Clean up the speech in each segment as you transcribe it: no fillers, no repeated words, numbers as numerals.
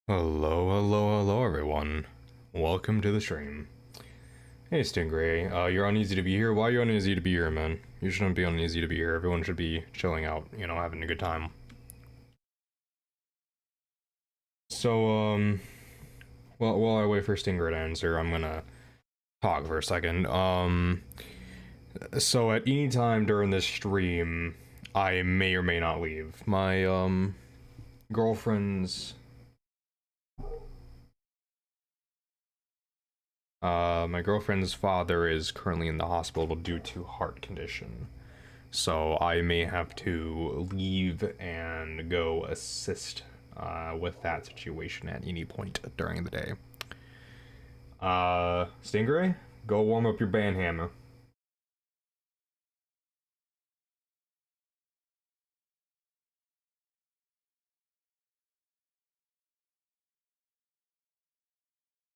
Hello, everyone. Welcome to the stream. Hey, Stingray, you're uneasy to be here. Why are you uneasy to be here, man? You shouldn't be uneasy to be here. Everyone should be chilling out, you know, having a good time. So, while I wait for Stingray to answer, I'm gonna talk for a second. So at any time during this stream, I may or may not leave. My, girlfriend's my girlfriend's father is currently in the hospital due to heart condition. So I may have to leave and go assist with that situation at any point during the day. Stingray, go warm up your band hammer.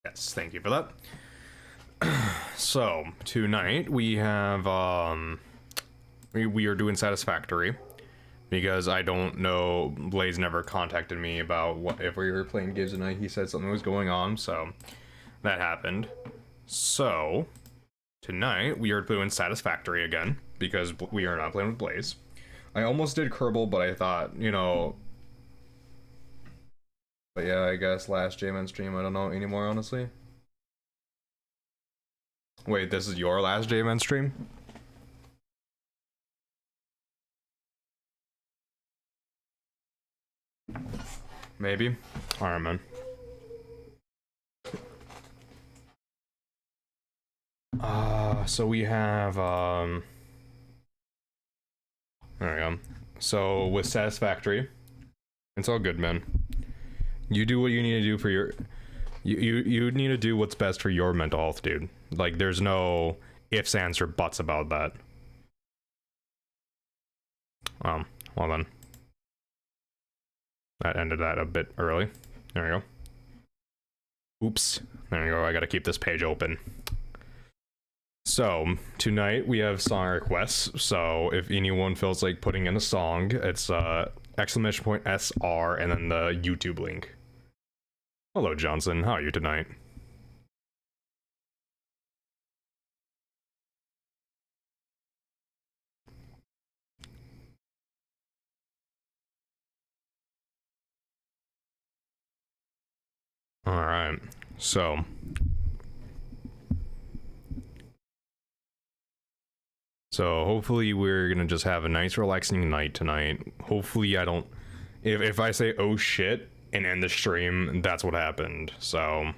Yes, thank you for that. So, tonight we have, we are doing Satisfactory, because I don't know, Blaze never contacted me about what, if we were playing games tonight. He said something was going on, so that happened. So, tonight we are doing Satisfactory again, because we are not playing with Blaze. I almost did Kerbal, but I thought, you know... But yeah, I guess last J-Man stream, I don't know anymore, honestly. Wait, this is your last J-Man stream? Maybe. Alright, man. So we have, there we go. So, with Satisfactory, it's all good, man. You do what you need to do for your... You need to do what's best for your mental health, dude. Like, there's no ifs, ands, or buts about that. Well then. That ended that a bit early. There we go. Oops. There we go, I gotta keep this page open. So, tonight we have song requests, so if anyone feels like putting in a song, it's !SR and then the YouTube link. Hello, Johnson. How are you tonight? Alright, so... So, hopefully we're gonna just have a nice relaxing night tonight. Hopefully I don't... If I say, oh shit, and end the stream, that's what happened, so...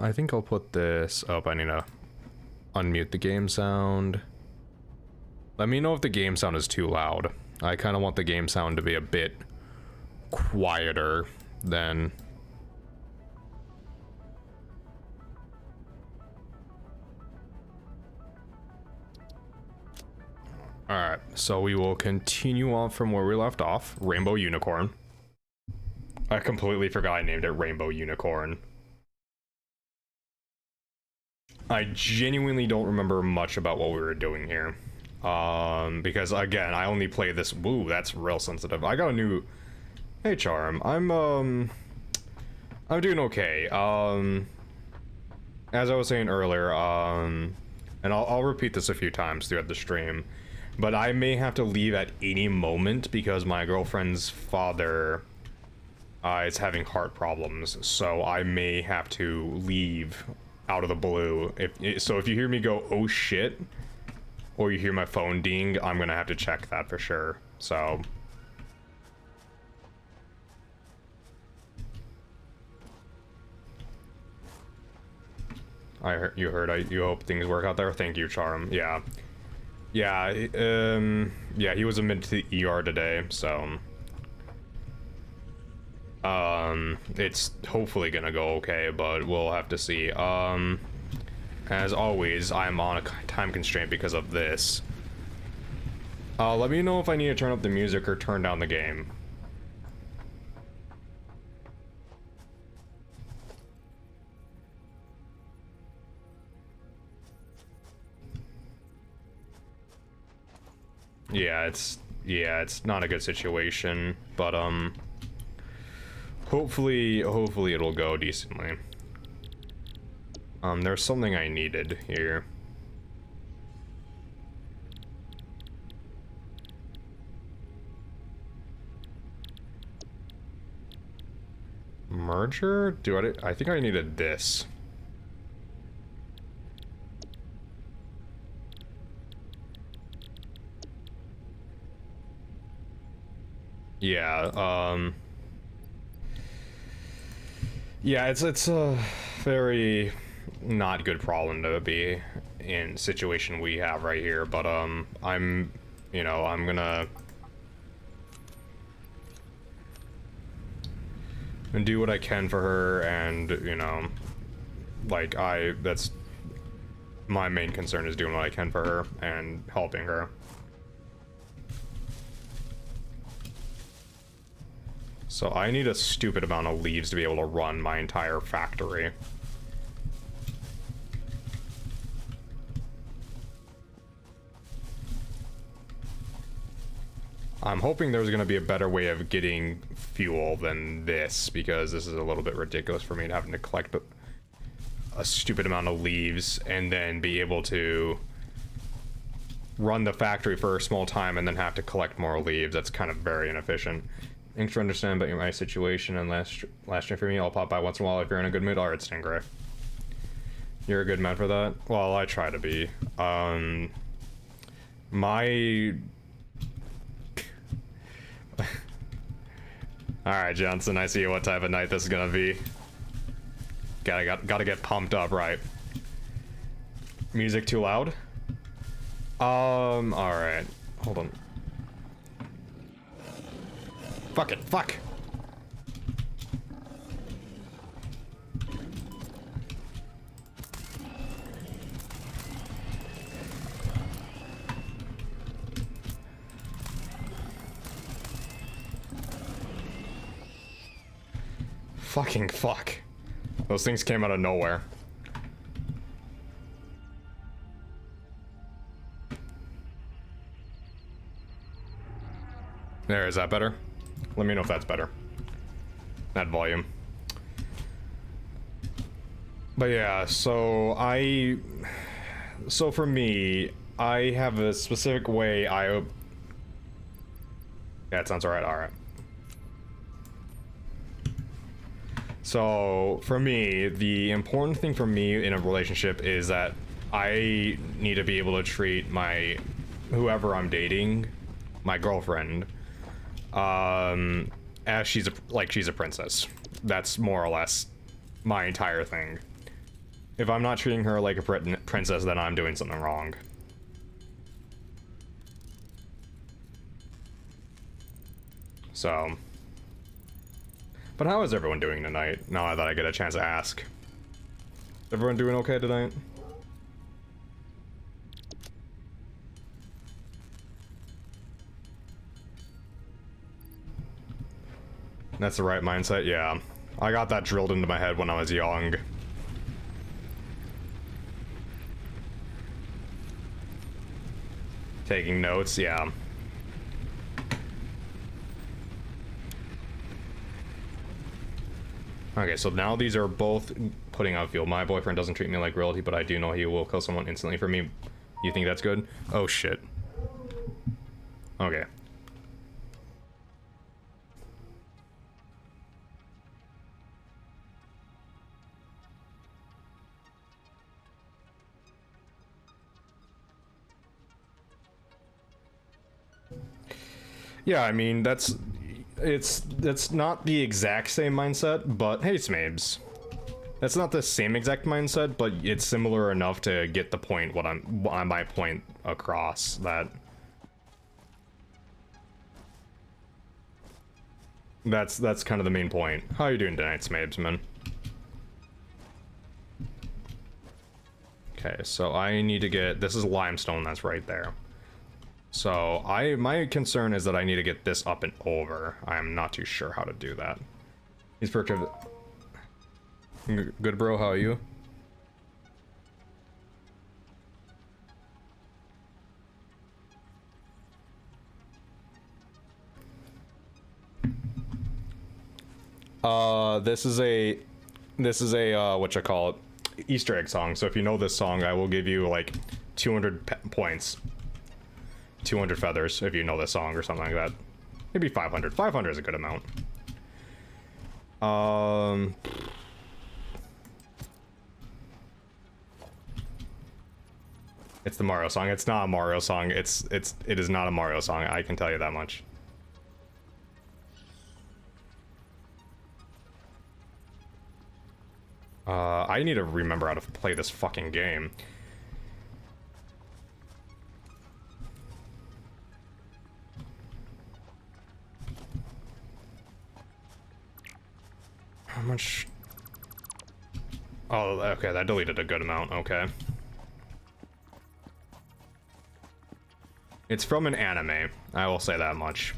I think I'll put this up. I need to unmute the game sound. Let me know if the game sound is too loud. I kind of want the game sound to be a bit quieter than... Alright, so we will continue on from where we left off. Rainbow Unicorn. I completely forgot I named it Rainbow Unicorn. I genuinely don't remember much about what we were doing here. Because again, I only play this. Woo, that's real sensitive. I got a new... Hey, Charm. I'm doing okay. As I was saying earlier, and I'll repeat this a few times throughout the stream, but I may have to leave at any moment because my girlfriend's father is having heart problems, so I may have to leave out of the blue. So if you hear me go, oh shit, or you hear my phone ding, I'm gonna have to check that for sure, so... You hope things work out there? Thank you, Charm. Yeah. Yeah, yeah, he was admitted to the ER today, so... it's hopefully gonna go okay, but we'll have to see. As always, I'm on a time constraint because of this. Let me know if I need to turn up the music or turn down the game. Yeah, it's not a good situation, but hopefully it'll go decently. There's something I needed here. Merger? I think I needed this. Yeah, yeah, it's a very not good problem to be in situation we have right here, but I'm gonna do what I can for her, and like that's my main concern, is doing what I can for her and helping her. So I need a stupid amount of leaves to be able to run my entire factory. I'm hoping there's going to be a better way of getting fuel than this, because this is a little bit ridiculous for me to having to collect a stupid amount of leaves and then be able to run the factory for a small time and then have to collect more leaves. That's kind of very inefficient. Thanks for understanding about my situation and last stream for me. I'll pop by once in a while if you're in a good mood. Alright, Stingray. You're a good man for that? Well, I try to be. My... Alright, Johnson, I see what type of night this is gonna be. Gotta get pumped up, right? Music too loud? Alright. Hold on. Fuck it, fuck! Fucking fuck. Those things came out of nowhere. There, is that better? Let me know if that's better. That volume. But yeah, so for me, I have a specific way yeah, it sounds alright. So for me, the important thing for me in a relationship is that I need to be able to treat whoever I'm dating, my girlfriend, as she's a princess. That's more or less my entire thing. If I'm not treating her like a princess, then I'm doing something wrong. So, but how is everyone doing tonight, now that I get a chance to ask? Is everyone doing okay tonight? That's the right mindset, yeah. I got that drilled into my head when I was young. Taking notes, yeah. Okay, so now these are both putting out fuel. My boyfriend doesn't treat me like royalty, but I do know he will kill someone instantly for me. You think that's good? Oh shit. Okay. Yeah, I mean, that's not the exact same mindset, but hey, Smabes. That's not the same exact mindset, but it's similar enough to get the point, my point across, that's kind of the main point. How are you doing tonight, Smabes, man? Okay, so I need to get, this is limestone that's right there. So my concern is that I need to get this up and over. I'm not too sure how to do that. He's perked. Good, bro, how are you? This is a what you call it, Easter egg song. So if you know this song, I will give you like 200 points, 200 feathers if you know this song or something like that. Maybe 500. 500 is a good amount. It's the Mario song. It's not a Mario song. It is not a Mario song. I can tell you that much. I need to remember how to play this fucking game. How much? Oh, okay, that deleted a good amount. Okay. It's from an anime. I will say that much.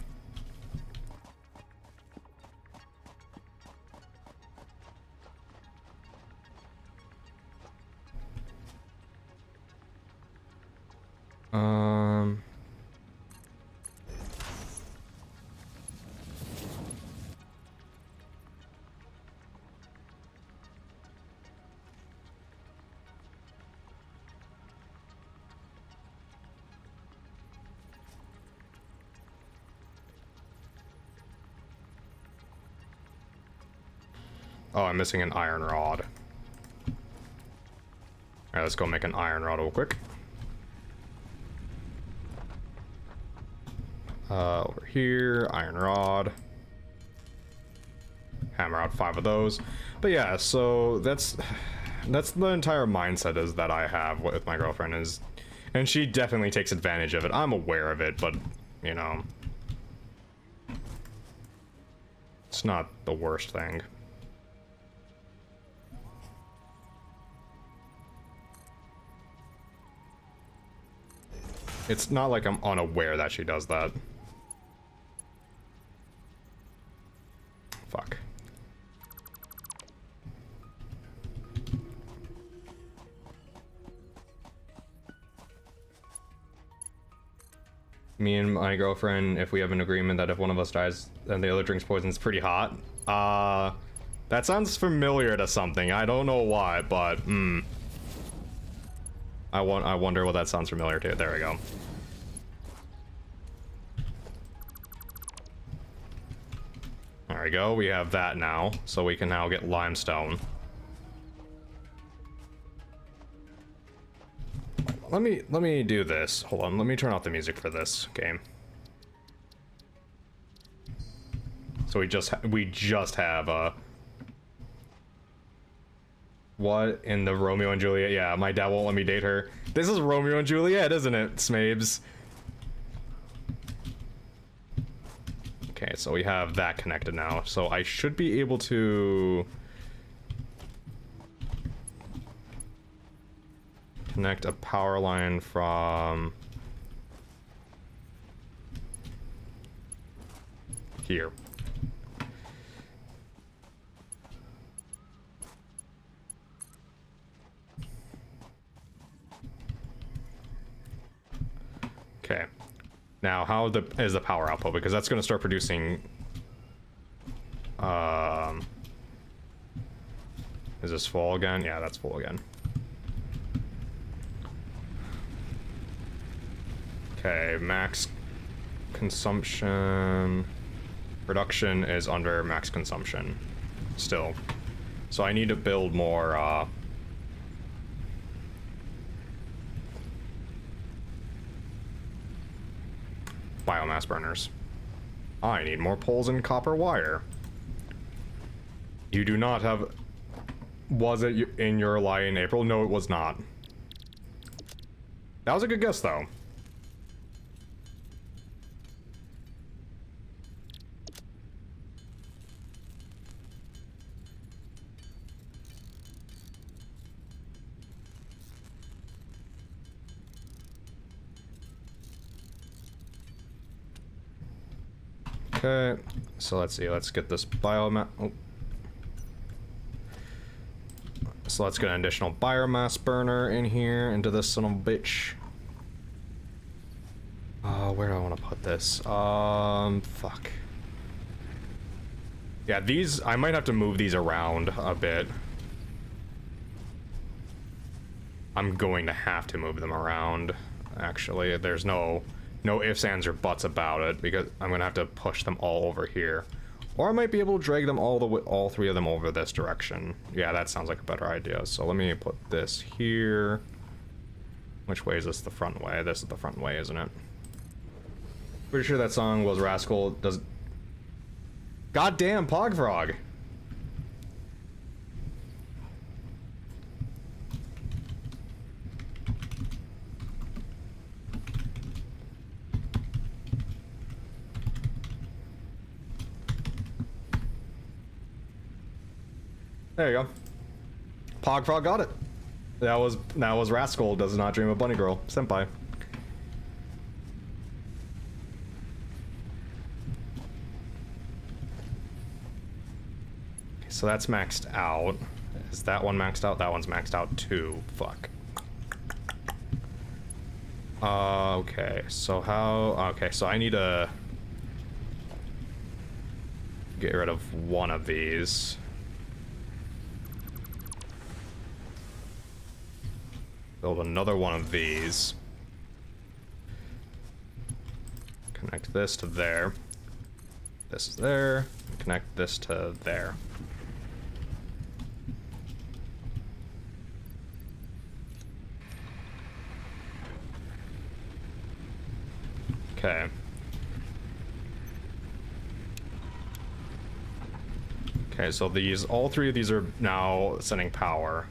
Oh, I'm missing an iron rod. Alright, let's go make an iron rod real quick. Over here, iron rod. Hammer out 5 of those. But yeah, so that's the entire mindset is that I have with my girlfriend is, and she definitely takes advantage of it. I'm aware of it, but you know, it's not the worst thing. It's not like I'm unaware that she does that. Fuck. Me and my girlfriend, if we have an agreement that if one of us dies and the other drinks poison, it's pretty hot. That sounds familiar to something. I don't know why, but I wonder what that sounds familiar to. There we go. There we go. We have that now, so we can now get limestone. Let me do this. Hold on. Let me turn off the music for this game. So we just have what in the Romeo and Juliet? Yeah, my dad won't let me date her. This is Romeo and Juliet, isn't it, Smabes? Okay, so we have that connected now. So I should be able to connect a power line from here. Okay. Now, how is the power output? Because that's going to start producing. Is this full again? Yeah, that's full again. Okay, max consumption. Production is under max consumption still. So I need to build more biomass burners. I need more poles and copper wire. You do not have... Was it in your lie in April? No, it was not. That was a good guess, though. Okay, so let's see, let's get this biomass. Oh. So let's get an additional biomass burner in here into this son of a bitch. Where do I want to put this? Fuck. Yeah, these, I might have to move these around a bit. I'm going to have to move them around, actually. There's no ifs, ands, or buts about it, because I'm gonna have to push them all over here. Or I might be able to drag them all three of them over this direction. Yeah, that sounds like a better idea. So let me put this here. Which way is this? The front way. This is the front way, isn't it? Pretty sure that song was Rascal. Does... Goddamn Pogfrog! There you go. Pogfrog got it. That was Rascal Does Not Dream of Bunny Girl. Senpai. So that's maxed out. Is that one maxed out? That one's maxed out too. Fuck. Okay, so how... Okay, so I need to... get rid of one of these. Build another one of these. Connect this to there. This is there. Connect this to there. Okay. Okay, so these, all three of these are now sending power.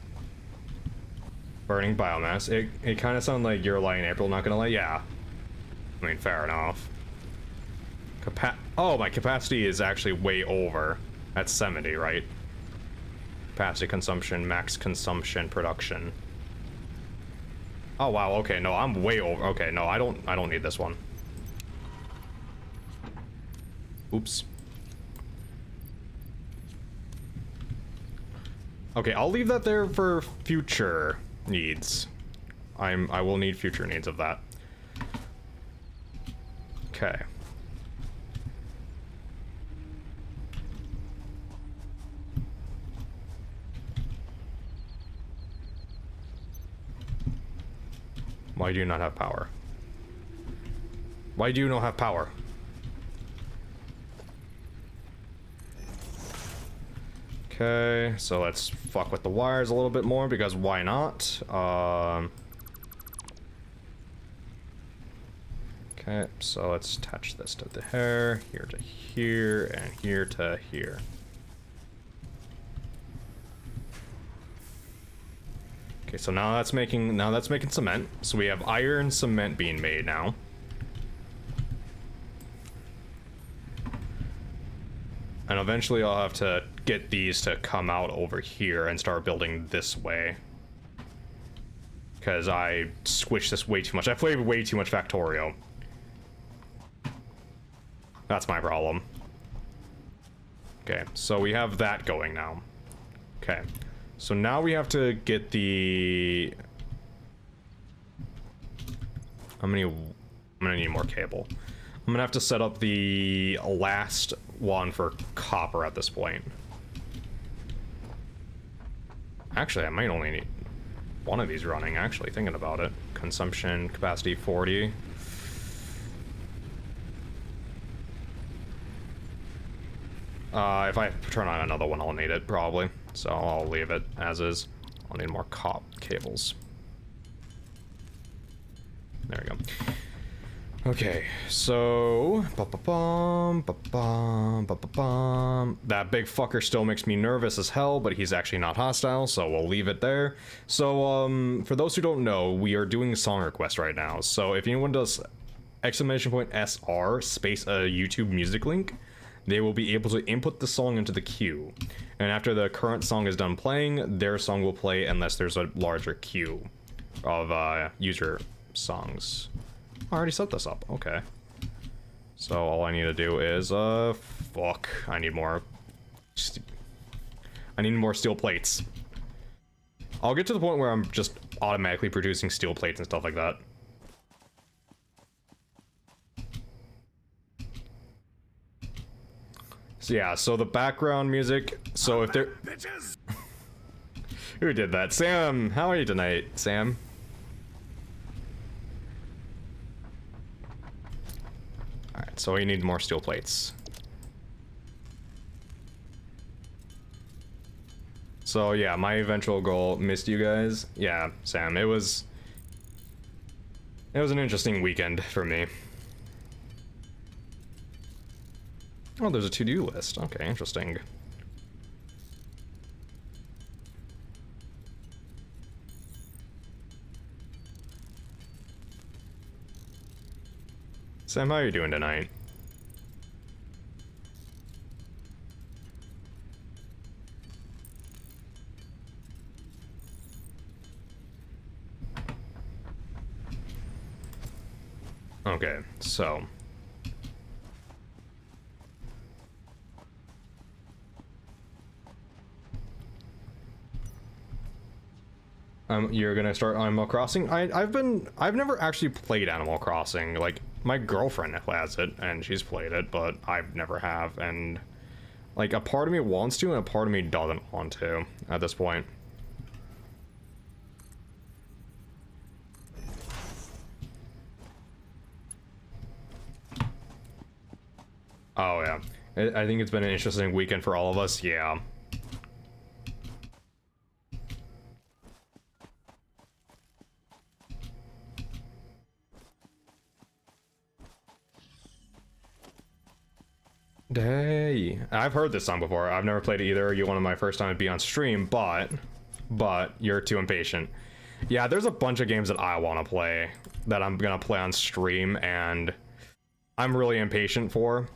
Burning biomass. It kind of sounded like you're lying, April, not gonna lie. Yeah. I mean, fair enough. Oh, my capacity is actually way over. That's 70, right? Capacity consumption, max consumption, production. Oh wow, okay, no, I'm way over. Okay, no, I don't need this one. Oops. Okay, I'll leave that there for future needs. I will need future needs of that. Okay. Why do you not have power? Why do you not have power? Okay, so let's fuck with the wires a little bit more, because why not? Okay, so let's attach this to the hair, here to here, and here to here. Okay, so now that's making cement. So we have iron cement being made now. And eventually I'll have to get these to come out over here and start building this way. Because I switched this way too much. I played way too much Factorio. That's my problem. Okay, so we have that going now. Okay, so now we have to get the... I'm gonna need more cable. I'm gonna have to set up the last one for copper at this point. Actually, I might only need one of these running, actually, thinking about it. Consumption capacity 40. If I turn on another one, I'll need it, probably. So I'll leave it as is. I'll need more cables. There we go. Okay, so... That big fucker still makes me nervous as hell, but he's actually not hostile, so we'll leave it there. So, for those who don't know, we are doing a song request right now. So if anyone does !SR space a YouTube music link, they will be able to input the song into the queue. And after the current song is done playing, their song will play unless there's a larger queue of user songs. I already set this up. Okay. So all I need to do is, fuck. I need more steel plates. I'll get to the point where I'm just automatically producing steel plates and stuff like that. So yeah, so the background music, so if there... Who did that? Sam, how are you tonight, Sam? Alright, so we need more steel plates. So yeah, my eventual goal, missed you guys. Yeah, Sam, it was an interesting weekend for me. Oh, there's a to-do list. Okay, interesting. Sam, how are you doing tonight? Okay, so... you're gonna start Animal Crossing? I've never actually played Animal Crossing. Like, my girlfriend has it, and she's played it, but I've never have, and... Like, a part of me wants to, and a part of me doesn't want to, at this point. Oh, yeah. I think it's been an interesting weekend for all of us, yeah. Hey, I've heard this song before. I've never played it either. You're one of my first time to be on stream, but you're too impatient. Yeah, there's a bunch of games that I want to play that I'm gonna play on stream, and I'm really impatient for.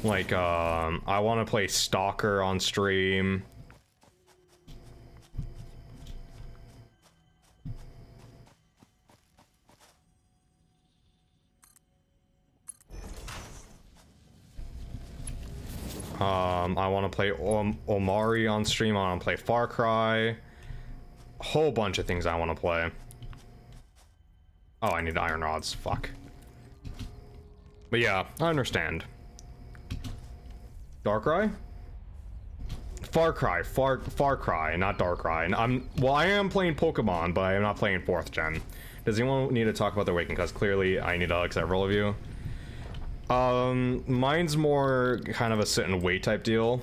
Like, I want to play Stalker on stream. I want to play Omari on stream. I want to play Far Cry. A whole bunch of things I want to play. Oh, I need iron rods. Fuck. But yeah, I understand. Darkrai? Far Cry, not Darkrai. And I am playing Pokemon, but I am not playing 4th gen. Does anyone need to talk about their Awakening? Because clearly I need to like several of you. Mine's more kind of a sit and wait type deal.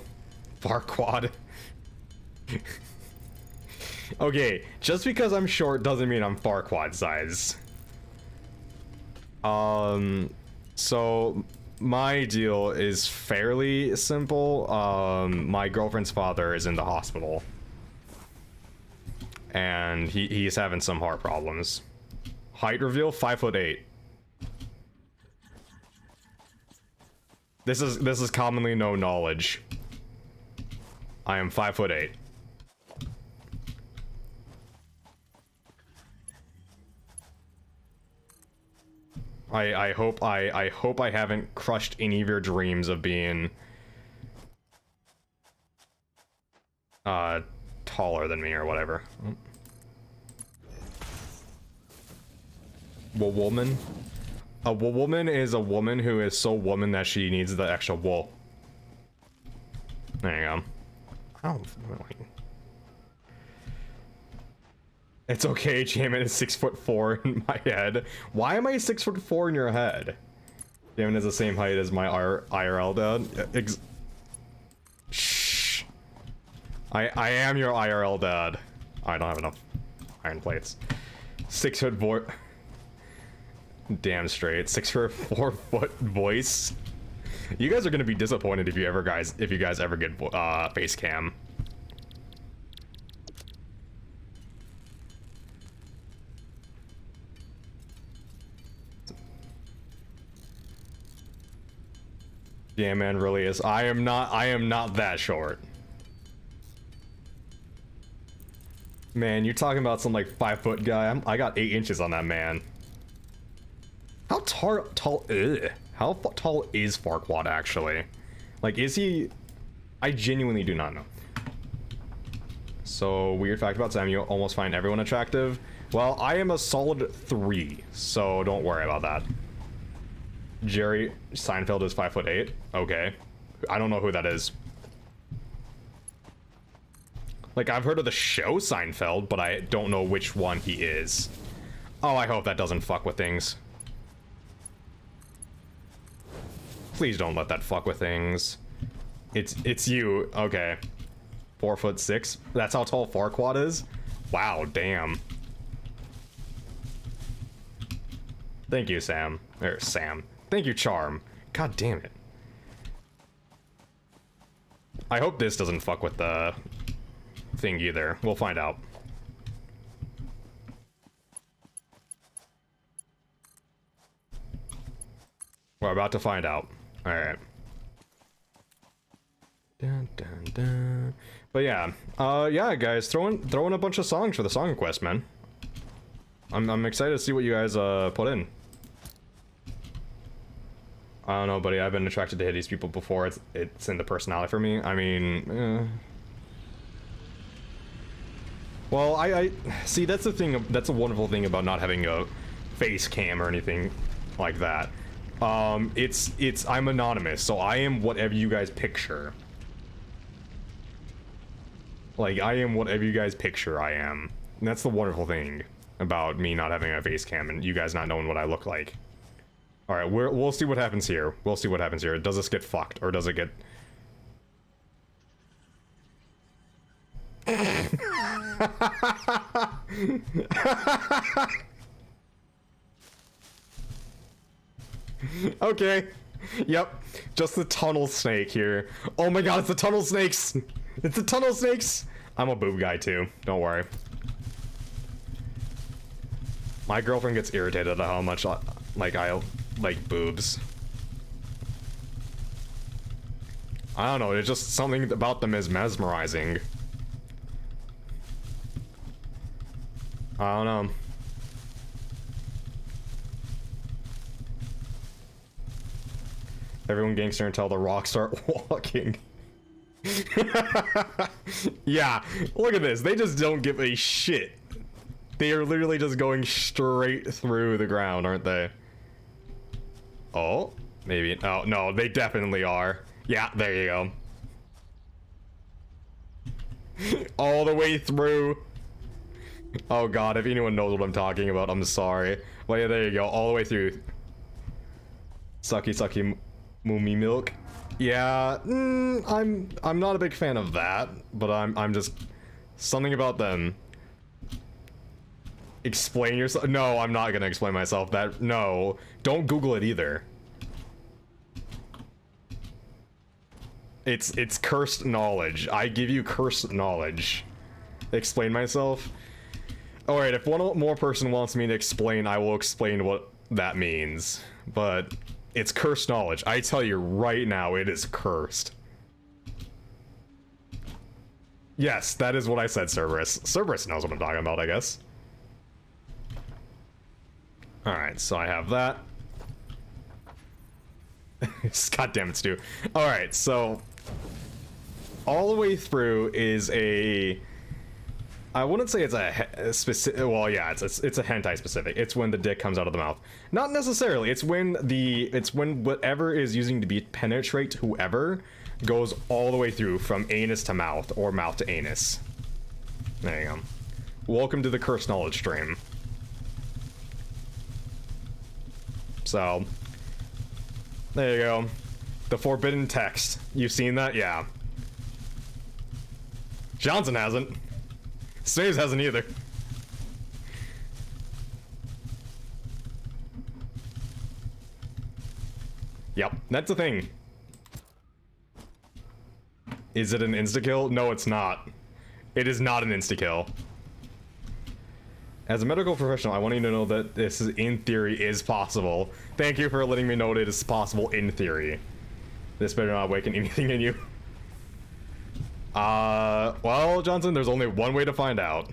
Farquad. Okay, just because I'm short doesn't mean I'm Farquad size. So my deal is fairly simple. My girlfriend's father is in the hospital, and he's having some heart problems. Height reveal: 5'8". This is commonly known knowledge. I am 5'8". I hope I haven't crushed any of your dreams of being taller than me or whatever. Well, woman. A woman is a woman who is so woman that she needs the extra wool. There you go. I don't like... It's okay, Jamin is 6'4" in my head. Why am I 6'4" in your head? Jamin is the same height as my IRL dad. Shh. I am your IRL dad. I don't have enough iron plates. 6'4". Damn straight. 6'4" voice. You guys are gonna be disappointed if you guys ever get face cam. Yeah, man, really is. I am not that short. Man, you're talking about some like 5-foot guy. I got 8 inches on that man. How tall is Farquaad actually? Like, is he? I genuinely do not know. So, weird fact about Sam, you almost find everyone attractive. Well, I am a solid 3, so don't worry about that. Jerry Seinfeld is 5'8". Okay. I don't know who that is. Like, I've heard of the show Seinfeld, but I don't know which one he is. Oh, I hope that doesn't fuck with things. Please don't let that fuck with things. It's you. Okay. 4'6". That's how tall Farquaad is? Wow, damn. Thank you, Sam. Or Sam. Thank you, Charm. God damn it. I hope this doesn't fuck with the thing either. We'll find out. We're about to find out. Alright. Dun, dun, dun. But yeah. Yeah, guys, throw in a bunch of songs for the song quest, man. I'm excited to see what you guys put in. I don't know, buddy. I've been attracted to hideous people before. It's in the personality for me. I mean, well, I see. That's the thing. That's a wonderful thing about not having a face cam or anything like that. I'm anonymous, so I am whatever you guys picture. Like, I am whatever you guys picture I am. And that's the wonderful thing about me not having a face cam and you guys not knowing what I look like. Alright, we'll see what happens here. We'll see what happens here. Does this get fucked, or does it get... Okay. Yep. Just the tunnel snake here. Oh my god, it's the tunnel snakes! It's the tunnel snakes! I'm a boob guy too. Don't worry. My girlfriend gets irritated at how much I like boobs. I don't know, it's just something about them is mesmerizing. I don't know. Everyone gangster until the rocks start walking. Yeah, look at this. They just don't give a shit. They are literally just going straight through the ground, aren't they? Oh, maybe. Oh, no, they definitely are. Yeah, there you go. All the way through. Oh god, if anyone knows what I'm talking about, I'm sorry. Well, yeah, there you go. All the way through. Sucky, sucky, moomy milk. Yeah, I'm not a big fan of that, but I'm just... Something about them. Explain yourself. No, I'm not gonna explain myself. No, don't Google it either. It's cursed knowledge. I give you cursed knowledge. Explain myself. All right, if one more person wants me to explain, I will explain what that means. But it's cursed knowledge. I tell you right now, it is cursed. Yes, that is what I said, Cerberus. Cerberus knows what I'm talking about, I guess. Alright, so I have that. God damn it, Stu. Alright, so... all the way through is a... I wouldn't say it's a specific... Well, yeah, it's a hentai specific. It's when the dick comes out of the mouth. Not necessarily. It's when whatever is using to penetrate whoever goes all the way through from anus to mouth or mouth to anus. There you go. Welcome to the Cursed Knowledge stream. So, there you go. The forbidden text. You've seen that? Yeah. Johnson hasn't. Snaves hasn't either. Yep, that's the thing. Is it an insta-kill? No, it's not. It is not an insta-kill. As a medical professional, I want you to know that this is, in theory, is possible. Thank you for letting me know that it is possible in theory. This better not awaken anything in you. Well, Johnson, there's only one way to find out.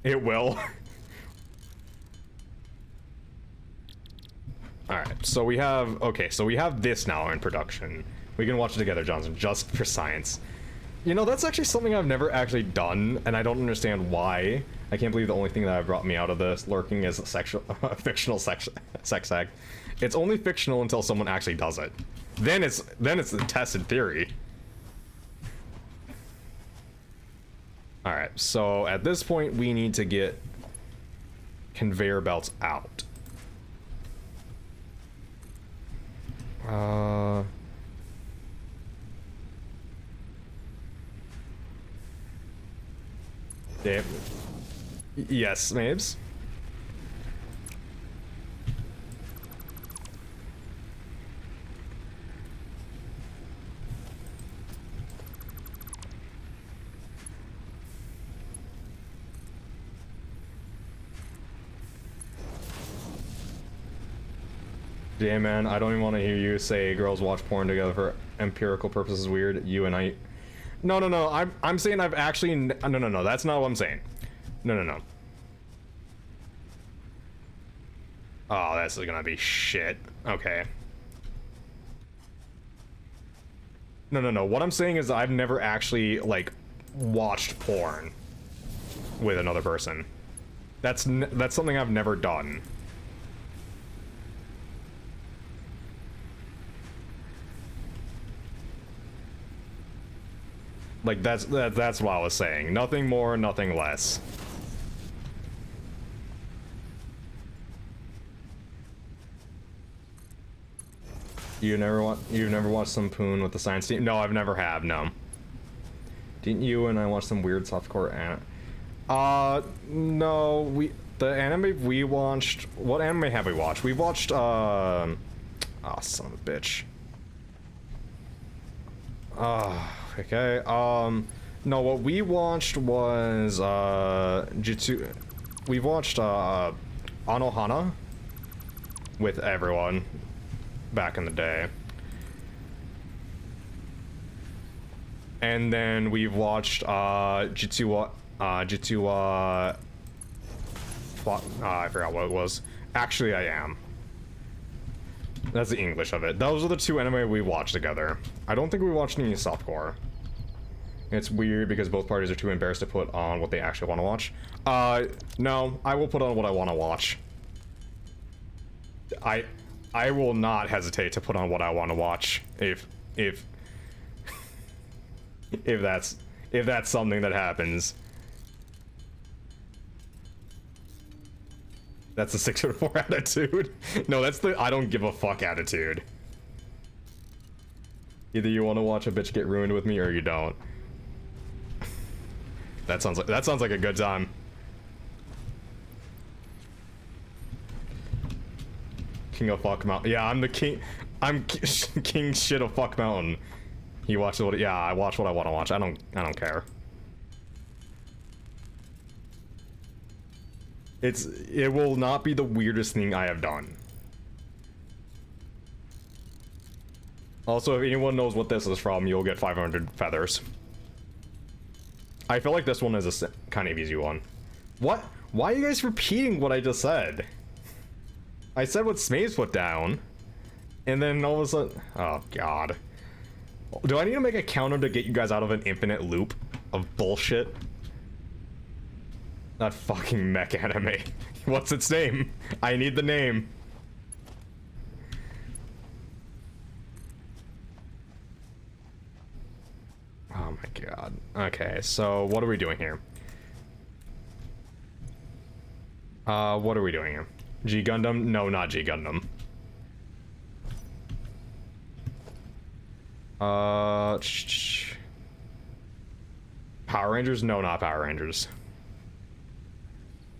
It will. Alright, so we have... Okay, so we have this now in production. We can watch it together, Johnson, just for science. You know, that's actually something I've never actually done, and I don't understand why. I can't believe the only thing that brought me out of this lurking is a fictional sex act. It's only fictional until someone actually does it. Then it's the tested theory. Alright, so at this point we need to get conveyor belts out. Damn. Yes, Mabes. Damn, man, I don't even want to hear you say girls watch porn together for empirical purposes. Weird. You and I. No, no, no. I'm saying I've actually. No, no, no. That's not what I'm saying. No, no, no. Oh, that's gonna be shit. Okay. No, no, no. What I'm saying is I've never actually, like, watched porn with another person. That's something I've never done. Like, that's what I was saying. Nothing more, nothing less. You've never watched some poon with the science team? No, I've never have, no. Didn't you and I watch some weird softcore no, the anime we watched, what anime have we watched? We watched, oh, son of a bitch. Okay, no, what we watched was, we watched, Anohana with everyone back in the day. And then we've watched, I forgot what it was. Actually, I Am. That's the English of it. Those are the two anime we watched together. I don't think we watched any softcore. It's weird because both parties are too embarrassed to put on what they actually want to watch. No, I will put on what I want to watch. I will not hesitate to put on what I want to watch if that's something that happens. That's the 6 out of 4 attitude. No, that's the I don't give a fuck attitude. Either you want to watch a bitch get ruined with me or you don't. That sounds like a good time. King of Fuck Mountain. Yeah, I'm the king. I'm king shit of Fuck Mountain. He watches what? Yeah, I watch what I want to watch. I don't care. It will not be the weirdest thing I have done. Also, if anyone knows what this is from, you'll get 500 feathers. I feel like this one is a kind of easy one. What? Why are you guys repeating what I just said? I said what Smaves put down, and then all of a sudden, oh god. Do I need to make a counter to get you guys out of an infinite loop of bullshit? That fucking mech anime. What's its name? I need the name. Oh my god. Okay, so what are we doing here? What are we doing here? G Gundam? No, not G Gundam. Power Rangers? No, not Power Rangers.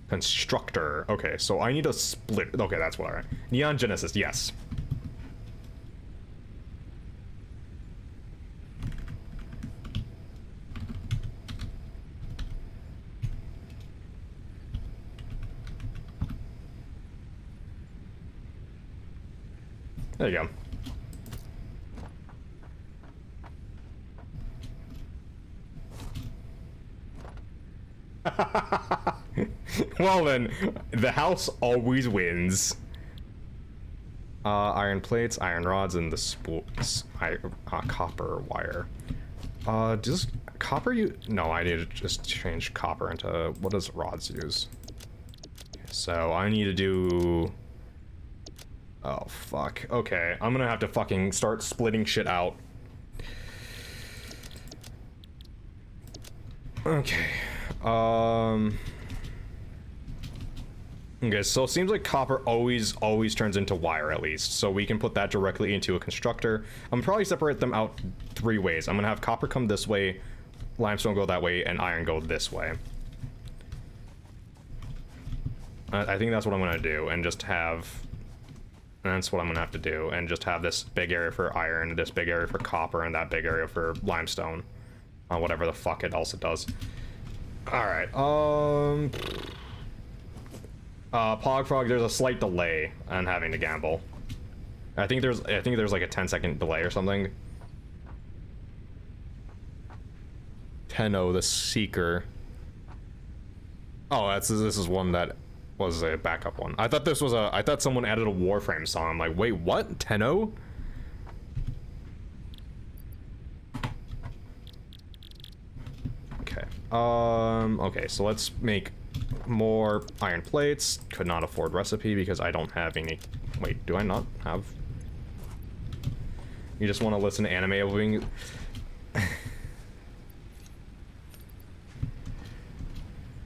Constructor. Okay, so I need to split. Okay, that's what I right. Neon Genesis, yes. There you go. Well then, the house always wins. Iron plates, iron rods, and the copper wire. Does copper use... No, I need to just change copper into... What does rods use? So I need to do... Oh, fuck. Okay, I'm gonna have to fucking start splitting shit out. Okay. Okay, so it seems like copper always turns into wire, at least. So we can put that directly into a constructor. I'm probably separate them out 3 ways. I'm gonna have copper come this way, limestone go that way, and iron go this way. I think that's what I'm gonna do, and just have... That's what I'm gonna have to do, and just have this big area for iron, this big area for copper, and that big area for limestone. Whatever the fuck it also does. Alright, Pogfrog, there's a slight delay on having to gamble. I think there's like a 10-second delay or something. Tenno, the Seeker. Oh, this is one that was a backup one. I thought someone added a Warframe song. I'm like, wait, what? Tenno? Okay. Okay, so let's make more iron plates. Could not afford recipe because I don't have any. Wait, do I not have? You just want to listen to anime opening?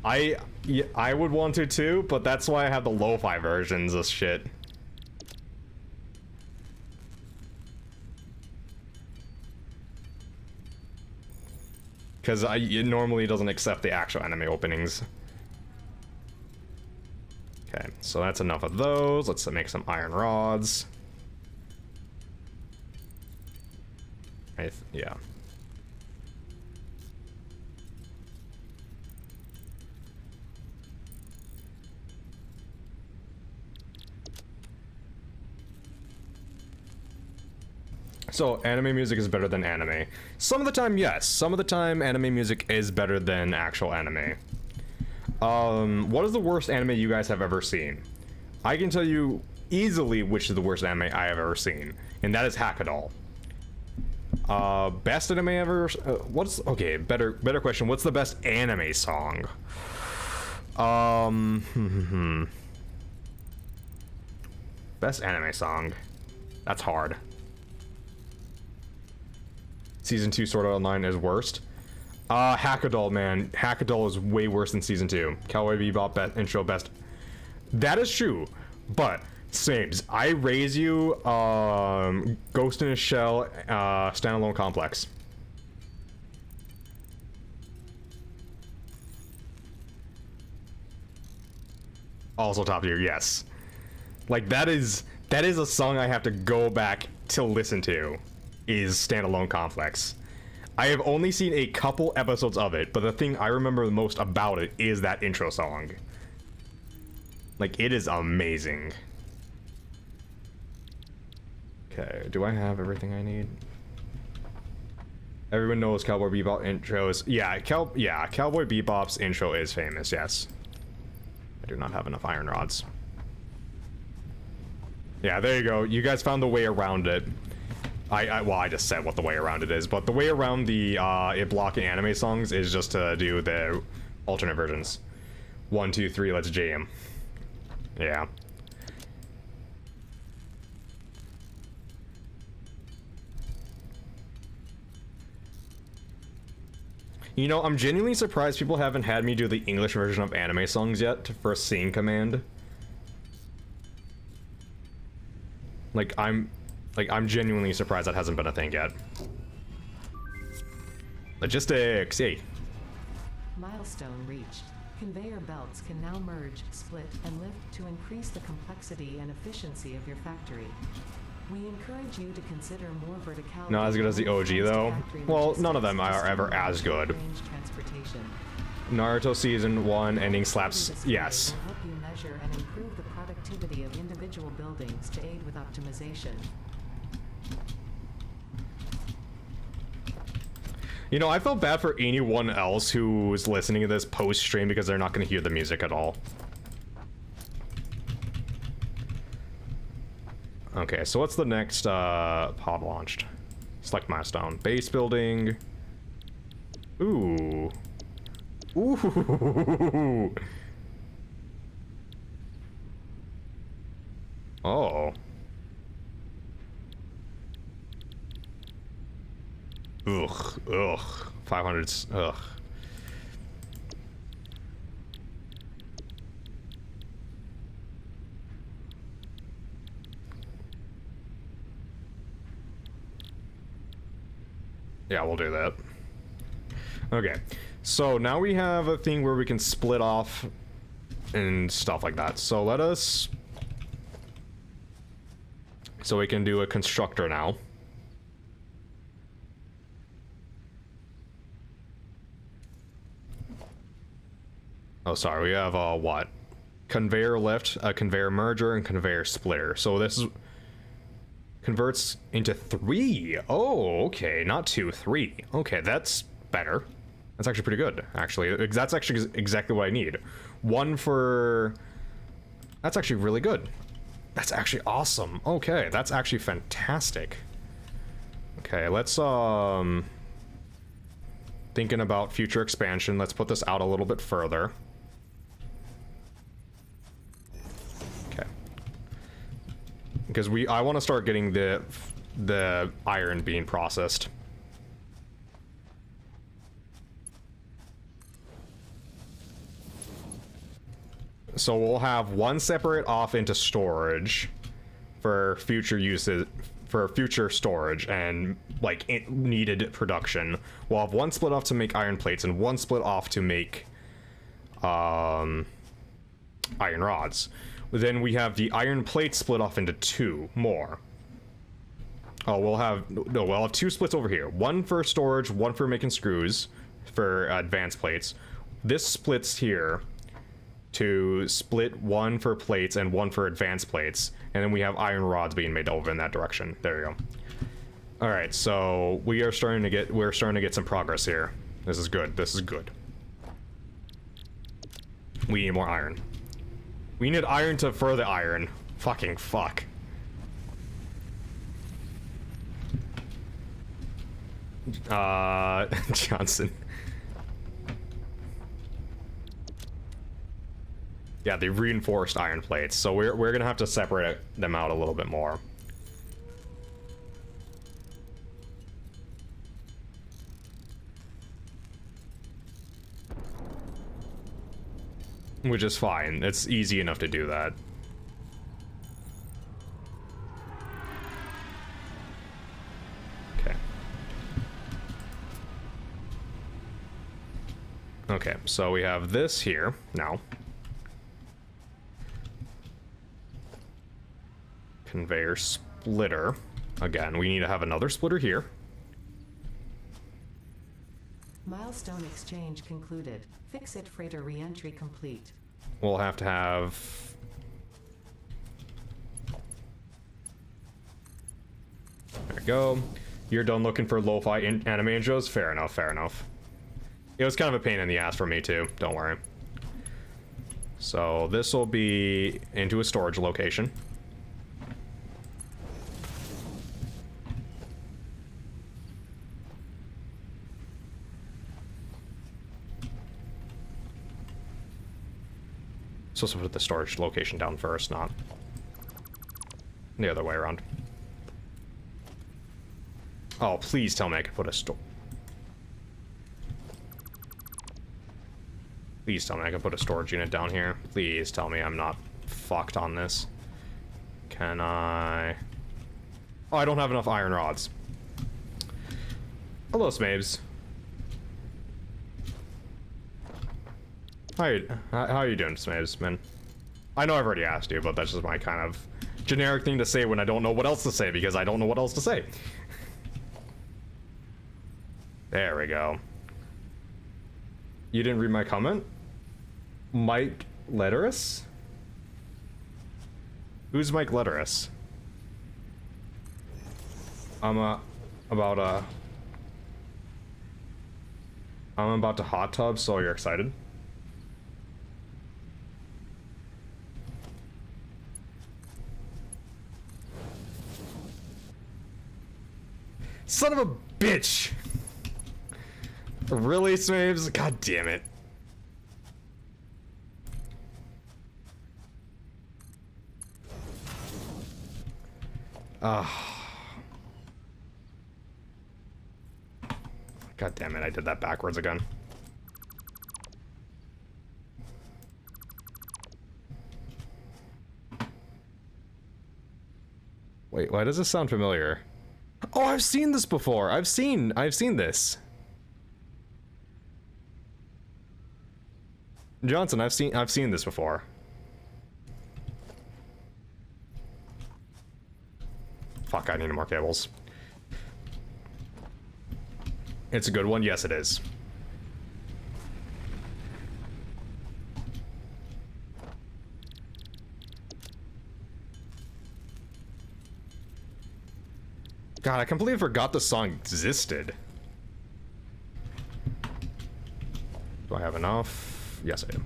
I would want to too, but that's why I have the lo-fi versions of shit. Because it normally doesn't accept the actual anime openings. Okay, so that's enough of those. Let's make some iron rods. Yeah. So, anime music is better than anime. Some of the time, yes. Some of the time, anime music is better than actual anime. What is the worst anime you guys have ever seen? I can tell you easily which is the worst anime I have ever seen, and that is Hackadol. Best anime ever? Okay, better question. What's the best anime song? Best anime song. That's hard. Season 2 Sword Art Online is worst. Hackadol, man. Hackadol is way worse than Season 2. Cowboy Bebop intro best. That is true, but sames. I Raise You, Ghost in a Shell, Standalone Complex. Also top tier, yes. Like that is a song I have to go back to listen to. Is Standalone Complex. I have only seen a couple episodes of it, but the thing I remember the most about it is that intro song. Like, it is amazing. Okay, do I have everything I need? Everyone knows Cowboy Bebop intros. Yeah, Cowboy Bebop's intro is famous, yes. I do not have enough iron rods. Yeah, there you go. You guys found the way around it. Well, I just said what the way around it is, but the way around the it blocking anime songs is just to do the alternate versions. 1, 2, 3, let's jam. Yeah. You know, I'm genuinely surprised people haven't had me do the English version of anime songs yet for Scene Command. I'm genuinely surprised that hasn't been a thing yet. Logistics, yay. Milestone reached. Conveyor belts can now merge, split, and lift to increase the complexity and efficiency of your factory. We encourage you to consider more verticality. Not as good as the OG though. Well, none of them are ever as good. Naruto Season 1 ending slaps, yes. Will help you measure and improve the productivity of individual buildings to aid with optimization. You know, I felt bad for anyone else who was listening to this post-stream because they're not going to hear the music at all. Okay, so what's the next pod launched? Select milestone. Base building. Ooh. Ooh. Oh. Ugh. Ugh. 500. Ugh. Yeah, we'll do that. Okay, so now we have a thing where we can split off and stuff like that. So let us... So we can do a constructor now. Oh, sorry, we have, what? Conveyor lift, a conveyor merger, and conveyor splitter. So this is... Converts into 3. Oh, okay, not 2, 3. Okay, that's better. That's actually pretty good, actually. That's actually exactly what I need. 1 for... That's actually really good. That's actually awesome. Okay, that's actually fantastic. Okay, let's, thinking about future expansion, let's put this out a little bit further. Okay. Because I want to start getting the iron being processed. So we'll have 1 separate off into storage for future uses, for future storage and like needed production. We'll have 1 split off to make iron plates and 1 split off to make iron rods. Then we have the iron plates split off into 2 more. Oh, we'll have 2 splits over here. 1 for storage, 1 for making screws for advanced plates. This splits here to split 1 for plates and 1 for advanced plates, and then we have iron rods being made over in that direction. There you go. All right, so we're starting to get some progress here. This is good. This is good. We need more iron. We need iron to further iron. Fucking fuck. Johnson. Yeah, the reinforced iron plates. So we're gonna have to separate them out a little bit more. Which is fine. It's easy enough to do that. Okay. Okay, so we have this here now. Conveyor splitter. Again, we need to have another splitter here. Milestone exchange concluded. Fix-it freighter re-entry complete. We'll have to have... There we go. You're done looking for lo-fi anime intros? Fair enough, fair enough. It was kind of a pain in the ass for me too, don't worry. So this will be into a storage location. Supposed to put the storage location down first, not the other way around. Oh, please tell me I can put a Please tell me I can put a storage unit down here. Please tell me I'm not fucked on this. Can I... Oh, I don't have enough iron rods. Hello, Smabes. How are you doing, Smabes, man? I know I've already asked you, but that's just my kind of generic thing to say when I don't know what else to say, because I don't know what else to say. There we go. You didn't read my comment? Mike Letterus? Who's Mike Letterus? I'm about to hot tub, so you're excited? Son of a bitch! Really, Smaves? God damn it. God damn it, I did that backwards again. Wait, why does this sound familiar? Oh, I've seen this before. I've seen this. Johnson, I've seen this before. Fuck, I need more cables. It's a good one? Yes, it is. God, I completely forgot the song existed. Do I have enough? Yes, I do.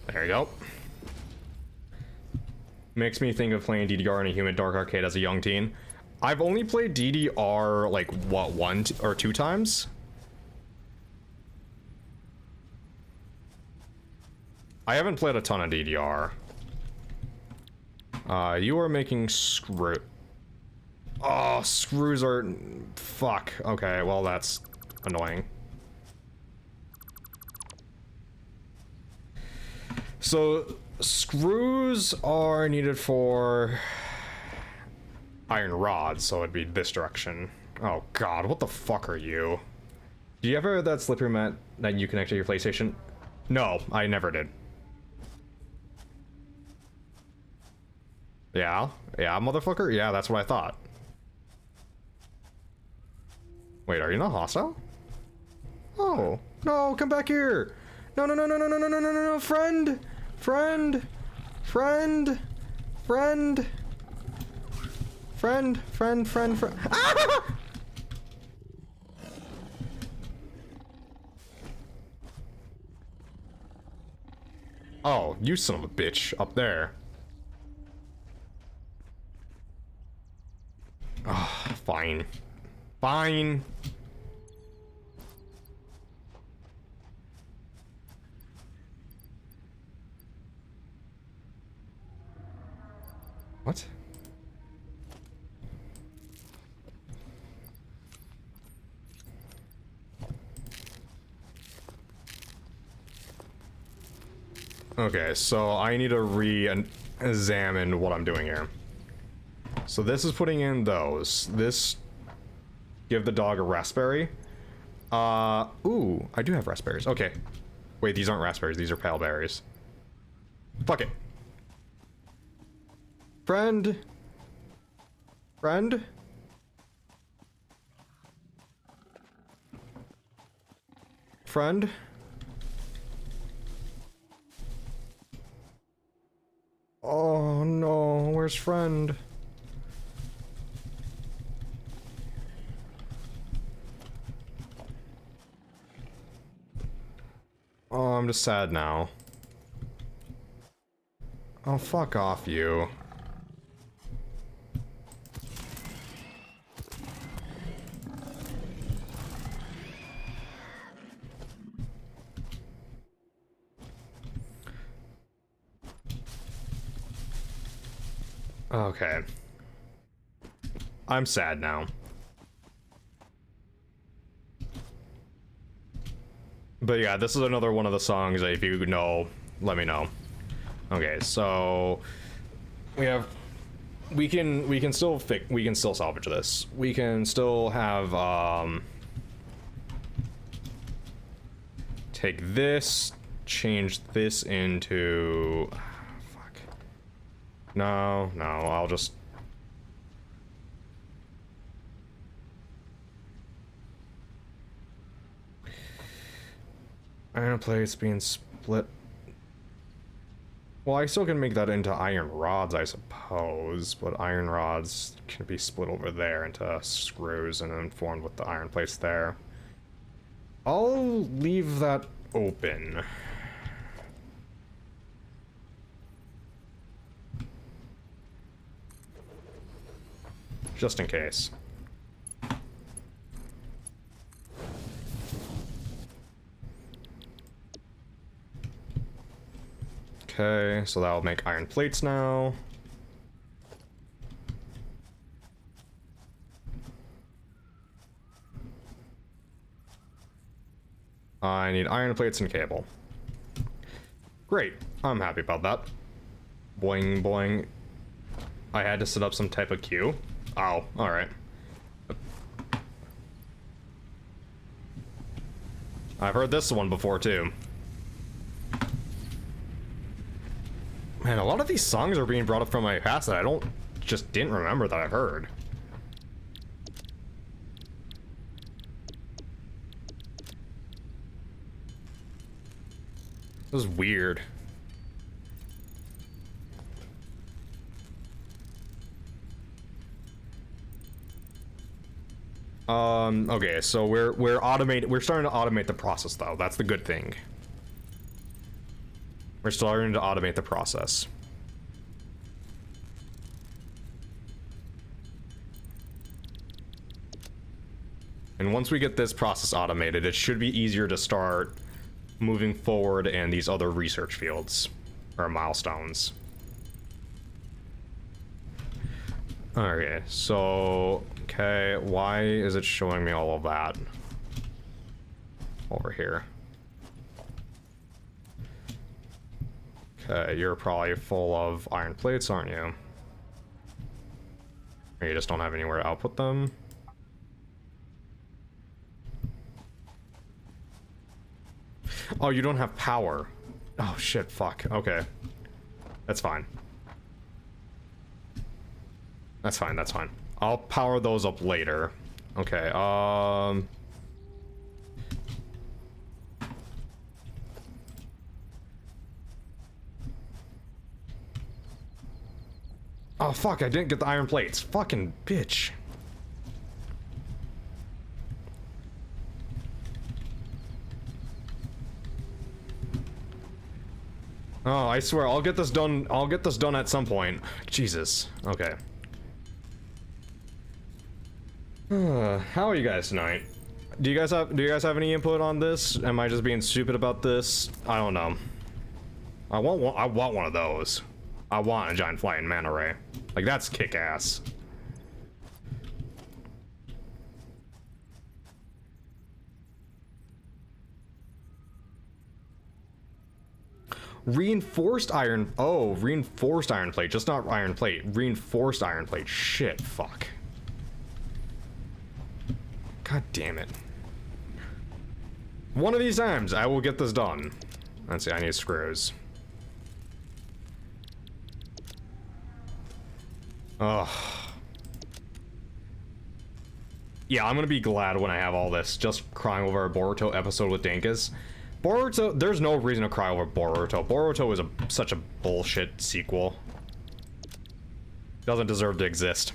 There you go. Makes me think of playing DDR in a humid dark arcade as a young teen. I've only played DDR like what, one or two times? I haven't played a ton of DDR. You are making screw. Oh, screws are. Fuck. Okay, well that's annoying. So, screws are needed for iron rods, so it'd be this direction. Oh god, what the fuck are you? Do you ever have that slippery mat that you connect to your PlayStation? No, I never did. Yeah? Yeah, motherfucker? Yeah, that's what I thought. Wait, are you not hostile? Oh, no, come back here! No, no, no, no, no, no, no, no, no, no, friend! Friend! Friend! Friend! Friend! Ah! Oh, you son of a bitch, up there. Oh, fine. Fine. What? Okay, so I need to re-examine what I'm doing here. So this is putting in those. This... Give the dog a raspberry. Ooh, I do have raspberries. Okay. Wait, these aren't raspberries, these are pale berries. Fuck it. Friend? Friend? Friend? Oh no, where's friend? Oh, I'm just sad now. Oh, fuck off, you. Okay. I'm sad now. But yeah, this is another one of the songs that if you know, let me know. Okay, so we can still salvage this. We can still have take this, change this into No, I'll just... Iron plates being split. Well, I still can make that into iron rods, I suppose, but iron rods can be split over there into screws and then formed with the iron plates there. I'll leave that open. Just in case. Okay, so that'll make iron plates now. I need iron plates and cable. Great, I'm happy about that. Boing, boing. I had to set up some type of queue. Oh, alright. I've heard this one before, too. Man, a lot of these songs are being brought up from my past that I just didn't remember that I've heard. This is weird. Okay, so we're starting to automate the process though. That's the good thing. We're starting to automate the process. And once we get this process automated, it should be easier to start moving forward in these other research fields or milestones. Okay, so okay, why is it showing me all of that over here? Okay, you're probably full of iron plates, aren't you? Or you just don't have anywhere to output them? Oh, you don't have power. Oh shit, fuck. Okay. That's fine. That's fine, that's fine. I'll power those up later. Okay, oh fuck, I didn't get the iron plates. Fucking bitch. Oh, I swear, I'll get this done at some point. Jesus. Okay. How are you guys tonight? Do you guys have any input on this? Am I just being stupid about this? I don't know. I want one of those. I want a giant flying manta ray. Like, that's kick-ass. Reinforced iron... Oh, reinforced iron plate. Just not iron plate. Reinforced iron plate. Shit, fuck. God damn it. One of these times, I will get this done. Let's see, I need screws. Ugh. Yeah, I'm gonna be glad when I have all this. Just crying over a Boruto episode with Dankus. Boruto, there's no reason to cry over Boruto. Boruto is such a bullshit sequel. Doesn't deserve to exist.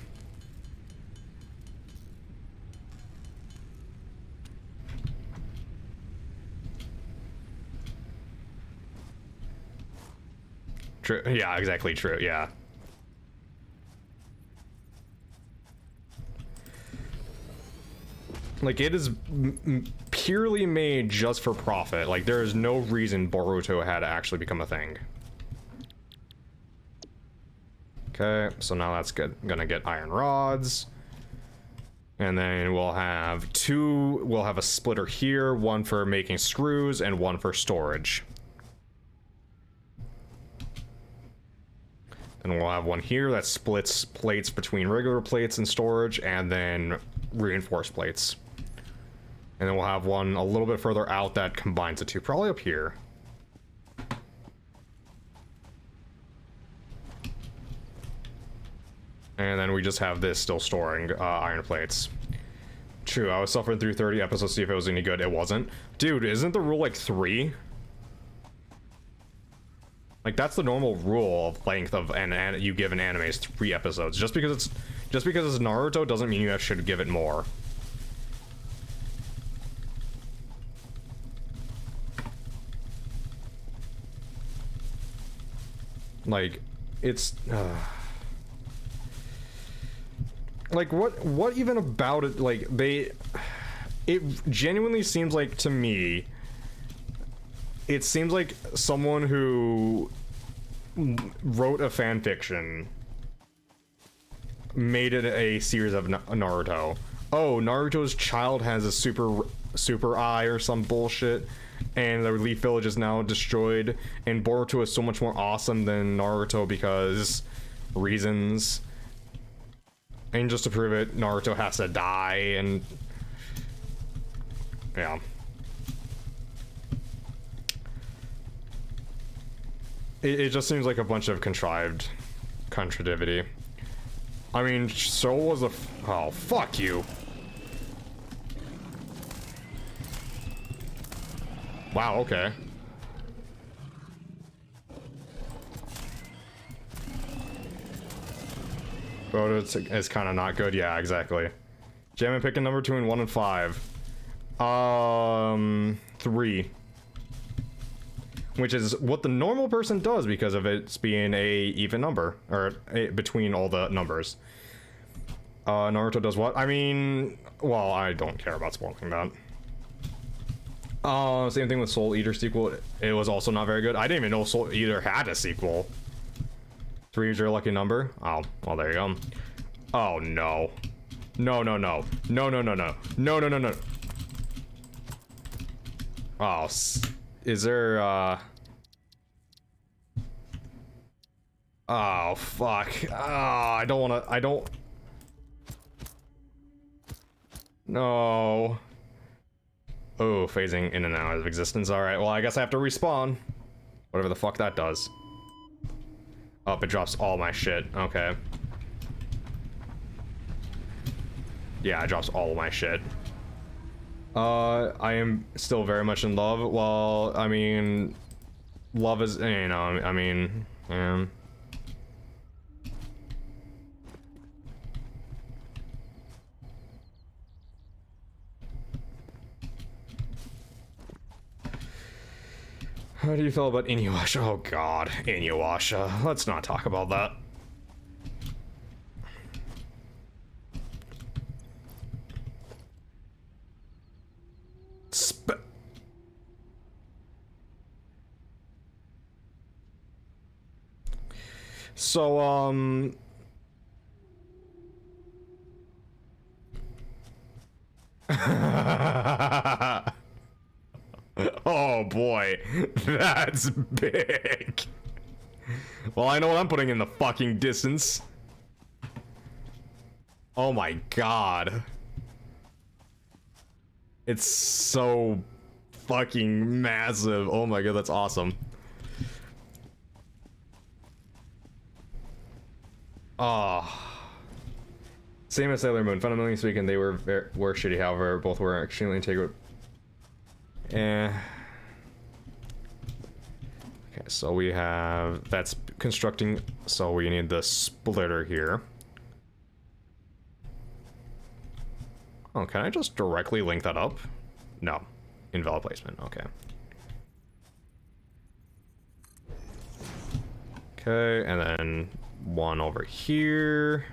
True. Yeah, exactly true. Yeah. Like, it is purely made just for profit. Like, there is no reason Boruto had to actually become a thing. Okay, so now that's good. Gonna get iron rods. And then we'll have a splitter here, one for making screws and one for storage. And we'll have one here that splits plates between regular plates and storage, and then reinforced plates. And then we'll have one a little bit further out that combines the two, probably up here. And then we just have this still storing iron plates. True, I was suffering through 30 episodes to see if it was any good. It wasn't. Dude, isn't the rule like 3? Like, that's the normal rule of length of and you give an anime is 3 episodes. Just because it's Naruto doesn't mean you should give it more. Like, it's like what even about it, like it genuinely seems like, to me, it seems like someone who wrote a fan fiction made it a series of Naruto. Oh, Naruto's child has a super eye or some bullshit, and the Leaf Village is now destroyed, and Boruto is so much more awesome than Naruto because reasons. And just to prove it, Naruto has to die, and yeah. It just seems like a bunch of contrived contradictivity. I mean, so was a oh, fuck you. Wow, okay. Photo is kind of not good. Yeah, exactly. Jam picking number 2 and 1 and 5. 3. Which is what the normal person does because of it's being a even number, or between all the numbers. Naruto does what? I mean, well, I don't care about spoiling that. Same thing with Soul Eater sequel. It was also not very good. I didn't even know Soul Eater had a sequel. 3 is your lucky number. Oh, well, there you go. Oh no. No, no, no. No, no, no, no. No, no, no, no. Oh, is there, oh, fuck. Oh, I don't wanna, no. Oh, phasing in and out of existence. Alright, well, I guess I have to respawn. Whatever the fuck that does. Oh, it drops all my shit. Okay. Yeah, it drops all my shit. I am still very much in love. Well, I mean, love is, you know, I mean, How do you feel about Inuyasha? Oh god, Inuyasha. Let's not talk about that. So, oh boy, that's big. Well, I know what I'm putting in the fucking distance. Oh my god. It's so fucking massive. Oh my god, that's awesome. Oh. Same as Sailor Moon. Fundamentally speaking, they were shitty. However, both were extremely integral. Okay, so we have that's constructing. So we need the splitter here. Oh, can I just directly link that up? No, invalid placement. Okay. Okay, and then one over here.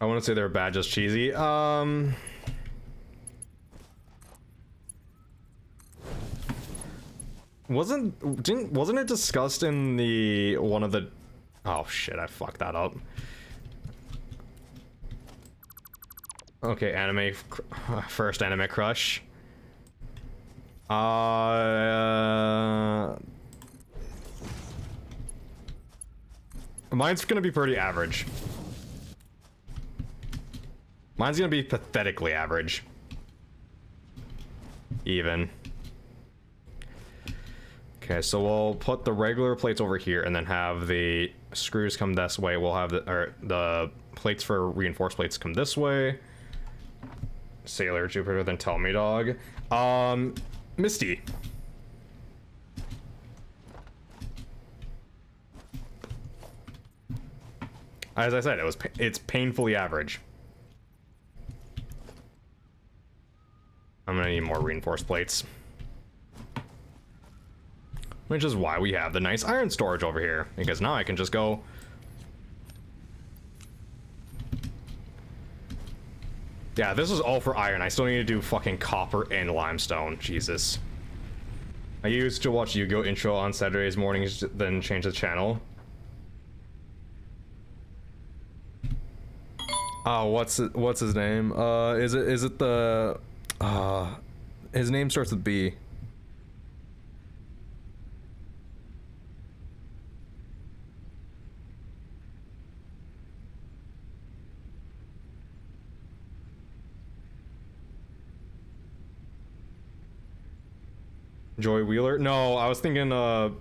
I want to say they're bad, just cheesy. Wasn't it discussed in the one of the? Oh shit! I fucked that up. Okay, anime first anime crush. Mine's gonna be pretty average. Mine's gonna be pathetically average. Even. Okay, so we'll put the regular plates over here and then have the screws come this way. We'll have the plates for reinforced plates come this way. Sailor Jupiter, then tell me, dog. Misty. As I said, it's painfully average. I'm gonna need more reinforced plates. Which is why we have the nice iron storage over here, because now I can just go... Yeah, this is all for iron. I still need to do fucking copper and limestone. Jesus. I used to watch Yu-Gi-Oh! Intro on Saturdays mornings, then change the channel. Oh, what's his name? Is it the... his name starts with B. Joy Wheeler? No, I was thinking, no,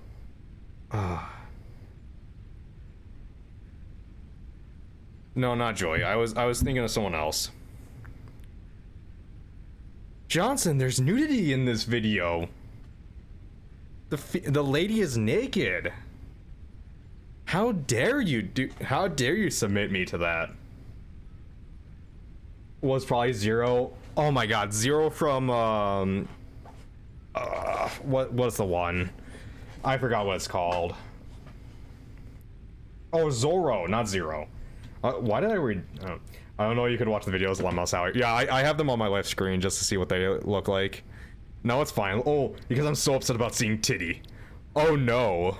not Joy. I was thinking of someone else. Johnson, there's nudity in this video. The lady is naked. How dare you submit me to that? Was probably Zero. Oh my god, Zero from what's the one? I forgot what it's called. Oh, Zorro, not Zero. Why did I read? I don't know. You could watch the videos. Lemon Sour. Yeah, I have them on my left screen just to see what they look like. No, it's fine. Oh, because I'm so upset about seeing titty. Oh no.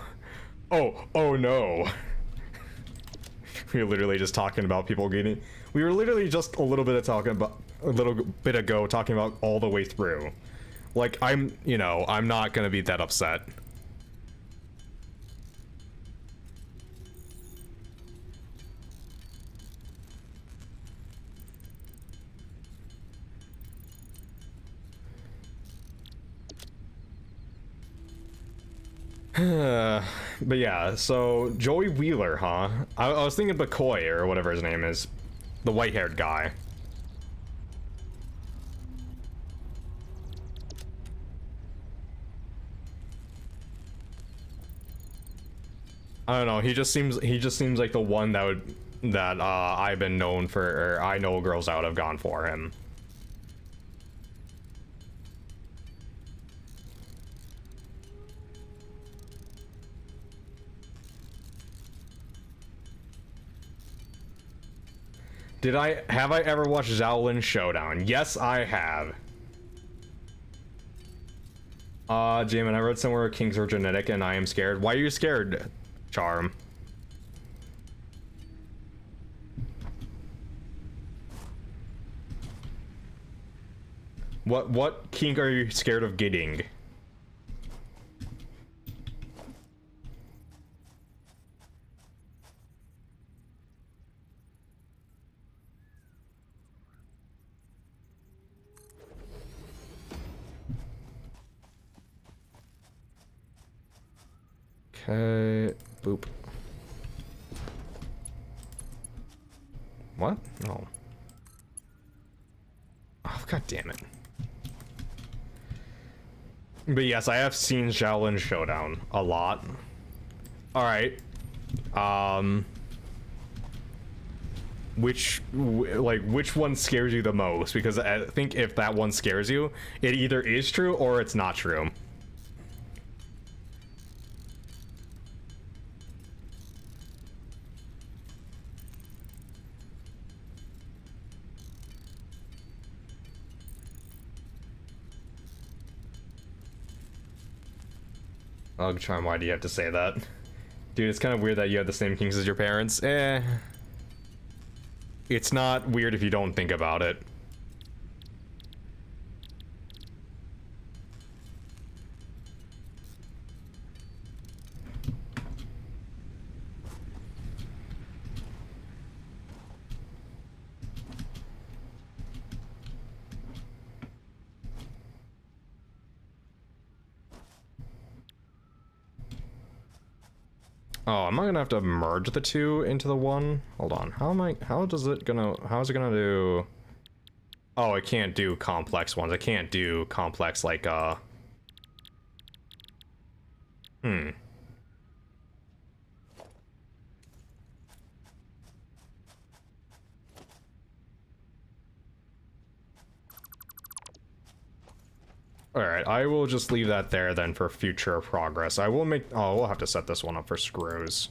Oh no. We were literally just talking about people getting. We were literally just a little bit ago talking about all the way through. Like, I'm not gonna be that upset. But yeah, so Joey Wheeler, huh? I was thinking McCoy or whatever his name is, the white-haired guy. I don't know. He just seems like the one that I've been known for, or I know girls out have gone for him. Have I ever watched Shaolin Showdown? Yes, I have. Jamin, I read somewhere kings are genetic and I am scared. Why are you scared, Charm? What kink are you scared of getting? Okay, boop. What? No. Oh, god damn it. But yes, I have seen Shaolin Showdown a lot. Alright. Which one scares you the most? Because I think if that one scares you, it either is true or it's not true. Ugh, Charm, why do you have to say that? Dude, it's kind of weird that you have the same kinks as your parents. It's not weird if you don't think about it. Oh, am I gonna have to merge the two into the one? Hold on. How is it gonna do? Oh, it can't do complex ones. It can't do complex like, Alright, I will just leave that there then for future progress. I will make... Oh, we'll have to set this one up for screws.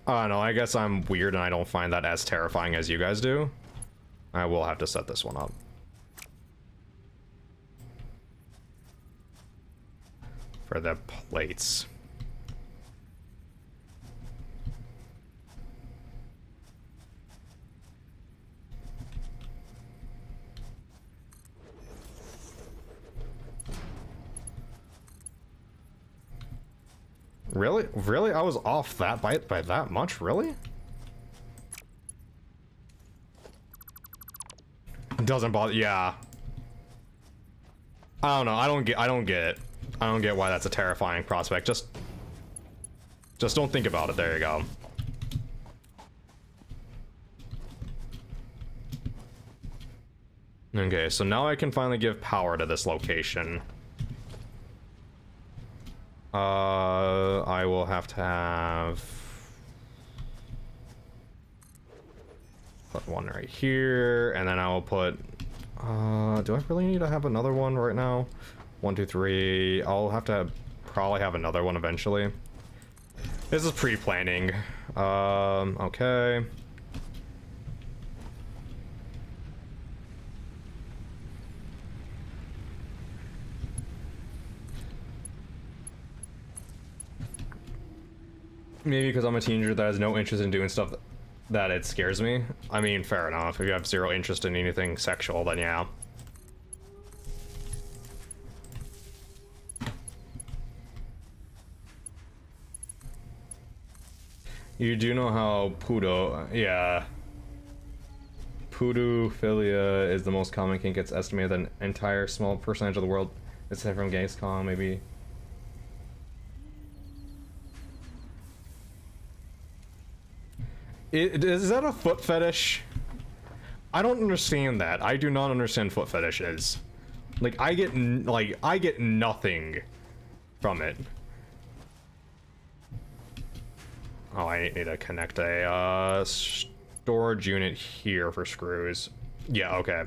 I don't know, I guess I'm weird and I don't find that as terrifying as you guys do. I will have to set this one up. For the plates. Really? Really? I was off that by that much? Really? Doesn't bother. Yeah. I don't know. I don't get it. I don't get why that's a terrifying prospect. Just don't think about it. There you go. Okay, so now I can finally give power to this location. I will have to have... Put one right here, and then I will put... do I really need to have another one right now? 1, 2, 3... I'll have to probably have another one eventually. This is pre-planning. Okay. Maybe because I'm a teenager that has no interest in doing stuff that it scares me. I mean, fair enough. If you have zero interest in anything sexual, then yeah. You do know how yeah. Pedophilia is the most common kink. It's estimated that an entire small percentage of the world, aside from Gamescom, maybe. Is that a foot fetish? I don't understand that. I do not understand foot fetishes. Like, I get nothing from it. Oh, I need to connect a storage unit here for screws. Yeah, okay.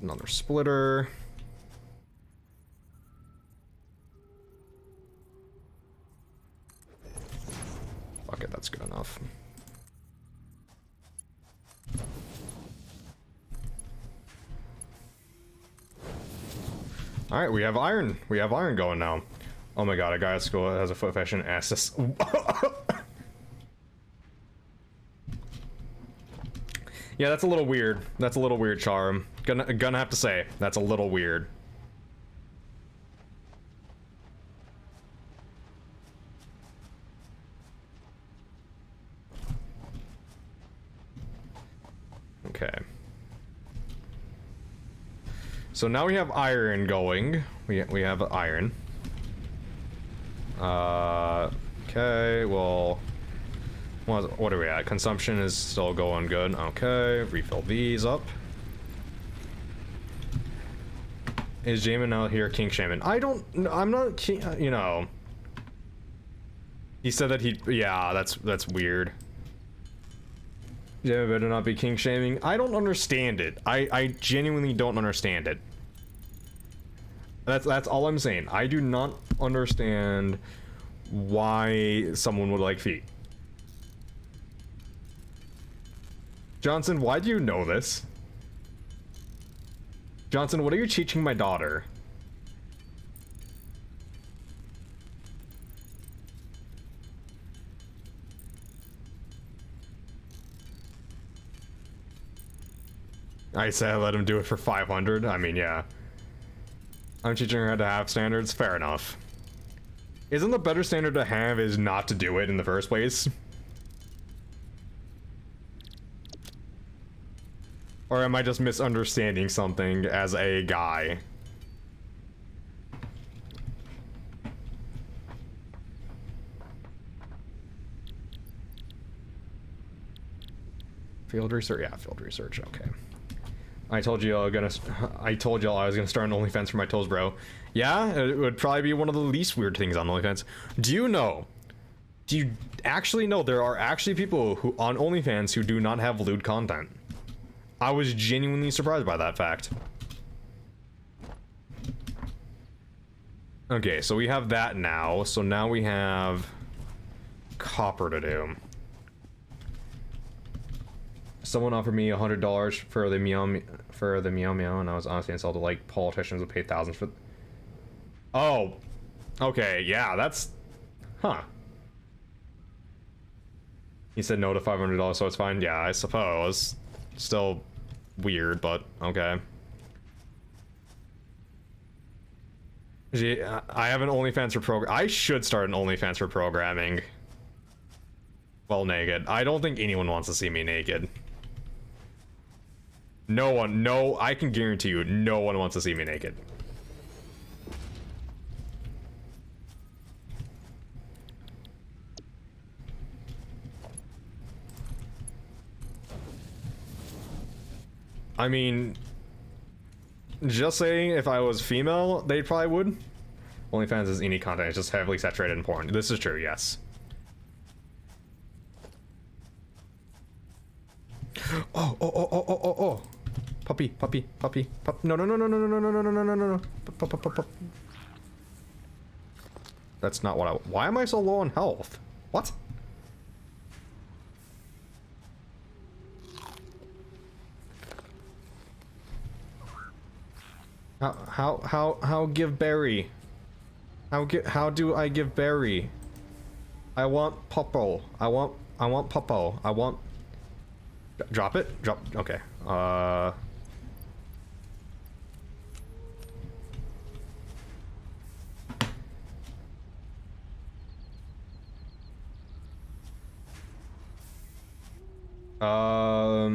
Another splitter. Fuck it, that's good enough. All right, we have iron. We have iron going now. Oh my god, a guy at school has a foot fetish and asks. Yeah, that's a little weird. That's a little weird, Charm. Gonna have to say, that's a little weird. Okay. So now we have iron going. We have iron. Okay, well... What are we at? Consumption is still going good. Okay, refill these up. Is Jamin out here kink shaming? I'm not, you know. He said that yeah, that's weird. Jamin better not be kink shaming. I don't understand it. I genuinely don't understand it. That's all I'm saying. I do not understand why someone would like feet. Johnson, why do you know this? Johnson, what are you teaching my daughter? I said let him do it for 500. I mean, yeah. I'm teaching her how to have standards. Fair enough. Isn't the better standard to have is not to do it in the first place? Or am I just misunderstanding something as a guy? Field research? Yeah, field research. Okay. I told you I was gonna start an OnlyFans for my toes, bro. Yeah, it would probably be one of the least weird things on OnlyFans. Do you actually know there are actually people who on OnlyFans who do not have lewd content? I was genuinely surprised by that fact. Okay, so we have that now. So now we have copper to do. Someone offered me $100 for the meow meow, and I was honestly insulted. Like politicians would pay thousands for. Oh, okay, yeah, that's, huh. He said no to $500, so it's fine. Yeah, I suppose. Still weird, but okay. Gee, I have an OnlyFans for program. I should start an OnlyFans for programming. Well, naked. I don't think anyone wants to see me naked. No one, I can guarantee you, no one wants to see me naked. I mean, just saying, if I was female, they probably would. OnlyFans is any content, it's just heavily saturated in porn. This is true, yes. Oh. Puppy. No. That's not what I. Why am I so low on health? What? How give berry? How do I give berry? I want puppo. I want puppo. I want. Drop it? Okay.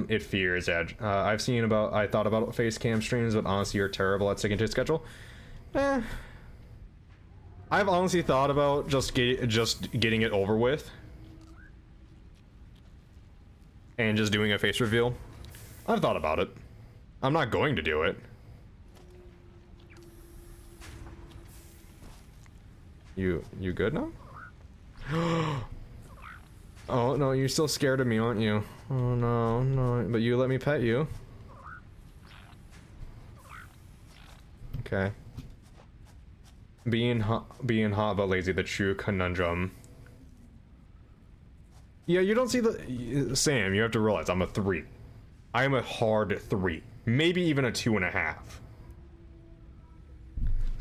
It fears Edge. I thought about face cam streams, but honestly, you're terrible at sticking to a schedule. I've honestly thought about just getting it over with. And just doing a face reveal. I've thought about it. I'm not going to do it. You good now? Oh no, you're still scared of me, aren't you? Oh no, but you let me pet you. Okay. Being hot but lazy, the true conundrum. Yeah, you don't see the... Sam, you have to realize I'm a 3. I am a hard 3. Maybe even a 2.5.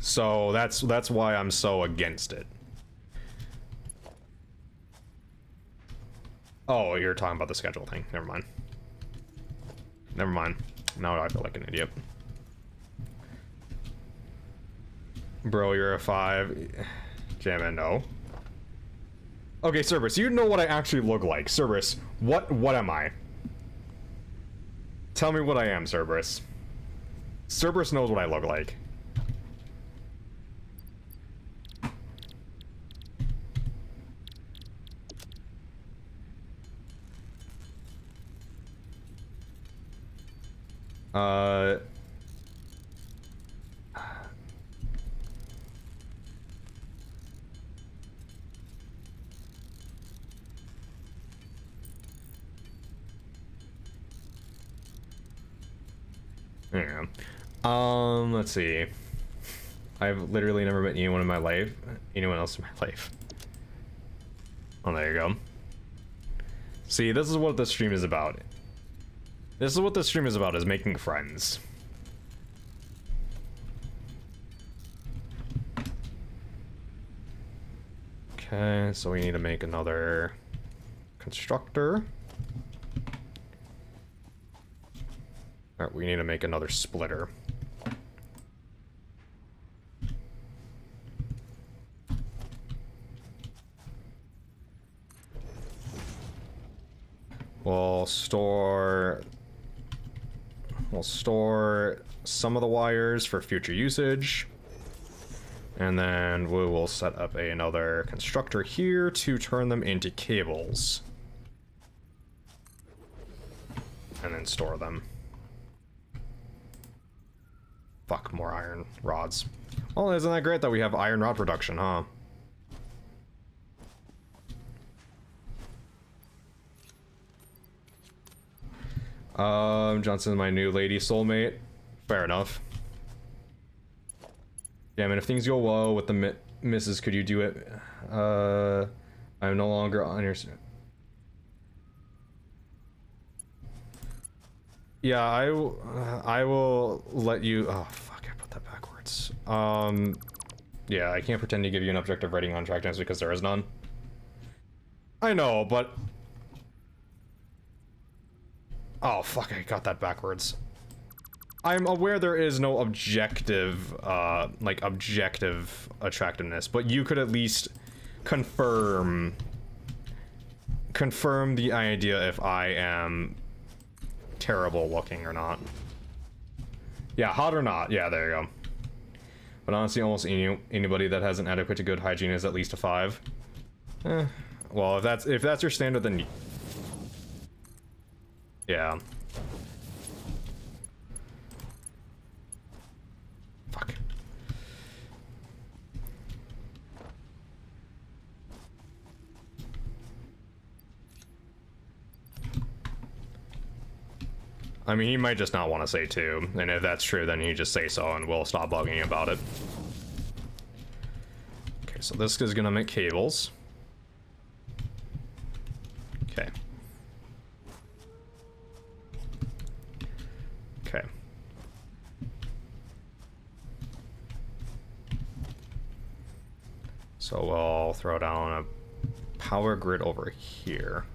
So that's why I'm so against it. Oh, you're talking about the schedule thing. Never mind. Now I feel like an idiot. Bro, you're a 5. Jammin', no. Okay, Cerberus, you know what I actually look like. Cerberus, what am I? Tell me what I am, Cerberus. Cerberus knows what I look like. Yeah. Let's see. I've literally never met anyone else in my life. Oh, there you go. See, this is what this stream is about. Is making friends. Okay, so we need to make another constructor. Alright, we need to make another splitter. We'll store some of the wires for future usage. And then we will set up another constructor here to turn them into cables. And then store them. Fuck, more iron rods. Well, isn't that great that we have iron rod production, huh? Johnson's my new lady soulmate. Fair enough. Yeah, man, if things go well with the missus, could you do it? I'm no longer on your... Yeah, I will let you... Oh, fuck, I put that backwards. Yeah, I can't pretend to give you an objective rating on track dance because there is none. I know, but... Oh, fuck, I got that backwards. I'm aware there is no objective, like, objective attractiveness, but you could at least confirm the idea if I am terrible looking or not. Yeah, hot or not. Yeah, there you go. But honestly, almost anybody that has an adequate to good hygiene is at least a 5. Well, if that's your standard, then yeah. Fuck. I mean, he might just not want to say 2, and if that's true, then he just say so, and we'll stop bugging about it. Okay, so this is gonna make cables. Okay. Okay. So we'll throw down a power grid over here.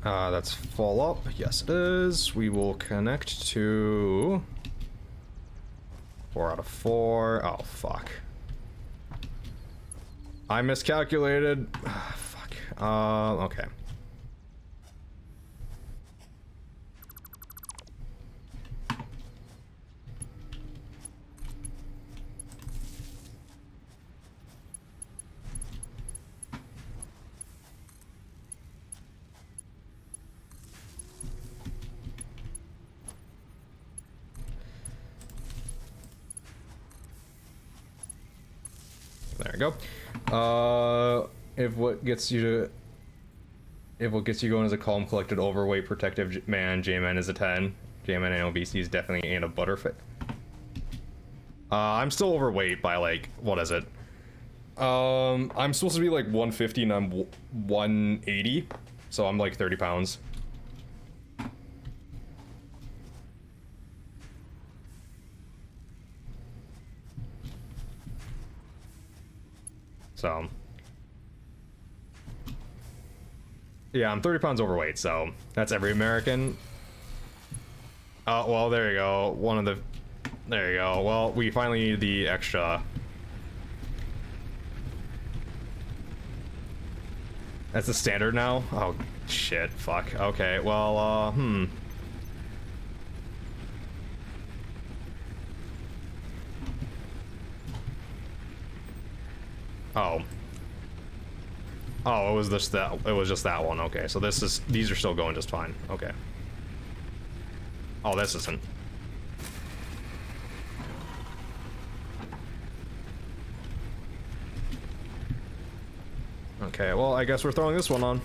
That's full up. Yes, it is. We will connect to 4 out of 4. Oh, fuck. I miscalculated. Fuck. Okay. There we go. If what gets you going is a calm, collected, overweight, protective man, J-Man is a 10. J-Man and obesity is definitely ain't a butterfit. I'm still overweight by like, what is it? I'm supposed to be like 150 and I'm 180, so I'm like 30 pounds. So, yeah, I'm 30 pounds overweight, so that's every American. Well, there you go. There you go. Well, we finally need the extra. That's the standard now? Oh, shit, fuck. Okay, well, Oh. Oh, it was just that one. Okay, so these are still going just fine. Okay. Oh, this isn't. Okay, well, I guess we're throwing this one on.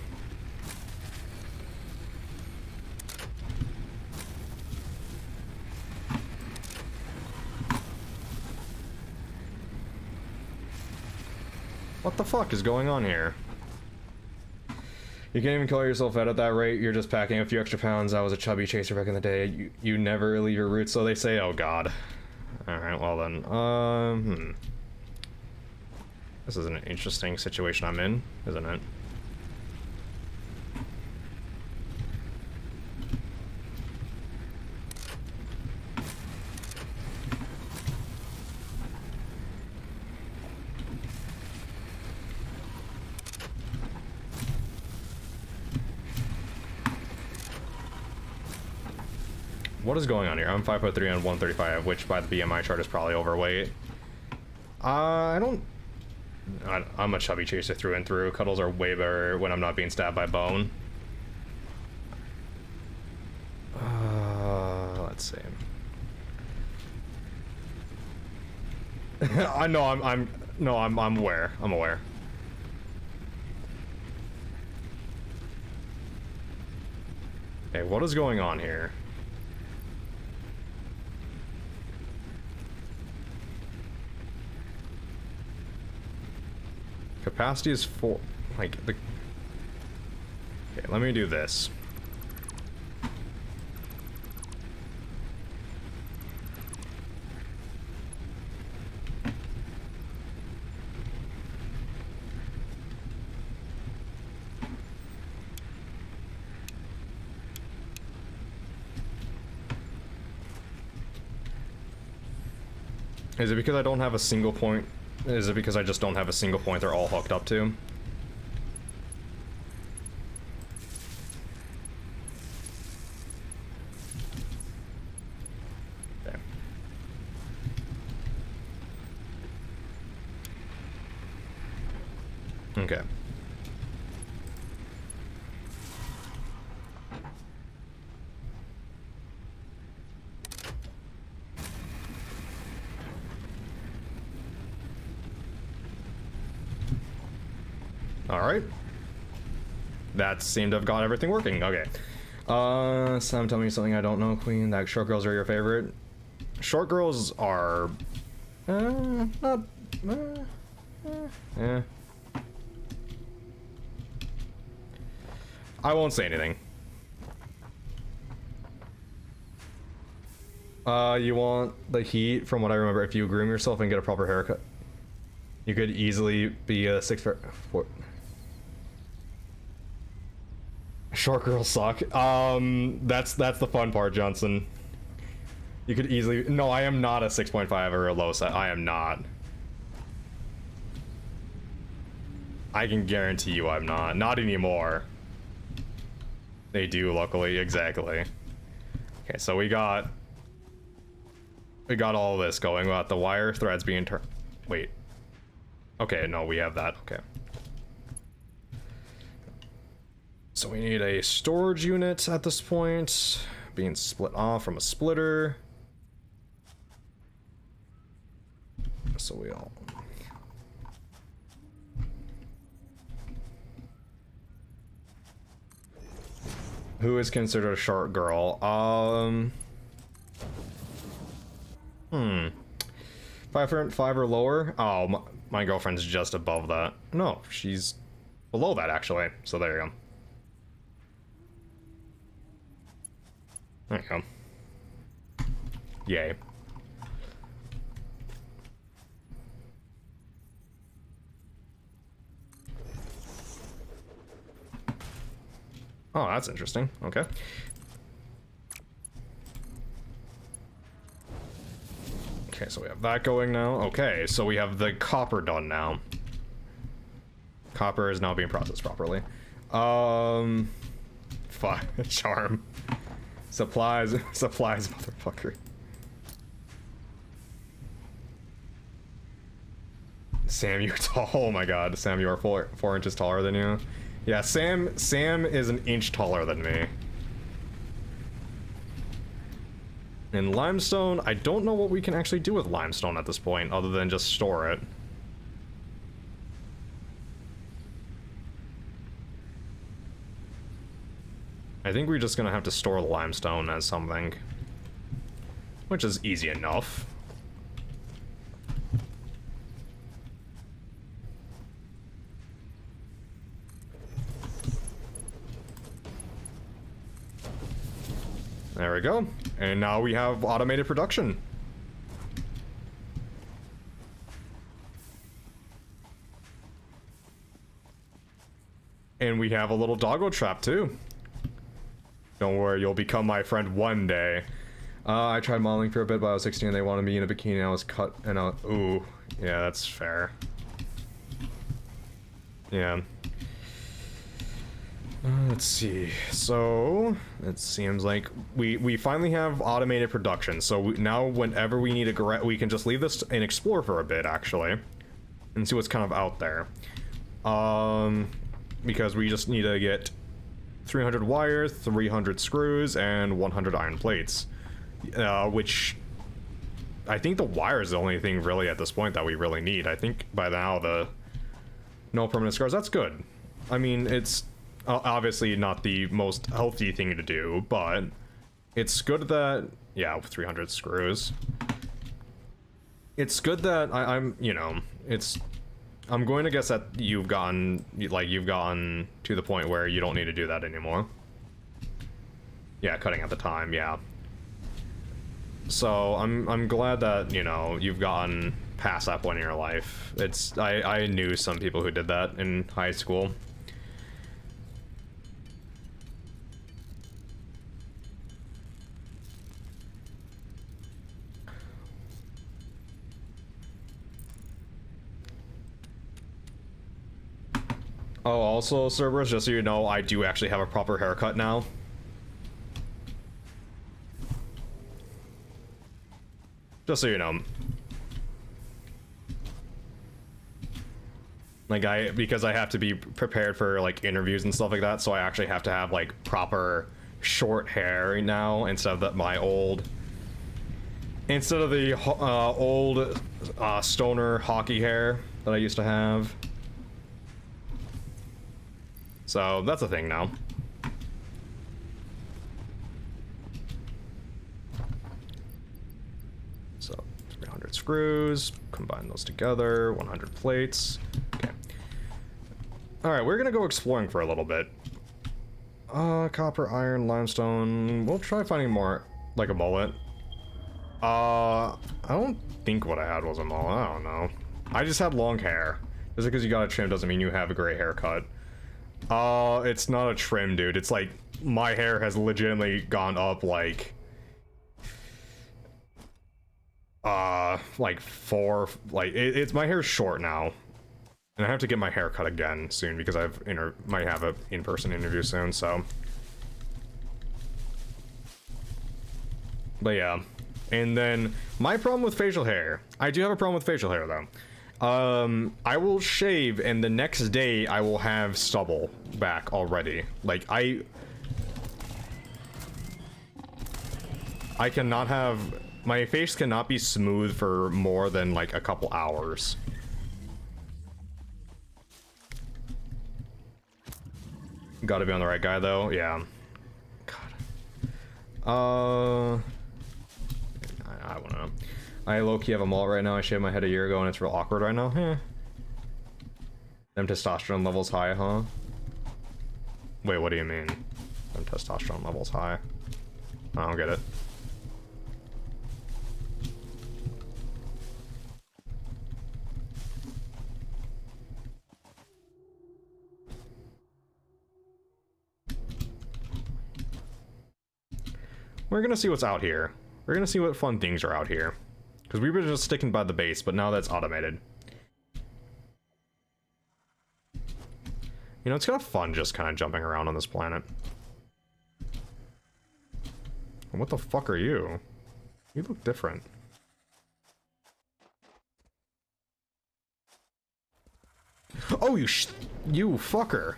What the fuck is going on here? You can't even call yourself out at that rate. You're just packing a few extra pounds. I was a chubby chaser back in the day. You never leave your roots, so they say. Oh god. Alright, well then. This is an interesting situation I'm in, isn't it? What is going on here? I'm 5'3" and 135, which by the BMI chart is probably overweight. I'm a chubby chaser through and through. Cuddles are way better when I'm not being stabbed by bone. Let's see. I know I'm aware. I'm aware. Okay, what is going on here? Capacity is 4. Like the. Okay, let me do this. Is it because I don't have a single point? Is it because I just don't have a single point they're all hooked up to? Okay. Okay. Alright. That seemed to have got everything working. Okay. Sam, tell me something I don't know, Queen. That short girls are your favorite? Short girls are... not... yeah. I won't say anything. You want the heat, from what I remember, if you groom yourself and get a proper haircut. You could easily be a 6'4". Short girls suck. That's the fun part, Johnson. You could easily... No, I am not a 6.5 or a low set. I am not. I can guarantee you I'm not. Not anymore. They do, luckily. Exactly. Okay, so we got all this going. We got the wire threads being turned. Wait. Okay, no, we have that. Okay. So we need a storage unit at this point, being split off from a splitter. So we all... Who is considered a short girl? 5'5" or lower? Oh, my girlfriend's just above that. No, she's below that, actually. So there you go. There you go. Yay. Oh, that's interesting. Okay. Okay, so we have that going now. Okay, so we have the copper done now. Copper is now being processed properly. Charm. Supplies, motherfucker. Sam, you're tall. Oh my god, Sam, you are 4 inches taller than you. Yeah, Sam is an inch taller than me. In limestone, I don't know what we can actually do with limestone at this point, other than just store it. I think we're just gonna have to store the limestone as something, which is easy enough. There we go. And now we have automated production. And we have a little doggo trap too. Don't worry, you'll become my friend one day. I tried modeling for a bit, but I was 16 and they wanted me in a bikini and I was cut and ooh, yeah, that's fair. Yeah. Let's see. So it seems like we finally have automated production. So now whenever we need a we can just leave this and explore for a bit actually, and see what's kind of out there. Because we just need to get 300 wires, 300 screws, and 100 iron plates. Which I think the wire is the only thing really at this point that we really need. I think by now the no permanent scars. That's good. I mean, it's obviously not the most healthy thing to do, but it's good that, yeah, 300 screws. It's good that I'm, you know, I'm going to guess that you've gotten to the point where you don't need to do that anymore. Yeah, cutting at the time, yeah. So I'm glad that, you know, you've gotten past that point in your life. I knew some people who did that in high school. Oh, also, Cerberus, just so you know, I do actually have a proper haircut now. Just so you know. Like, because I have to be prepared for, like, interviews and stuff like that, so I actually have to have, like, proper short hair now, instead of my old... Instead of the old stoner hockey hair that I used to have. So, that's a thing now. So, 300 screws, combine those together, 100 plates. Okay. Alright, we're gonna go exploring for a little bit. Copper, iron, limestone. We'll try finding more, like a mullet. I don't think what I had was a mullet, I don't know. I just had long hair. Just because you got a trim doesn't mean you have a gray haircut. It's not a trim, dude. It's like, my hair has legitimately gone up, like it's my hair's short now. And I have to get my hair cut again soon because might have a in-person interview soon, so. But yeah. And then, my problem with facial hair. I do have a problem with facial hair, though. I will shave, and the next day I will have stubble back already. Like, I cannot have... My face cannot be smooth for more than, like, a couple hours. Gotta be on the right guy, though. Yeah. God. I wanna know. I low-key have a mullet right now. I shaved my head a year ago and it's real awkward right now. Them testosterone levels high, huh? Wait, what do you mean? Them testosterone levels high? I don't get it. We're gonna see what's out here. We're gonna see what fun things are out here. Because we were just sticking by the base, but now that's automated. You know, it's kind of fun just kind of jumping around on this planet. What the fuck are you? You look different. Oh, you fucker.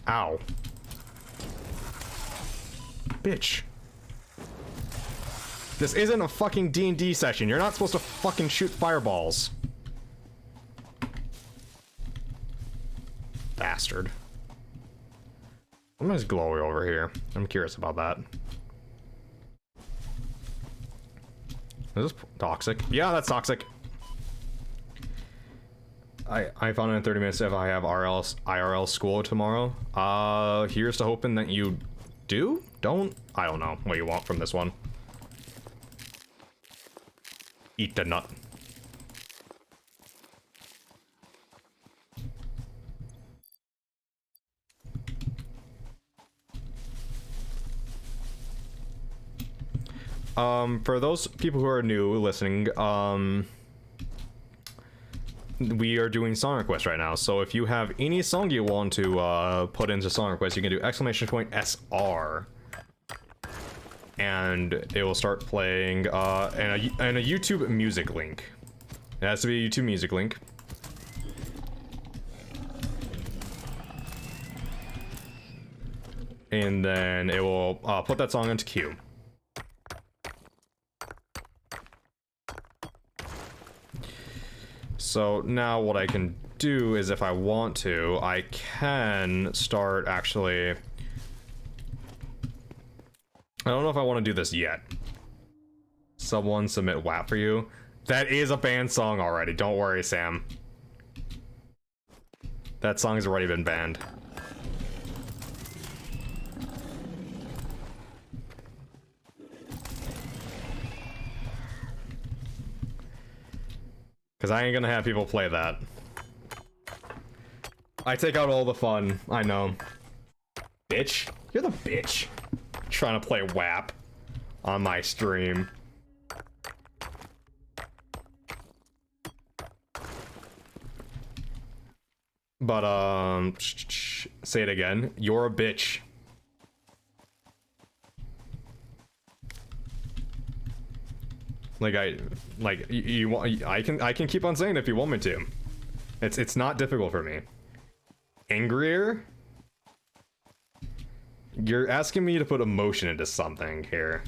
Ow. Bitch. This isn't a fucking D&D session. You're not supposed to fucking shoot fireballs. Bastard. What is glowy over here? I'm curious about that. Is this toxic? Yeah, that's toxic. I found it in 30 minutes if I have IRL school tomorrow. Here's to hoping that you do? Don't? I don't know what you want from this one. Eat the nut. For those people who are new listening, we are doing song requests right now. So if you have any song you want to put into song requests, you can do !SR. And it will start playing and a YouTube music link. It has to be a YouTube music link. And then it will put that song into queue. So now what I can do is, if I want to, I can start actually... I don't know if I want to do this yet. Someone submit WAP for you. That is a banned song already. Don't worry, Sam. That song's already been banned. Because I ain't gonna have people play that. I take out all the fun, I know. Bitch. You're the bitch. Trying to play WAP on my stream. But, say it again. You're a bitch. I can keep on saying it if you want me to. It's not difficult for me. Angrier? You're asking me to put emotion into something here.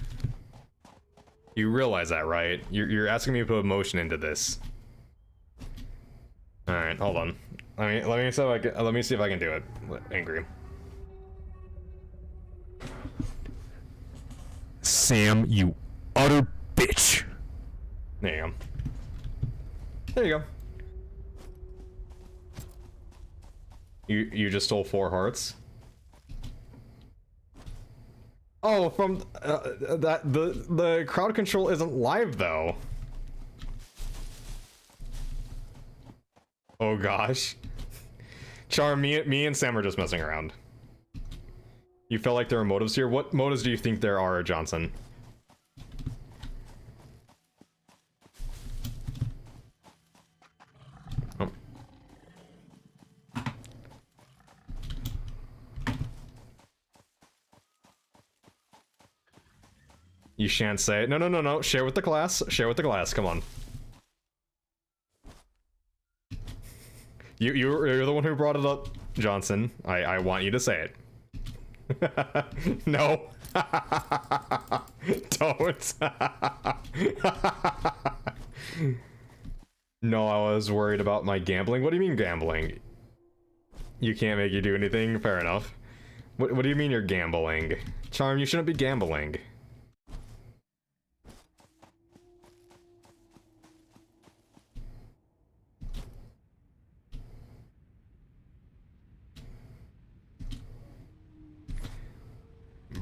You realize that, right? You're asking me to put emotion into this. All right, hold on. Let me see if I can do it. Angry. Sam, you utter bitch. There you go. There you go. You just stole 4 hearts. Oh, from the crowd control isn't live though. Oh gosh. Charm, me and Sam are just messing around. You felt like there are motives here? What motives do you think there are, Johnson? Oh. You shan't say it. No. Share with the class. Share with the class. Come on. You're the one who brought it up, Johnson. I want you to say it. No. Don't. No, I was worried about my gambling. What do you mean gambling? You can't make you do anything? Fair enough. What do you mean you're gambling? Charm, you shouldn't be gambling.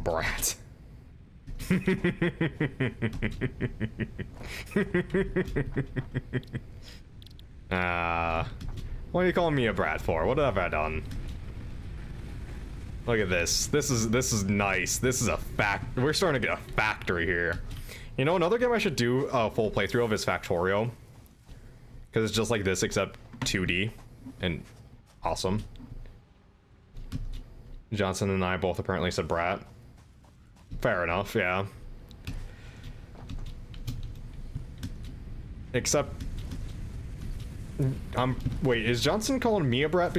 Brat. What are you calling me a brat for? What have I done? Look at this. This is nice. This is a fact. We're starting to get a factory here. You know, another game I should do a full playthrough of is Factorio, because it's just like this except 2D and awesome. Johnson and I both apparently said brat. Fair enough, yeah. Except, wait, is Johnson calling me a brat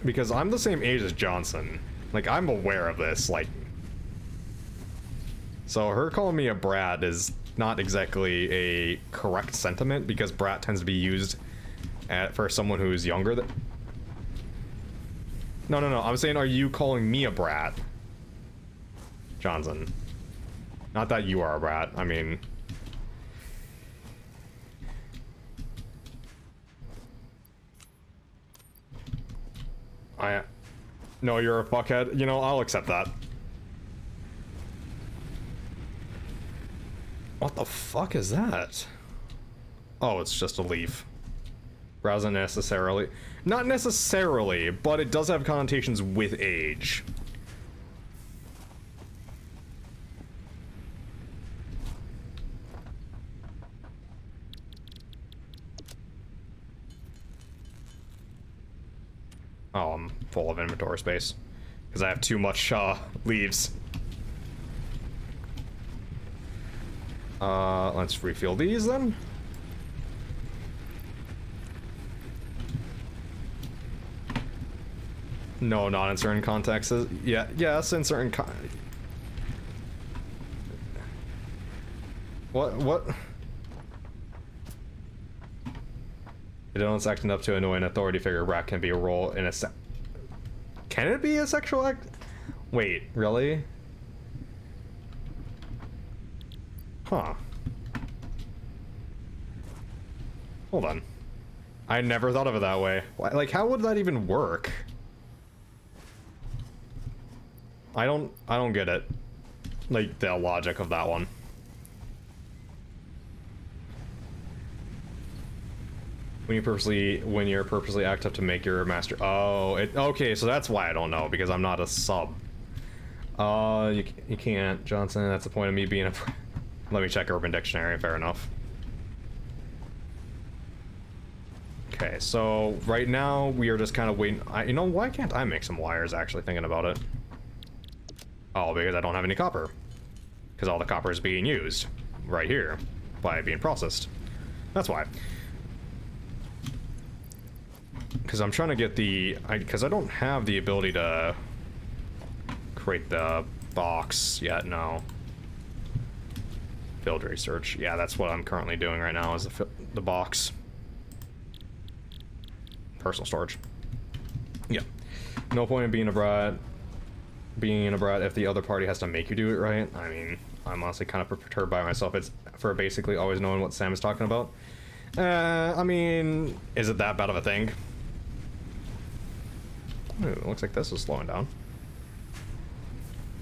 because I'm the same age as Johnson? Like, I'm aware of this, like. So her calling me a brat is not exactly a correct sentiment, because brat tends to be used for someone who's younger than. No, I'm saying, are you calling me a brat? Johnson. Not that you are a brat, I mean... No, you're a fuckhead. You know, I'll accept that. What the fuck is that? Oh, it's just a leaf. Browsing necessarily. Not necessarily, but it does have connotations with age. Oh, I'm full of inventory space. Because I have too much leaves. Let's refill these then. No, not in certain contexts. Yeah, yes, in certain What? It's acting up to annoy an authority figure. Rat can be a role in a Can it be a sexual act? Wait, really? Huh. Hold on. I never thought of it that way. Like, how would that even work? I don't get it. Like, the logic of that one. When you're purposely act up to make your master. Oh, okay, so that's why I don't know, because I'm not a sub. You can't, Johnson. That's the point of me being a. Let me check Urban Dictionary. Fair enough. Okay, so right now we are just kind of waiting. You know, why can't I make some wires? Actually, thinking about it. Oh, because I don't have any copper. Because all the copper is being used right here by being processed. That's why. Because I'm trying to get because I don't have the ability to create the box yet. No. Field research. Yeah, that's what I'm currently doing right now, is the box. Personal storage. Yeah. No point in being a brat. Being a brat if the other party has to make you do it, right? I mean, I'm honestly kind of perturbed by myself. It's for basically always knowing what Sam is talking about. I mean, is it that bad of a thing? Ooh, it looks like this is slowing down.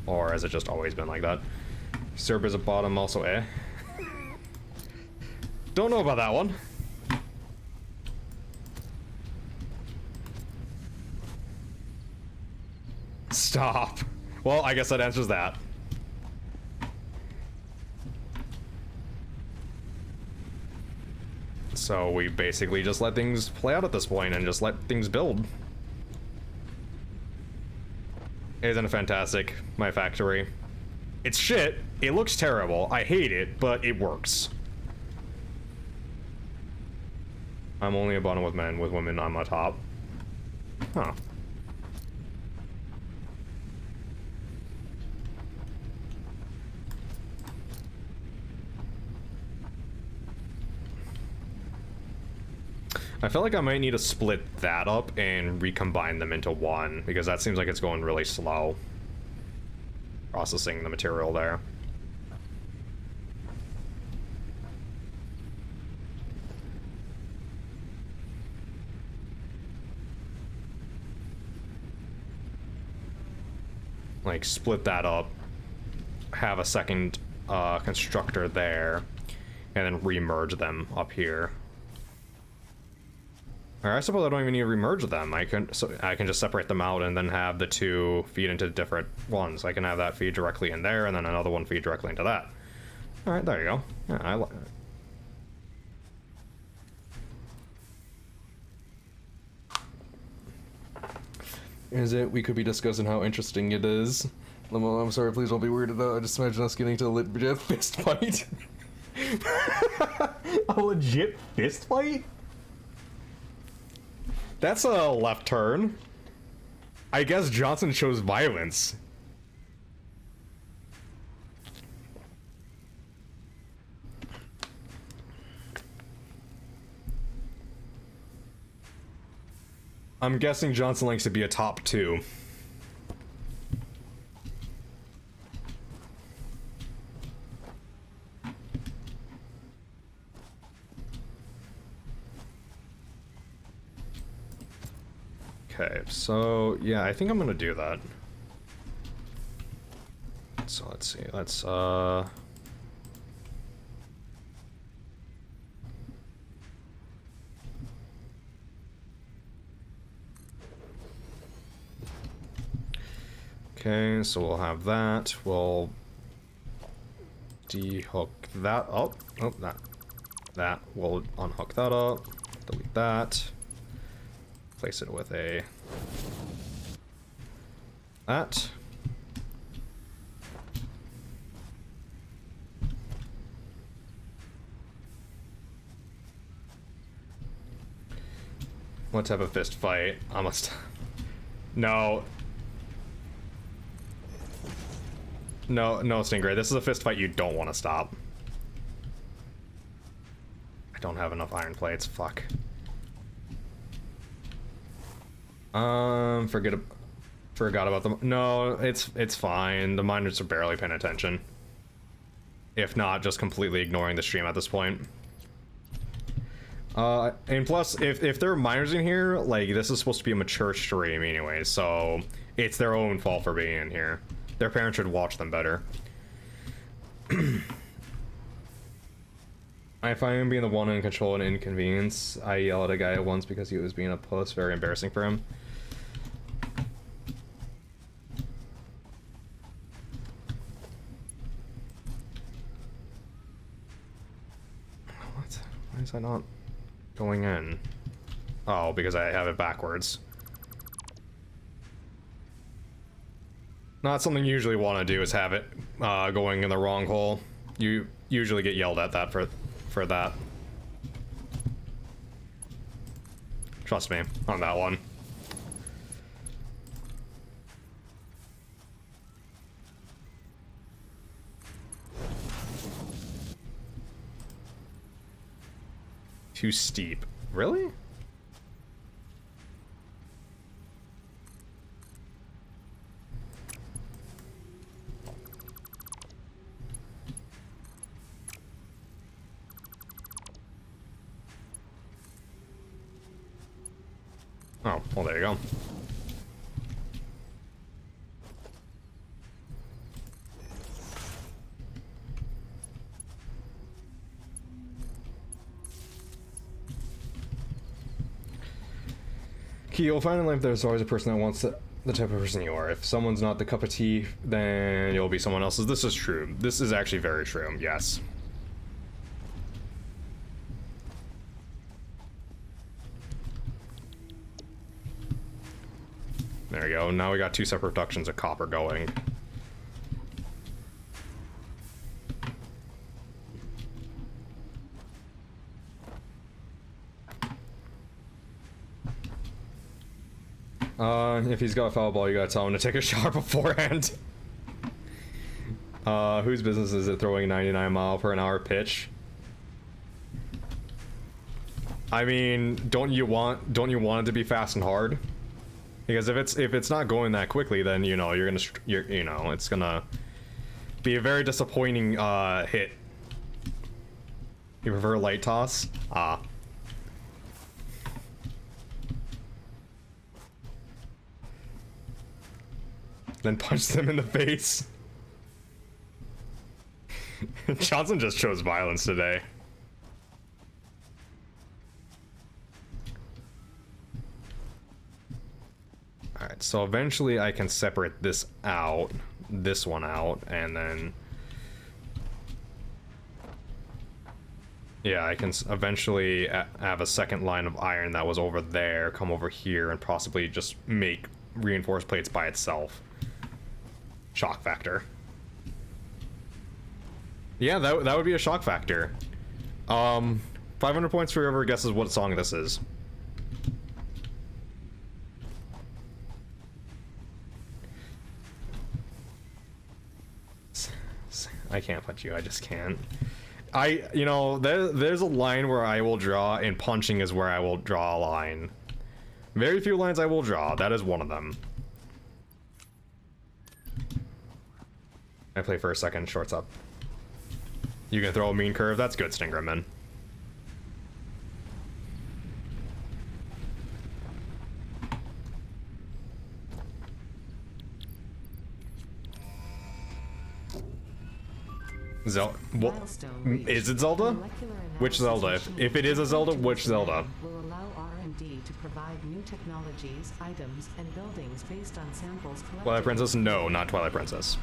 Or has it just always been like that? Serb is a bottom, also eh? Don't know about that one. Stop. Well, I guess that answers that. So we basically just let things play out at this point and just let things build. Isn't it fantastic, my factory? It's shit. It looks terrible. I hate it, but it works. I'm only a bottom with men, with women on my top. Huh. I feel like I might need to split that up and recombine them into one, because that seems like it's going really slow. Processing the material there. Like, split that up, have a second constructor there, and then remerge them up here. Or I suppose I don't even need to remerge them. I can just separate them out and then have the two feed into different ones. I can have that feed directly in there, and then another one feed directly into that. All right, there you go. Yeah, I like it. Is it? We could be discussing how interesting it is. I'm sorry, please don't be weirded out. I just imagine us getting to a legit fist fight. A legit fist fight? That's a left turn. I guess Johnson chose violence. I'm guessing Johnson likes to be a top 2. Okay, so yeah, I think I'm gonna do that. So let's see, okay, so we'll have that. We'll dehook that up. Oh, that. We'll unhook that up. Delete that. Place it with a That. What type of fist fight? Almost. No. No, Stingray. This is a fist fight you don't want to stop. I don't have enough iron plates. Fuck. Forgot about them. No, it's fine. The miners are barely paying attention. If not, just completely ignoring the stream at this point. And plus, if there are minors in here, like, this is supposed to be a mature stream anyway, so it's their own fault for being in here. Their parents should watch them better. I find him being the one in control and inconvenience. I yelled at a guy once because he was being a puss. Very embarrassing for him. What? Why is that not going in? Oh, because I have it backwards. Not something you usually want to do is have it going in the wrong hole. You usually get yelled at that for that. Trust me on that one. Too steep. Really? Oh, well, there you go. Key, you'll find in life there's always a person that wants the type of person you are. If someone's not the cup of tea, then you'll be someone else's. This is true. This is actually very true, yes. There we go. Now we got two separate productions of copper going. If he's got foul ball, you gotta tell him to take a shot beforehand. Whose business is it throwing 99-mile-per-hour pitch? I mean, don't you want it to be fast and hard? Because if it's not going that quickly, then you know it's gonna be a very disappointing hit. You prefer light toss? Ah. Then punch them in the face. Johnson just chose violence today. Alright, so eventually I can separate this out, this one out, and then... yeah, I can eventually have a second line of iron that was over there, come over here, and possibly just make reinforced plates by itself. Shock factor. Yeah, that would be a shock factor. 500 points for whoever guesses what song this is. I can't punch you, I just can't. You know, there's a line where I will draw, and punching is where I will draw a line. Very few lines I will draw, that is one of them. I play for a second, shorts up. You can throw a mean curve, that's good, Stingerman. Zelda? Is it Zelda? Which Zelda? If it is a Zelda, which Zelda? Will allow R&D to provide new technologies, items, and buildings based on samples collected. Twilight Princess? No, not Twilight Princess.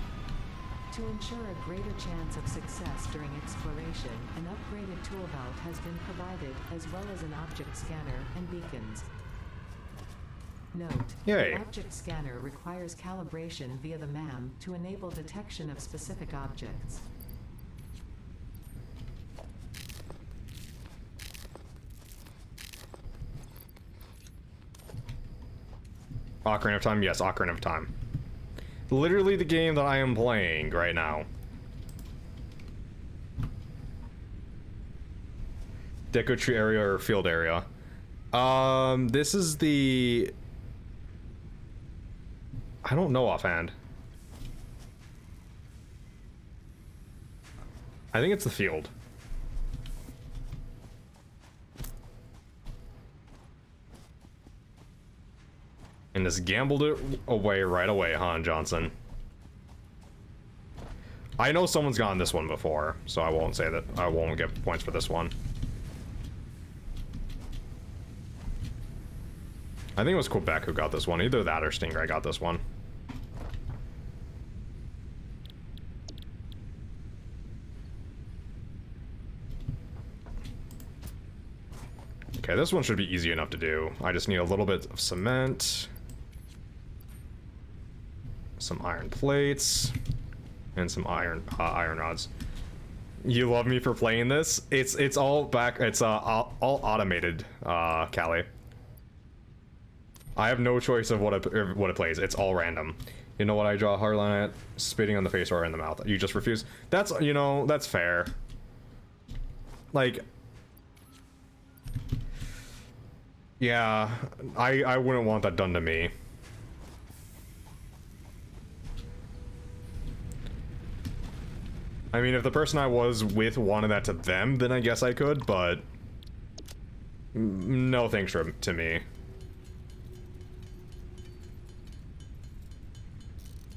To ensure a greater chance of success during exploration, an upgraded tool belt has been provided, as well as an object scanner and beacons. Note, Yay. the object scanner requires calibration via the MAM to enable detection of specific objects. Ocarina of Time? Yes, Ocarina of Time. Literally the game that I am playing right now. Deco tree area or field area? This is the... I don't know offhand. I think it's the field. And just gambled it away right away, huh, Johnson? I know someone's gotten this one before, so I won't say that. I won't get points for this one. I think it was Quebec who got this one. Either that or Stingray got this one. Okay, this one should be easy enough to do. I just need a little bit of cement, some iron plates, and some iron rods. You love me for playing this? It's all back. It's all automated, Callie. I have no choice of what it plays. It's all random. You know what I draw a hard line at? Spitting on the face or in the mouth. You just refuse. That's, you know, that's fair. Like, yeah, I wouldn't want that done to me. I mean, if the person I was with wanted that to them, then I guess I could, but no thanks to me.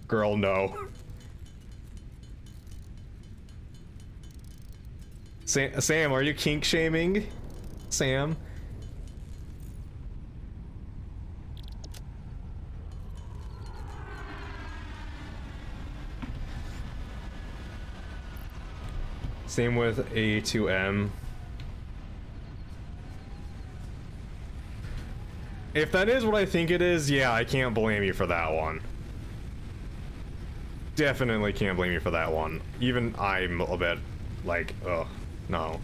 Girl, no. Sam, are you kink shaming? Sam? Same with A2M. If that is what I think it is, yeah, I can't blame you for that one. Definitely can't blame you for that one. Even I'm a bit like, ugh, no.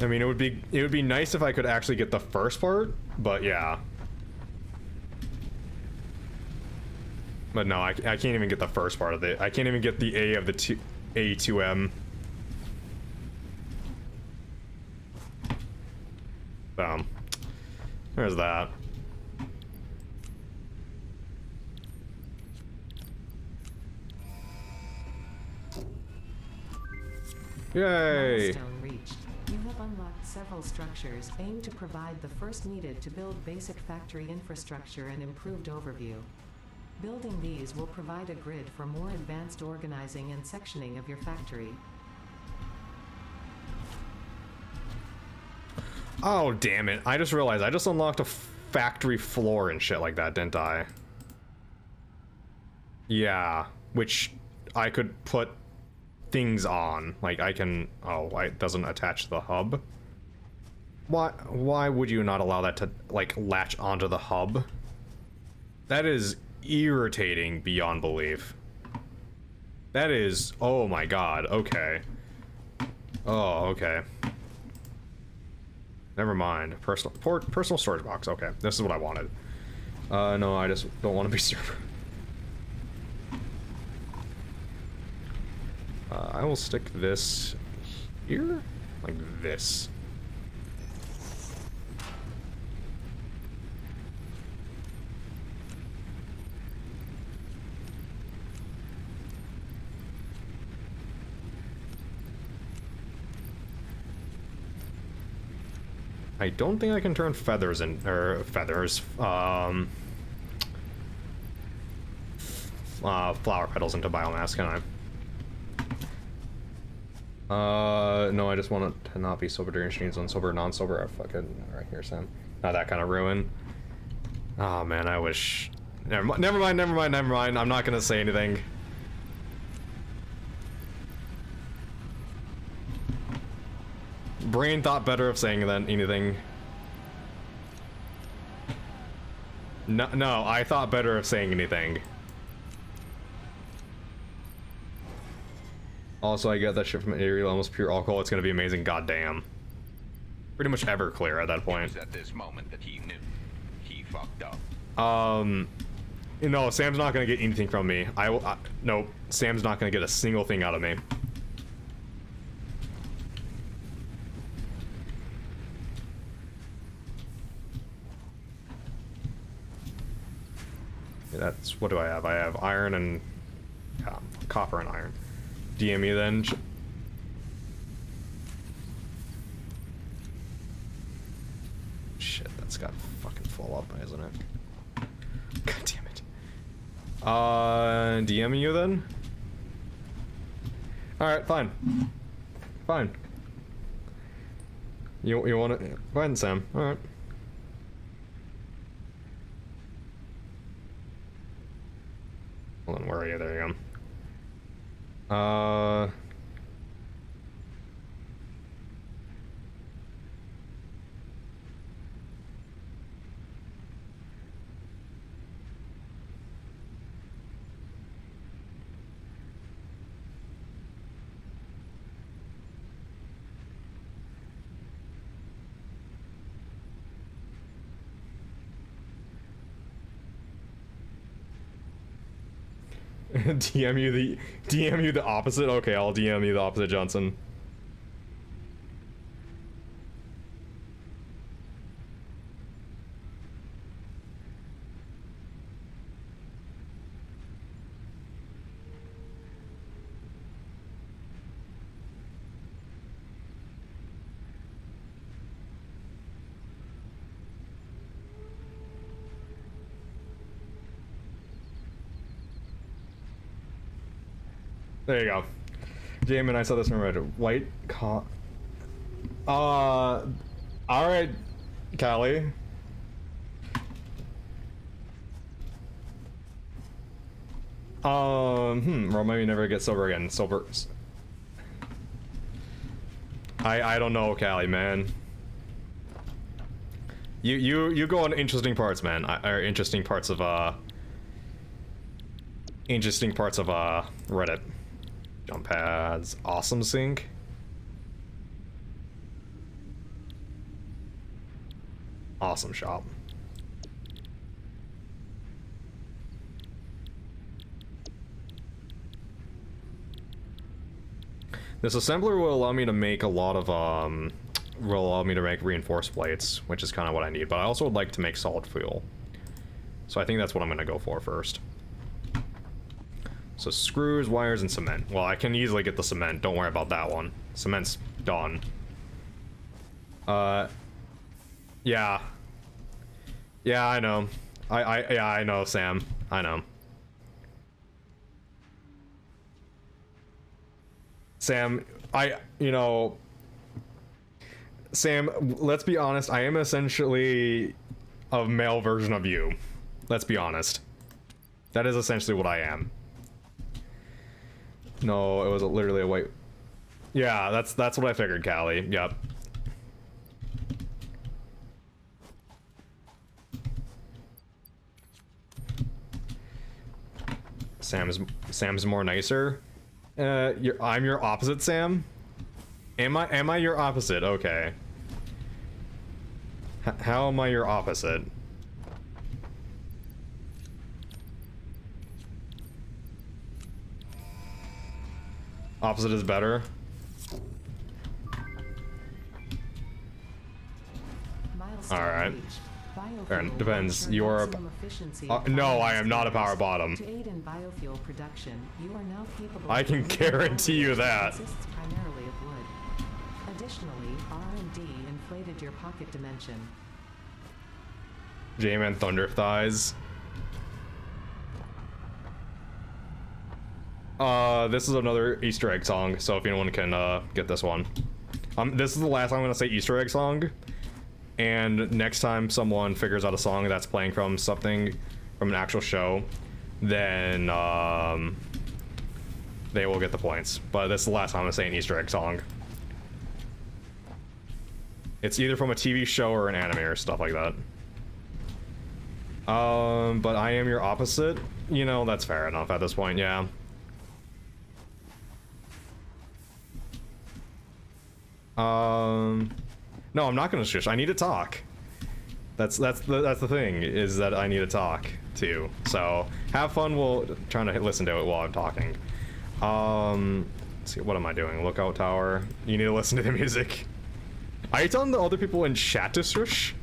I mean, it would be nice if I could actually get the first part, but yeah. But no, I can't even get the first part of it. I can't even get the A of the A2M. There's that. Yay! Milestone reached. You have unlocked several structures aimed to provide the first needed to build basic factory infrastructure and improved overview. Building these will provide a grid for more advanced organizing and sectioning of your factory. Oh, damn it. I just realized I just unlocked a factory floor and shit like that, didn't I? Yeah, which I could put things on. Like, I can... Oh, it doesn't attach to the hub? Why would you not allow that to, like, latch onto the hub? That is irritating beyond belief. That is... Oh my god, okay. Oh, okay. Never mind. Personal storage box. Okay, this is what I wanted. No, I just don't want to be server. I will stick this here, like this. I don't think I can turn feathers in, or feathers, flower petals into biomass, can I? No, I just want it to not be sober during streams, unsober, non-sober. I fucking, right here, Sam. Not that kind of ruin. Oh man, I wish. Never mind. I'm not gonna say anything. brain thought better of saying than anything. No, I thought better of saying anything. Also, I get that shit from Ariel, almost pure alcohol. It's gonna be amazing. Goddamn. Pretty much Everclear at that point. It was at this moment that he knew he fucked up. You know, Sam's not gonna get anything from me. No, Sam's not gonna get a single thing out of me. That's, what do I have? I have iron and copper and iron. DM me then. Shit, that's got fucking fall up, isn't it? God damn it. DM you then? Alright, fine. Fine. You wanna... Go ahead, Sam. Alright. Hold on, where are you? There you go. DM you the opposite? Okay, I'll DM you the opposite, Johnson. There you go. Jamin, I saw this from Reddit. White alright, Callie. Well, maybe never get sober again. Sober. I don't know, Callie, man. You go on interesting parts, man. Or interesting parts of Reddit. Jump pads, awesome sync. Awesome shop. This assembler will allow me to make a lot of will allow me to make reinforced plates, which is kind of what I need, but I also would like to make solid fuel. So I think that's what I'm gonna go for first. So screws, wires, and cement. Well, I can easily get the cement. Don't worry about that one. Cement's done. Yeah. Yeah, I know. Yeah, I know, Sam. I know. Sam, Sam, let's be honest. I am essentially a male version of you. Let's be honest. That is essentially what I am. No, it was literally a white. Yeah, that's what I figured, Callie. Yep. Sam's more nicer. I'm your opposite, Sam. Am I your opposite? Okay. How am I your opposite? Opposite is better. All right. Depends. You are. No, I am not a power bottom. To aid in biofuel production, you are now capable. I can guarantee you that. Consists primarily of wood. Additionally, R&D inflated your pocket dimension. J-Man Thunder Thighs. This is another Easter egg song, so if anyone can get this one. This is the last time I'm gonna say Easter egg song. And next time someone figures out a song that's playing from something from an actual show, then they will get the points. But this is the last time I'm gonna say an Easter egg song. It's either from a TV show or an anime or stuff like that. But I am your opposite. You know, that's fair enough at this point, yeah. No, I'm not gonna shush. I need to talk. That's the thing, is that I need to talk too. So have fun while trying to listen to it while I'm talking. Let's see, what am I doing? Lookout tower. You need to listen to the music. Are you telling the other people in chat to shush?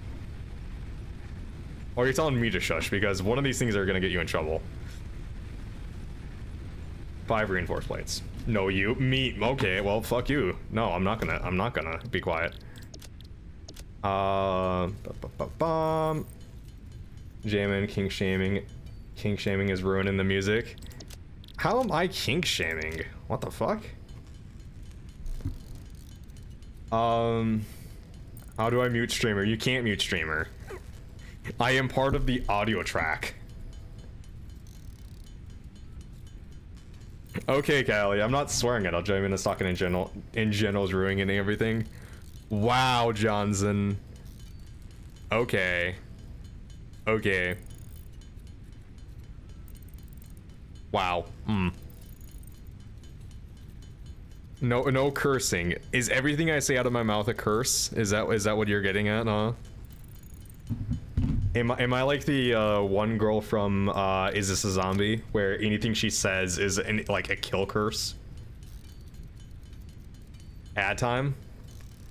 Or are you telling me to shush? Because one of these things are gonna get you in trouble. 5 reinforced plates. No, you. Me. Okay, well, fuck you. No, I'm not gonna be quiet. Jamin, kink shaming. Kink shaming is ruining the music. How am I kink shaming? What the fuck? How do I mute streamer? You can't mute streamer. I am part of the audio track. Okay, Callie, I'm not swearing at all. Jamin is talking in general. In general is ruining everything. Wow, Johnson. Okay. Okay. Wow. No cursing. Is everything I say out of my mouth a curse? Is that what you're getting at, huh? Am I like the one girl from Is This a Zombie, where anything she says is like a kill curse? Ad time?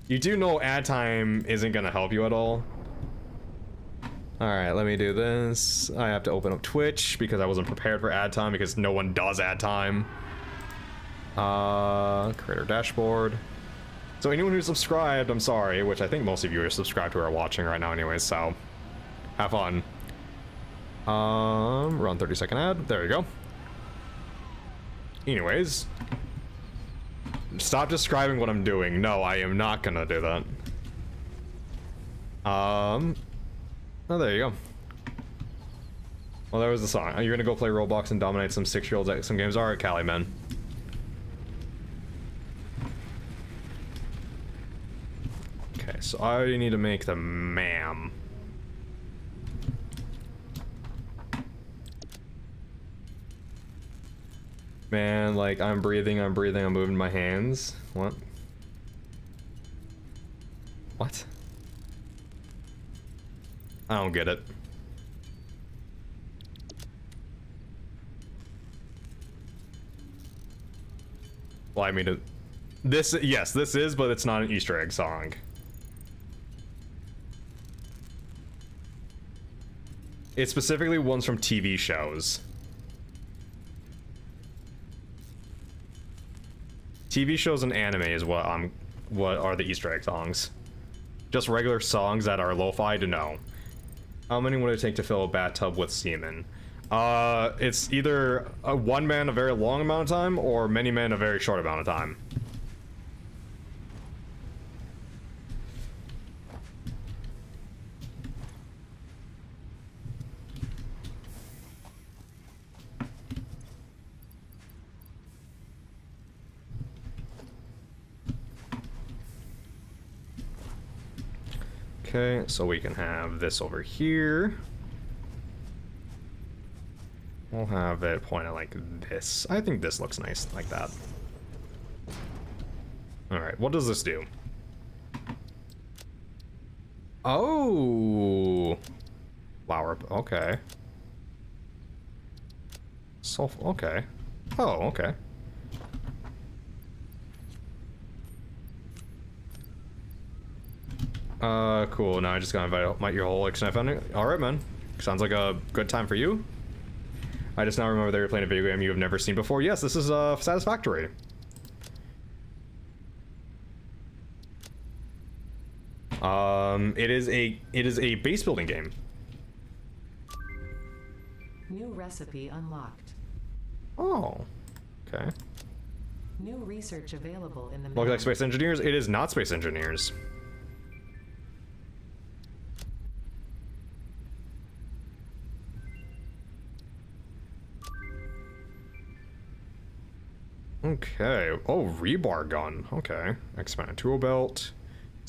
You do know ad time isn't gonna help you at all. Alright, let me do this. I have to open up Twitch because I wasn't prepared for ad time because no one does ad time. Creator dashboard. So anyone who's subscribed, I'm sorry, which I think most of you are subscribed who are watching right now anyways, so have fun. Run 30-second ad. There you go. Anyways. Stop describing what I'm doing. No, I am not gonna do that. Oh, there you go. Well, there was the song. You're gonna go play Roblox and dominate some 6-year-olds at some games. Alright, Callie, man. Okay, so I need to make the ma'am. Man, like, I'm breathing, I'm moving my hands. What? What? I don't get it. Well, I mean, yes, this is, but it's not an Easter egg song. It's specifically ones from TV shows. TV shows and anime is what are the Easter egg songs. Just regular songs that are lo-fi to know. How many would it take to fill a bathtub with semen? It's either one man a very long amount of time or many men a very short amount of time. Okay, so we can have this over here. We'll have it pointed like this. I think this looks nice like that. Alright, what does this do? Oh! Flower, okay. So, okay. Oh, okay. Cool. Now I just gotta invite your whole family. Alright, man. Sounds like a good time for you. I just now remember that you're playing a video game you have never seen before. Yes, this is Satisfactory. It is a base building game. New recipe unlocked. Oh, okay. New research available in the Looks like Space Engineers. It is not Space Engineers. Okay. Oh, rebar gun. Okay. Expanded tool belt.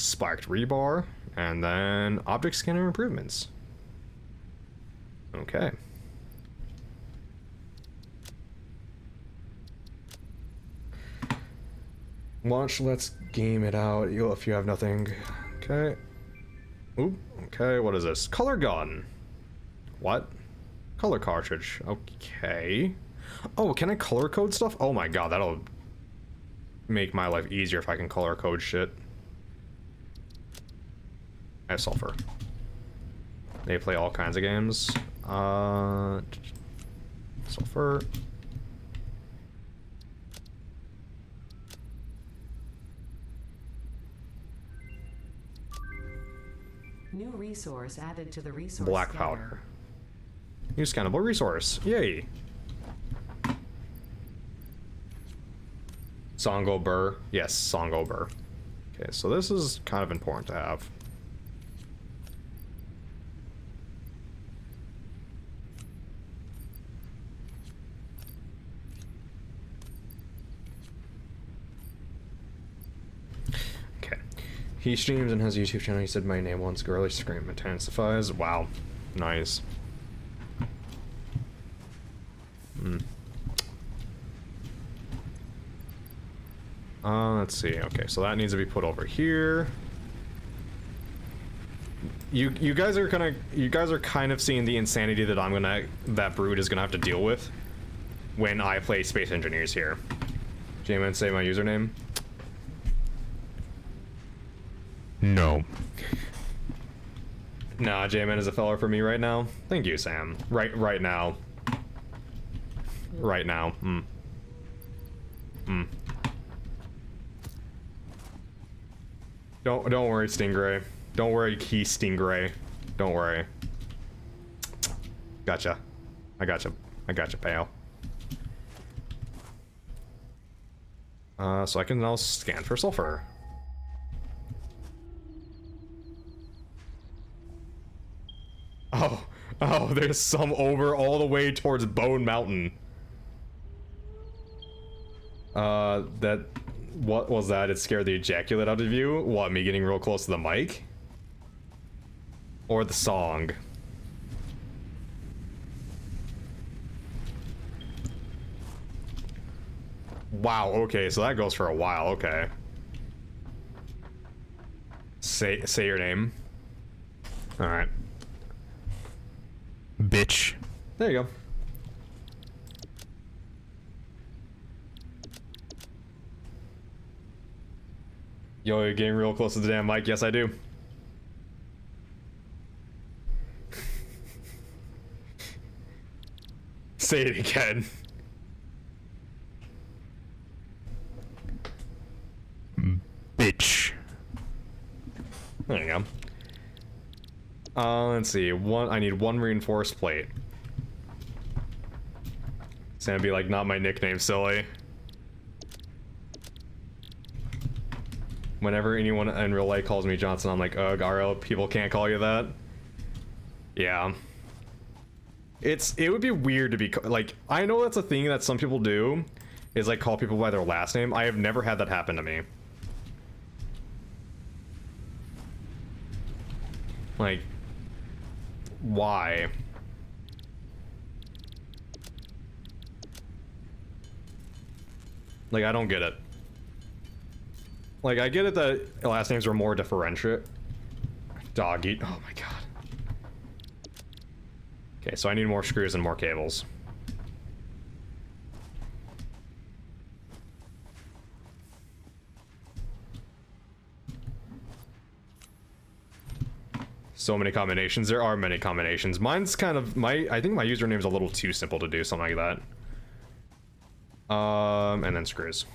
Spiked rebar, and then object scanner improvements. Okay. Launch, let's game it out. If you have nothing. Okay. Oop. Okay, what is this? Color gun. What? Color cartridge. Okay. Oh, can I color code stuff? Oh my god, that'll make my life easier if I can color code shit. I have sulfur. They play all kinds of games. Sulfur. New resource added to the resource Black scanner. powder. New scannable resource. Yay. Songo Burr. Yes, Songo Burr. Okay, so this is kind of important to have. Okay. He streams and has a YouTube channel. He said my name once. Girly scream intensifies. Wow. Nice. Let's see. Okay, so that needs to be put over here. You guys are kind of seeing the insanity that Brood is gonna have to deal with when I play Space Engineers here. J-Man, say my username. No. Nah, J-Man is a feller for me right now. Thank you, Sam. Right now. Right now. Don't worry, Stingray. Don't worry, Key Stingray. Don't worry. Gotcha. I gotcha, pal. So I can now scan for sulfur. Oh, there's some over all the way towards Bone Mountain. What was that? It scared the ejaculate out of you? What, me getting real close to the mic? Or the song? Wow, okay, so that goes for a while, okay. Say your name. Alright. Bitch. There you go. Yo, you're getting real close to the damn mic. Yes, I do. Say it again. Bitch. There you go. Let's see. I need one reinforced plate. It's gonna be like, not my nickname, silly. Whenever anyone in real life calls me Johnson, I'm like, ugh, RL, people can't call you that. Yeah. It would be weird to be, like, I know that's a thing that some people do, is like call people by their last name. I have never had that happen to me. Like, why? Like, I don't get it. Like, I get it that last names are more differentiate. Dog eat. Oh my god. Okay, so I need more screws and more cables. So many combinations. There are many combinations. Mine's kind of I think my username's a little too simple to do something like that. And then screws.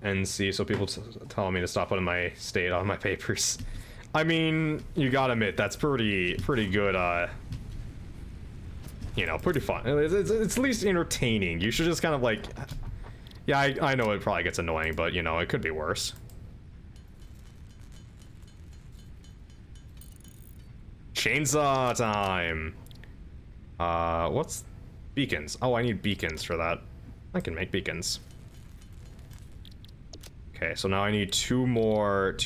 NC, so people telling me to stop putting my state on my papers. I mean, you gotta admit, that's pretty good, you know, pretty fun. It's at least entertaining. You should just kind of like... Yeah, I know it probably gets annoying, but, you know, it could be worse. Chainsaw time! What's beacons? Oh, I need beacons for that. I can make beacons. Okay, so now I need two more.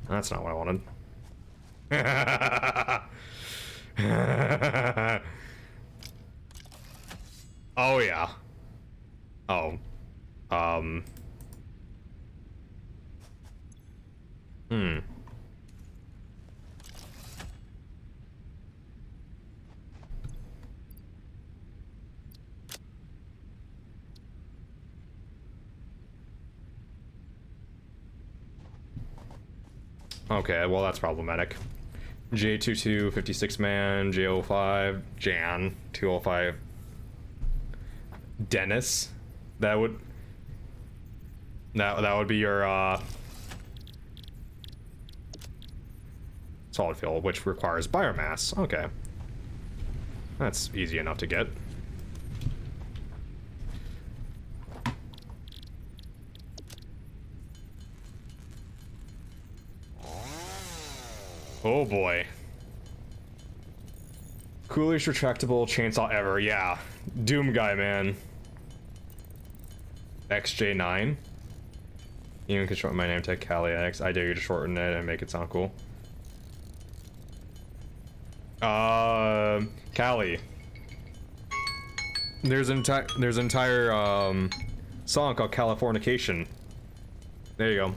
That's not what I wanted. Oh yeah. Oh. Hmm. Okay, well that's problematic. J22, 56 man, J05, Jan, 205. Dennis. That would be your solid fuel, which requires biomass. Okay. That's easy enough to get. Oh boy. Coolest retractable chainsaw ever, yeah. Doom guy, man. XJ9. You can shorten my name to Cali X. I dare you to shorten it and make it sound cool. Cali. There's an entire song called Californication. There you go.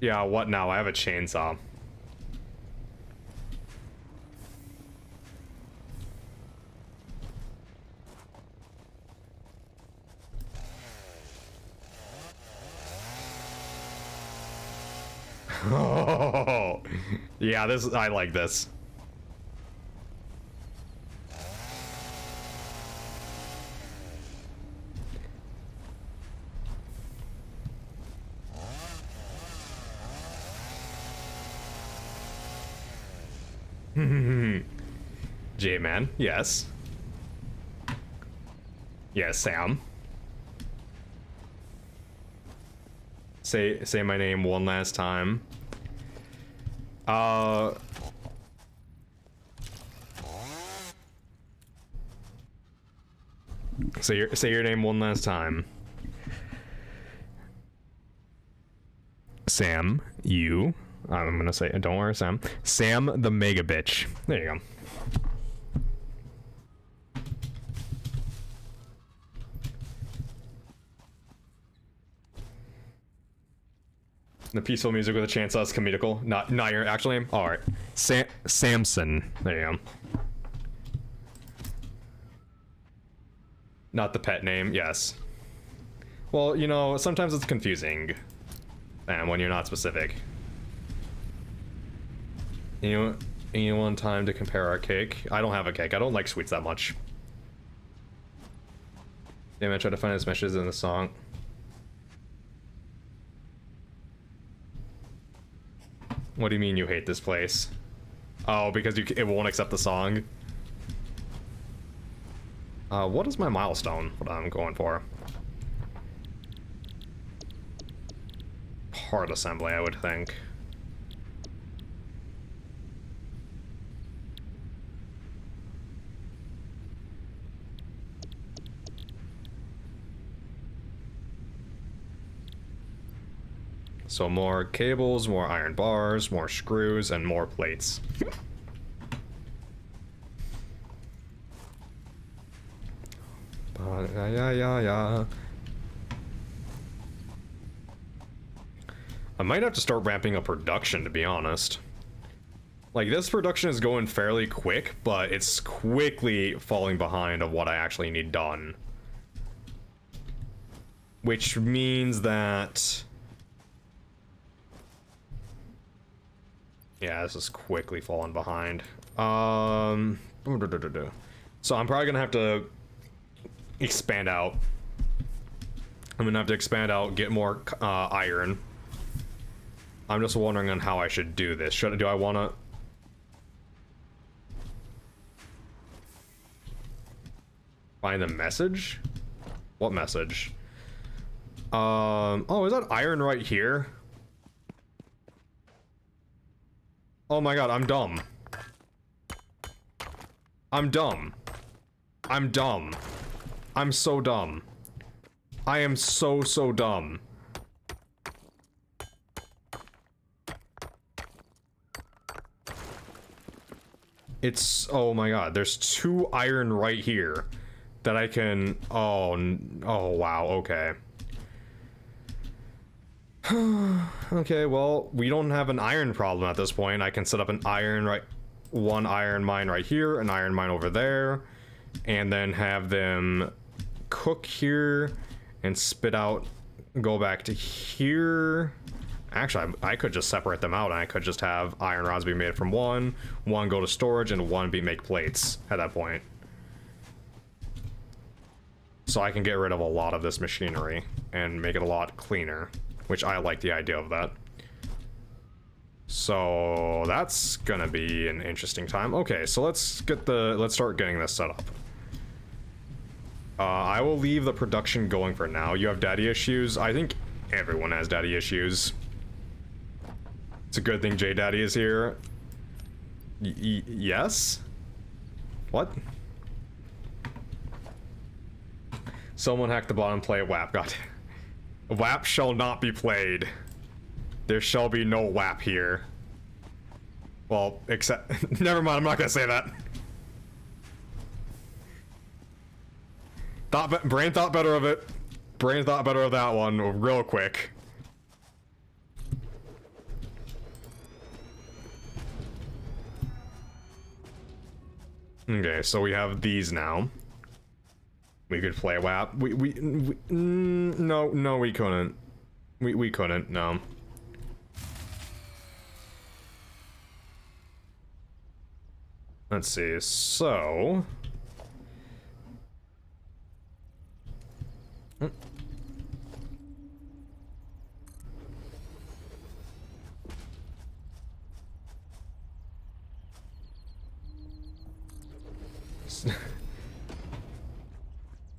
Yeah, what now? I have a chainsaw. Oh, yeah, I like this. J-Man, yes. Yes, Sam. Say my name one last time. Say your name one last time. Sam, you. I'm gonna say, don't worry, Sam. Sam the Mega Bitch. There you go. The peaceful music with a chainsaw is comedical. Not your actual name? Alright. Samson. There you go. Not the pet name, yes. Well, you know, sometimes it's confusing. And when you're not specific. You want time to compare our cake? I don't have a cake. I don't like sweets that much. Damn, I tried to find his messages in the song. What do you mean you hate this place? Oh, because it won't accept the song? What is my milestone? What I'm going for? Part assembly, I would think. So more cables, more iron bars, more screws, and more plates. Yeah. I might have to start ramping up production, to be honest. Like, this production is going fairly quick, but it's quickly falling behind of what I actually need done. Which means that... yeah, this is quickly falling behind. So I'm probably gonna have to expand out. I'm gonna have to expand out, get more iron. I'm just wondering on how I should do this. Do I wanna... find the message? What message? Oh, is that iron right here? Oh my god, I'm dumb. I'm dumb. I'm dumb. I'm so dumb. I am so dumb. It's, oh my god, there's 2 iron right here that I can, oh wow, okay. Okay, well, we don't have an iron problem at this point. I can set up an iron one iron mine right here, an iron mine over there, and then have them cook here and spit out, go back to here. Actually, I could just separate them out and I could just have iron rods be made from one go to storage, and one make plates at that point. So I can get rid of a lot of this machinery and make it a lot cleaner, which I like the idea of that. So that's gonna be an interesting time. Okay, so let's start getting this set up. I will leave the production going for now. You have daddy issues. I think everyone has daddy issues. It's a good thing J Daddy is here. Yes? What? Someone hacked the bottom, play WAP. God. WAP shall not be played. There shall be no WAP here. Well, except... Never mind, I'm not gonna say that. Brain thought better of it. Brain thought better of that one real quick. Okay, so we have these now. We could play WAP. No, we couldn't. We couldn't, no. Let's see, so...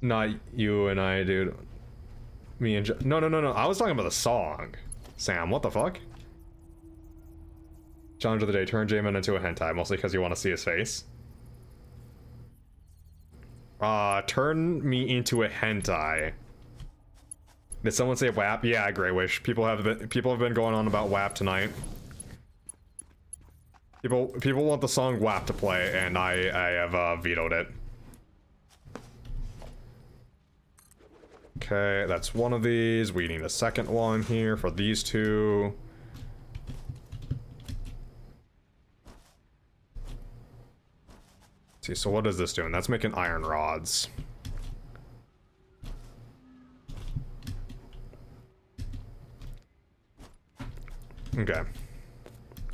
Not you and I, dude. Me and no. I was talking about the song. Sam, what the fuck? Challenge of the day, turn J-Man into a hentai, mostly because you want to see his face. Turn me into a hentai. Did someone say WAP? Yeah, Grey Wish. People have been going on about WAP tonight. People want the song WAP to play, and I have vetoed it. Okay, that's one of these. We need a second one here for these two. Let's see, so what is this doing? That's making iron rods. Okay.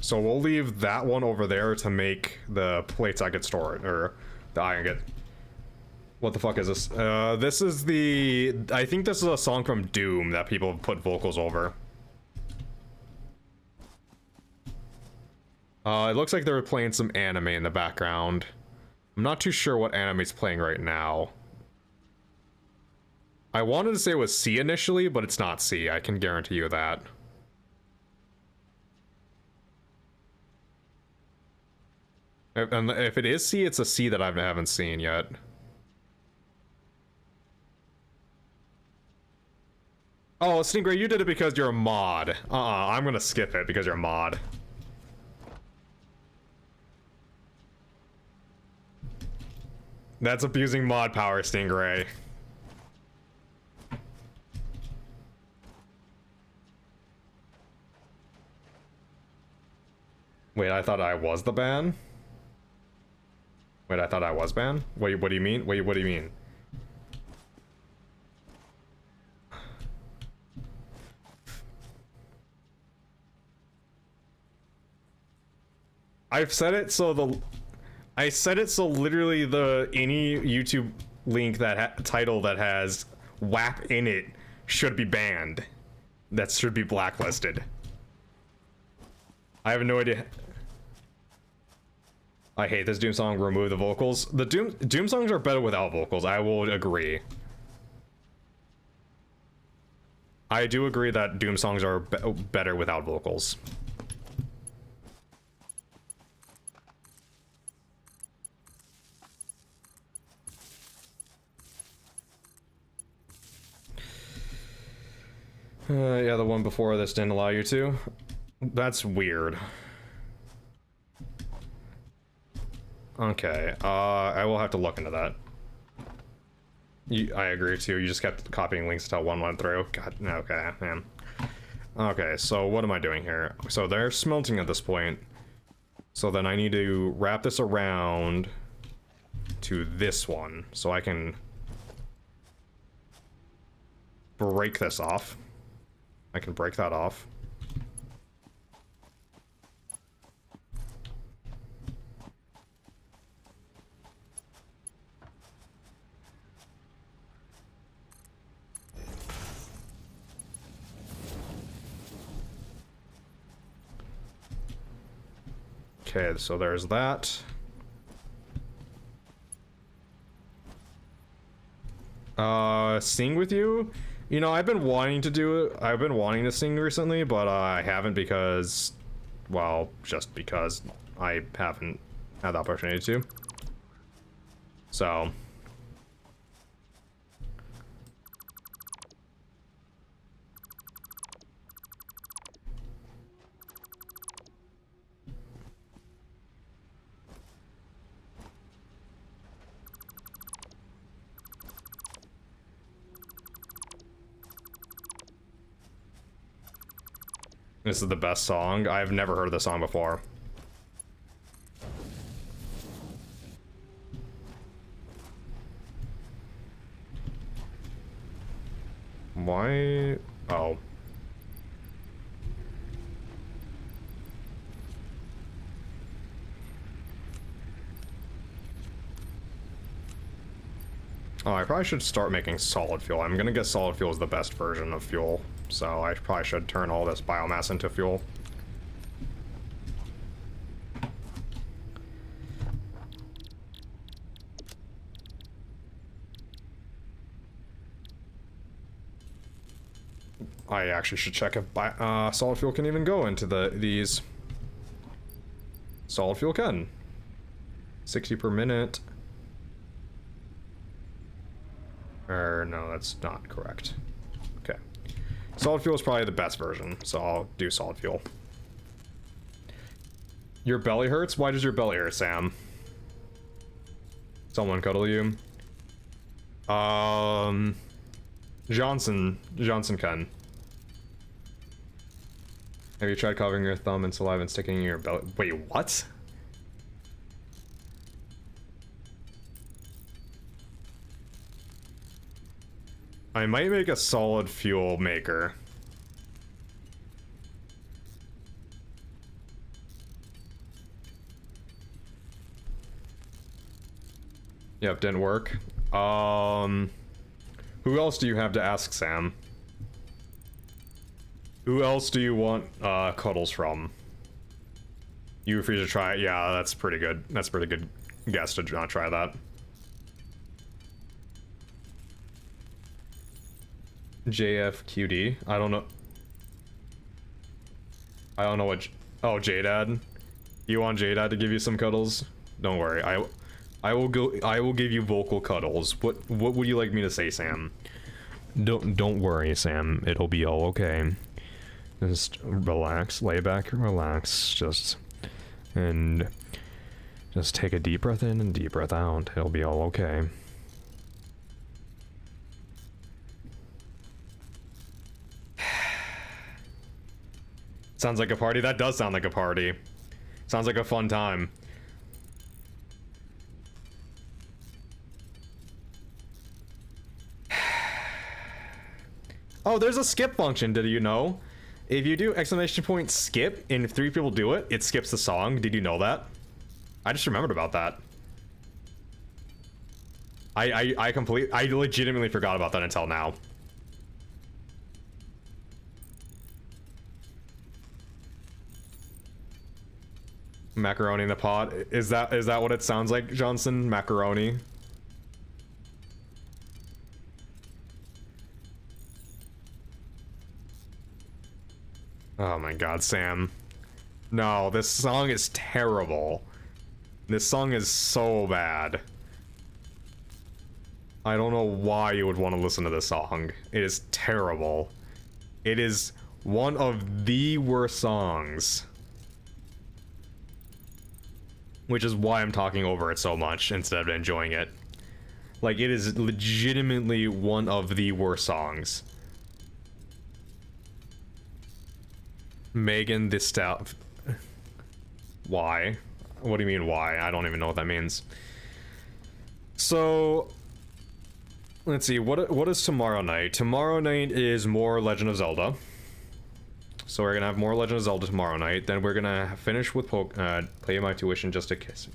So we'll leave that one over there to make the plates I could store it, or the iron get. What the fuck is this? This is the... I think this is a song from Doom that people have put vocals over. It looks like they were playing some anime in the background. I'm not too sure what anime's playing right now. I wanted to say it was C initially, but it's not C. I can guarantee you that. And if it is C, it's a C that I haven't seen yet. Oh, Stingray, you did it because you're a mod. I'm gonna skip it because you're a mod. That's abusing mod power, Stingray. Wait, I thought I was the ban? Wait, I thought I was banned? Wait, what do you mean? Wait, what do you mean? I've said it so I said it so literally any YouTube link that title that has WAP in it should be banned. That should be blacklisted. I have no idea. I hate this Doom song. Remove the vocals. The Doom songs are better without vocals. I will agree. I do agree that Doom songs are better without vocals. Yeah, the one before this didn't allow you to. That's weird. Okay, I will have to look into that. I agree too. You just kept copying links until one went through. God, okay, man. Okay, so what am I doing here? So they're smelting at this point. So then I need to wrap this around to this one, so I can break this off. I can break that off. Okay, so there's that. Sing with you? You know, I've been wanting to do it. I've been wanting to sing recently, but I haven't because, well, just because I haven't had the opportunity to. So. This is the best song. I've never heard this song before. Why? Oh. Oh, I probably should start making solid fuel. I'm gonna guess solid fuel is the best version of fuel, so I probably should turn all this biomass into fuel. I actually should check if solid fuel can even go into these. Solid fuel can. 60 per minute. Or no, that's not correct. Okay. Solid fuel is probably the best version, so I'll do solid fuel. Your belly hurts? Why does your belly hurt, Sam? Someone cuddle you? Johnson can. Have you tried covering your thumb in saliva and sticking in your belly? Wait, what? I might make a solid fuel maker. Yep, didn't work. Who else do you have to ask, Sam? Who else do you want cuddles from? You refuse to try it? Yeah, that's pretty good. That's a pretty good guess to not try that. JFQD. I don't know. I don't know what. Oh, JDad. You want JDad to give you some cuddles? Don't worry. I will go. I will give you vocal cuddles. What would you like me to say, Sam? Don't worry, Sam. It'll be all okay. Just relax, lay back and relax. Just take a deep breath in and deep breath out. It'll be all okay. Sounds like a party. That does sound like a party. Sounds like a fun time. Oh, there's a skip function, did you know? If you do exclamation point skip and if 3 people do it, it skips the song. Did you know that? I just remembered about that. I legitimately forgot about that until now. Macaroni in the pot. Is that what it sounds like, Johnson? Macaroni? Oh my god, Sam. No, this song is terrible. This song is so bad. I don't know why you would want to listen to this song. It is terrible. It is one of the worst songs. Which is why I'm talking over it so much instead of enjoying it. Like, it is legitimately one of the worst songs. Megan Thee Stallion. Why? What do you mean why? I don't even know what that means. So, let's see. What is tomorrow night? Tomorrow night is more Legend of Zelda. So we're gonna have more Legend of Zelda tomorrow night. Then we're gonna finish with Play My Tuition Just a Kiss.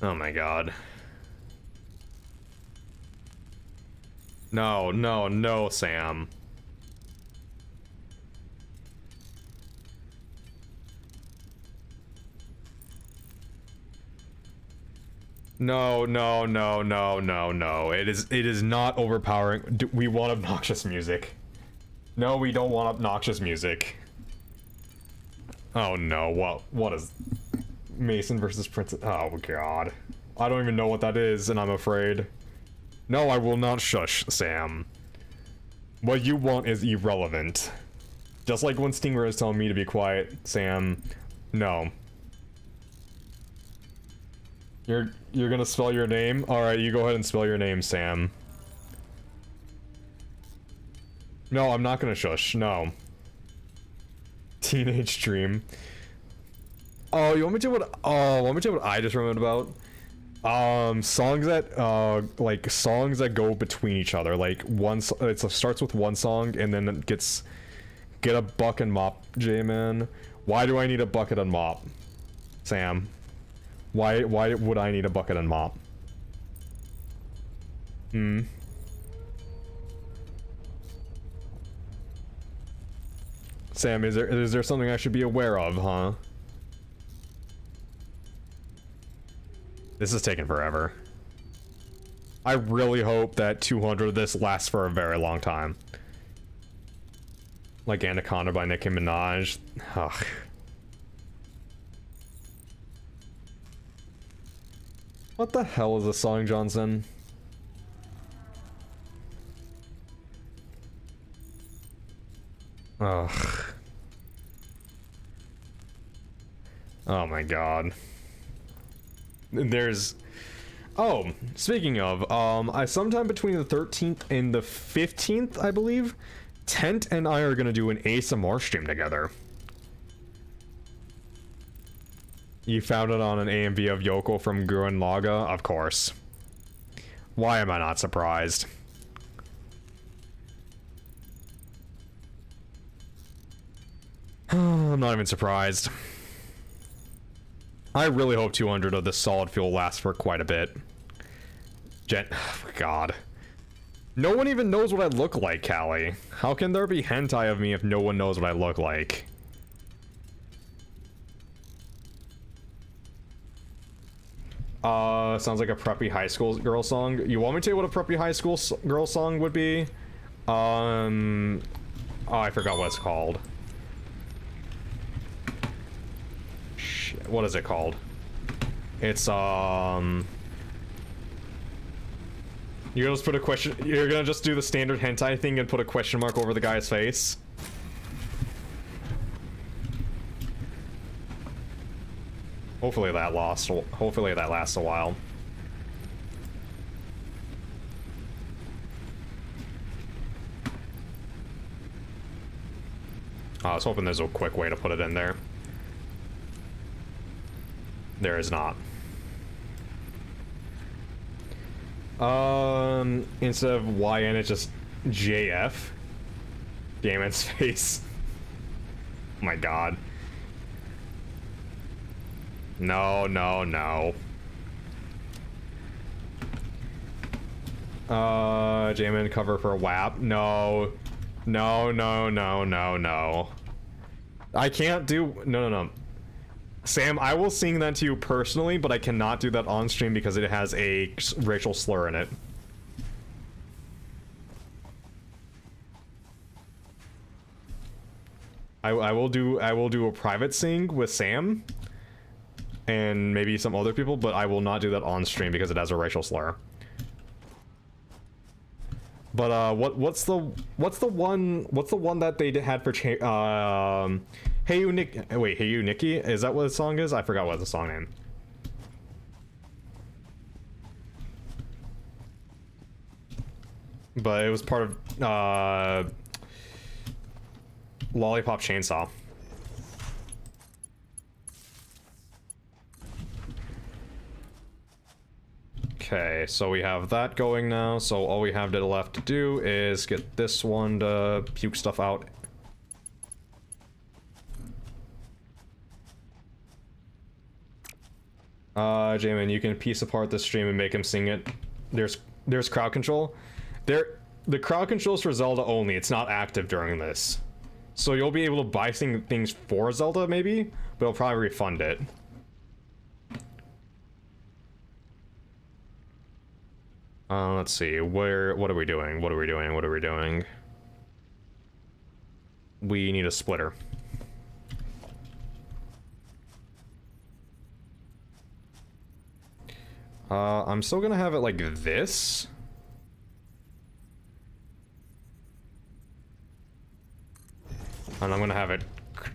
Oh my god. No, no, no, Sam. No, no, no, no, no, no. It is not overpowering. We want obnoxious music. No, we don't want obnoxious music. Oh no, what is Mason versus Princess? Oh god. I don't even know what that is, and I'm afraid. No, I will not shush, Sam. What you want is irrelevant. Just like when Stinger is telling me to be quiet, Sam. No. You're gonna spell your name? Alright, you go ahead and spell your name, Sam. No, I'm not gonna shush. No. Teenage Dream. Oh, you want me to what? Oh, want me to what I just remembered about? Songs that like songs that go between each other. Like it starts with one song and then it gets get a buck and mop. J-Man, why do I need a bucket and mop? Sam, why would I need a bucket and mop? Sam, is there something I should be aware of, huh? This is taking forever. I really hope that 200 of this lasts for a very long time. Like Anaconda by Nicki Minaj. Ugh. What the hell is this song, Johnson? Ugh. Oh my god. There's... Oh, speaking of, I sometime between the 13th and the 15th, I believe, Tent and I are gonna do an ASMR stream together. You found it on an AMV of Yoko from Gurren Laga? Of course. Why am I not surprised? I'm not even surprised. I really hope 200 of this solid fuel lasts for quite a bit. God. No one even knows what I look like, Callie. How can there be hentai of me if no one knows what I look like? Sounds like a preppy high school girl song. You want me to tell you what a preppy high school girl song would be? Oh, I forgot what it's called. Shit, what is it called? It's, you're gonna just put a question, you're gonna just do the standard hentai thing and put a question mark over the guy's face? Hopefully that lasts a while. I was hoping there's a quick way to put it in there. There is not. Instead of YN, it's just JF. Damon's face. Oh my god. No, no, no. Jamin cover for WAP. No. No, no, no, no, no. I can't do... No, no, no. Sam, I will sing that to you personally, but I cannot do that on stream because it has a racial slur in it. I will do a private sing with Sam and maybe some other people, but I will not do that on stream because it has a racial slur. But what's the one that they had for Hey You Nick, wait, Hey You Nikki? Is that what the song is? I forgot what the song name. But it was part of Lollipop Chainsaw. Okay, so we have that going now, so all we have left to do is get this one to puke stuff out. Jamin, you can piece apart the stream and make him sing it. There's crowd control. The crowd control's for Zelda only, it's not active during this. So you'll be able to buy things for Zelda, maybe, but it'll probably refund it. Let's see, what are we doing? What are we doing? We need a splitter. I'm still gonna have it like this. And I'm gonna have it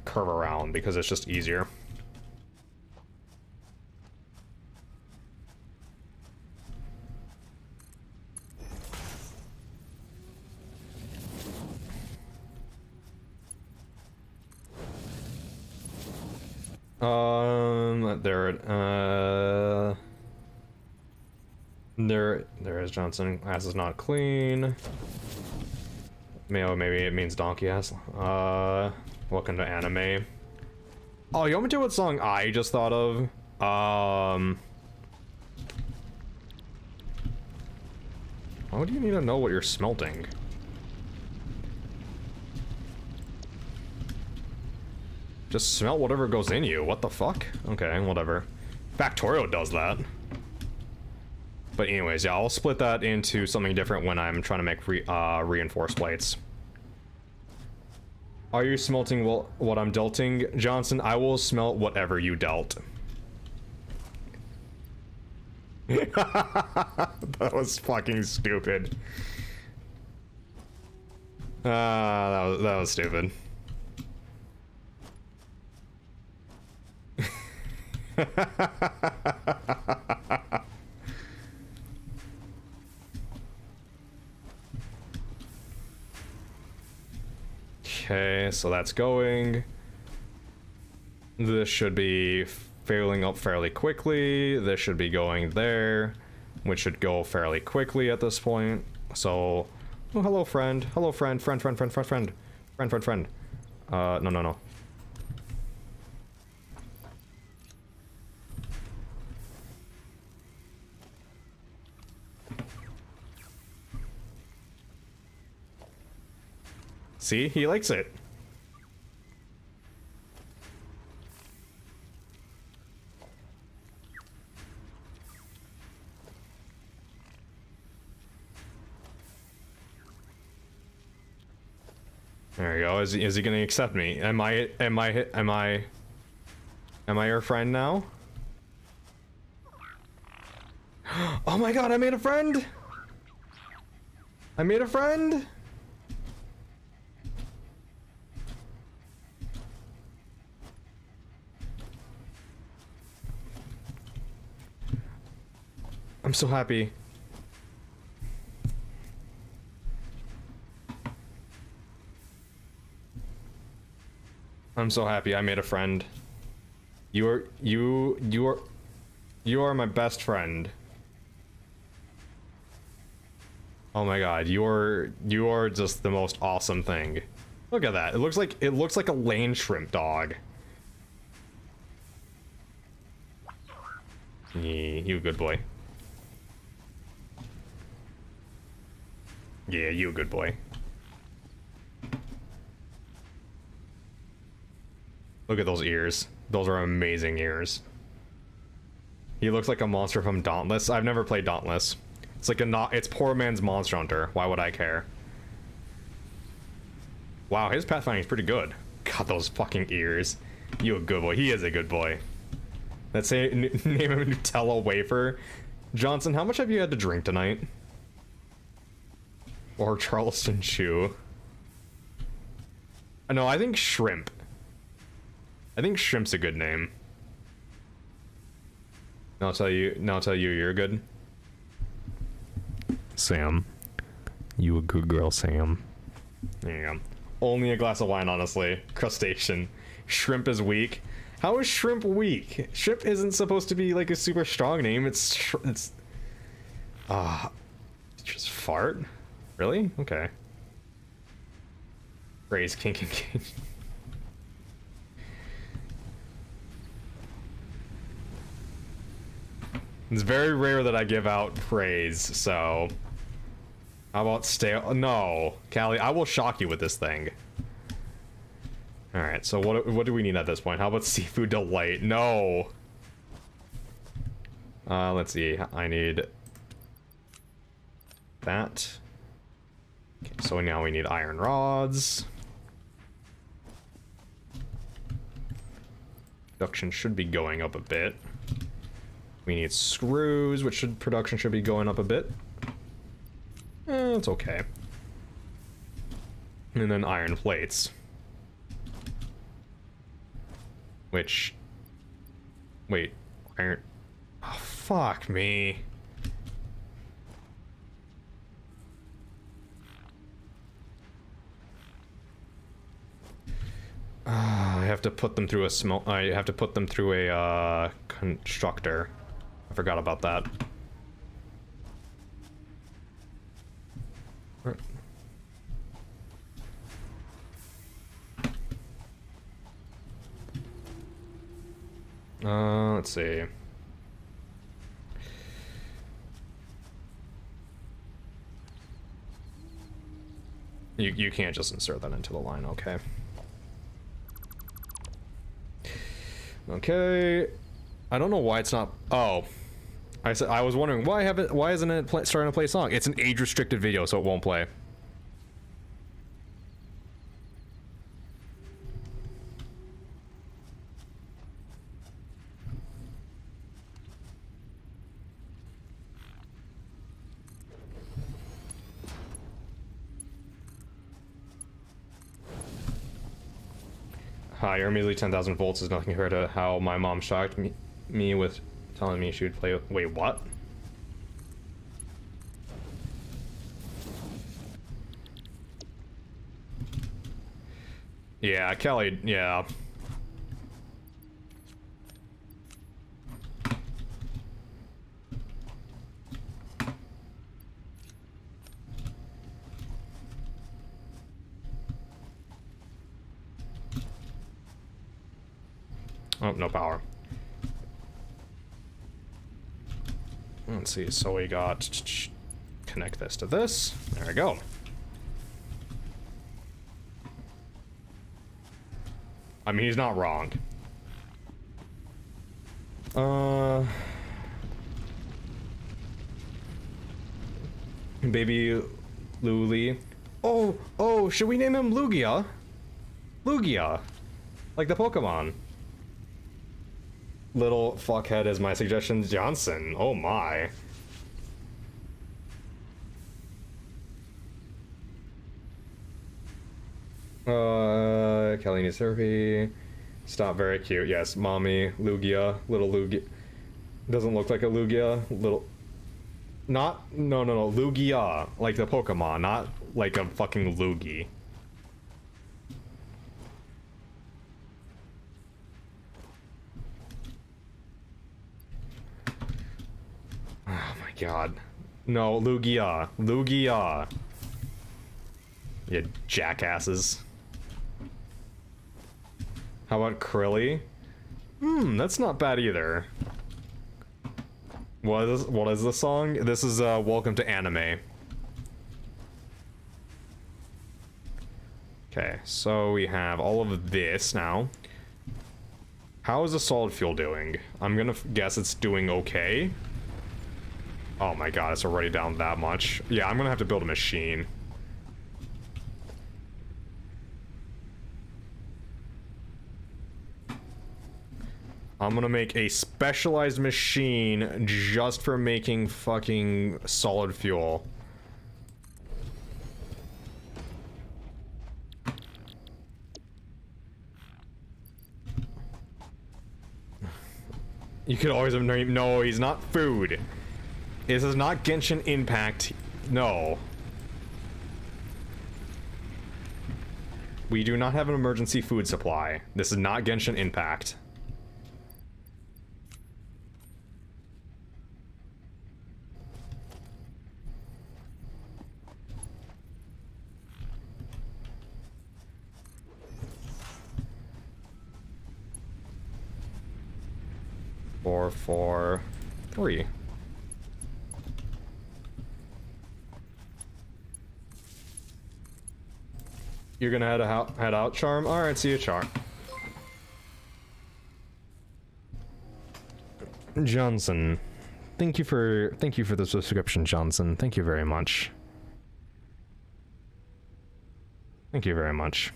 curve around because it's just easier. There is Johnson. Ass is not clean. Maybe it means donkey ass. Welcome to anime. Oh, you want me to do what song I just thought of? Why do you need to know what you're smelting? Just smelt whatever goes in you. What the fuck? Okay, whatever. Factorio does that. But anyways, yeah, I'll split that into something different when I'm trying to make reinforced plates. Are you smelting what I'm delting? Johnson, I will smelt whatever you dealt. That was fucking stupid. That was stupid. Okay, so that's going. This should be filling up fairly quickly. This should be going there, which should go fairly quickly at this point. So, oh, hello friend. Hello friend. Friend. No. See, he likes it. There we go. Is he gonna accept me? Am I your friend now? Oh my god, I made a friend! I made a friend! I'm so happy. I'm so happy I made a friend. You are my best friend. Oh my god, you are just the most awesome thing. Look at that. It looks like a lane shrimp dog. Yeah, you a good boy. Yeah, you a good boy. Look at those ears. Those are amazing ears. He looks like a monster from Dauntless. I've never played Dauntless. It's like it's poor man's Monster Hunter. Why would I care? Wow, his pathfinding is pretty good. God, those fucking ears. You a good boy. He is a good boy. Let's say name him Nutella wafer. Johnson, how much have you had to drink tonight? Or Charleston Chew. No, I think Shrimp. I think Shrimp's a good name. I'll tell you you're good. Sam. You a good girl, Sam. There you go. Only a glass of wine, honestly. Crustacean. Shrimp is weak. How is Shrimp weak? Shrimp isn't supposed to be like a super strong name. It's just fart? Really? Okay. Praise King. It's very rare that I give out praise, so how about stay? No, Callie, I will shock you with this thing. All right, so what do we need at this point? How about Seafood Delight? No. Let's see. I need that. Okay, so now we need iron rods. Production should be going up a bit. We need screws, production should be going up a bit. It's okay. And then iron plates. Which... Wait, iron... Oh, fuck me. I have to put them through I have to put them through a constructor. I forgot about that. Let's see. You can't just insert that into the line, okay. Okay. I don't know why it's not. Oh, I was wondering why isn't it starting to play a song? It's an age restricted video, so it won't play. Hi, you're immediately 10,000 volts is nothing compared to how my mom shocked me with telling me she would play. Wait, what? Yeah, Kelly, yeah. Oh, no power. Let's see, so we got... Connect this to this. There we go. I mean, he's not wrong. Baby Luli. Oh, should we name him Lugia? Lugia. Like the Pokemon. Little fuckhead is my suggestion. Johnson. Oh my. Kelly needs therapy. Stop, very cute. Yes, mommy. Lugia. Little Lugia. Doesn't look like a Lugia. Little. No. Lugia. Like the Pokemon, not like a fucking Lugie. Oh my god. No, Lugia. Lugia. You jackasses. How about Krilly? That's not bad either. What is the song? This is Welcome to Anime. Okay, so we have all of this now. How is the solid fuel doing? I'm gonna guess it's doing okay. Oh my god, it's already down that much. Yeah, I'm gonna have to build a machine. I'm gonna make a specialized machine just for making fucking solid fuel. You could always have named. No, he's not food. This is not Genshin Impact. No. We do not have an emergency food supply. This is not Genshin Impact. Four, 4, 3. You're gonna head out, Charm? Alright, see you, Charm. Johnson. Thank you for the subscription, Johnson. Thank you very much. Thank you very much.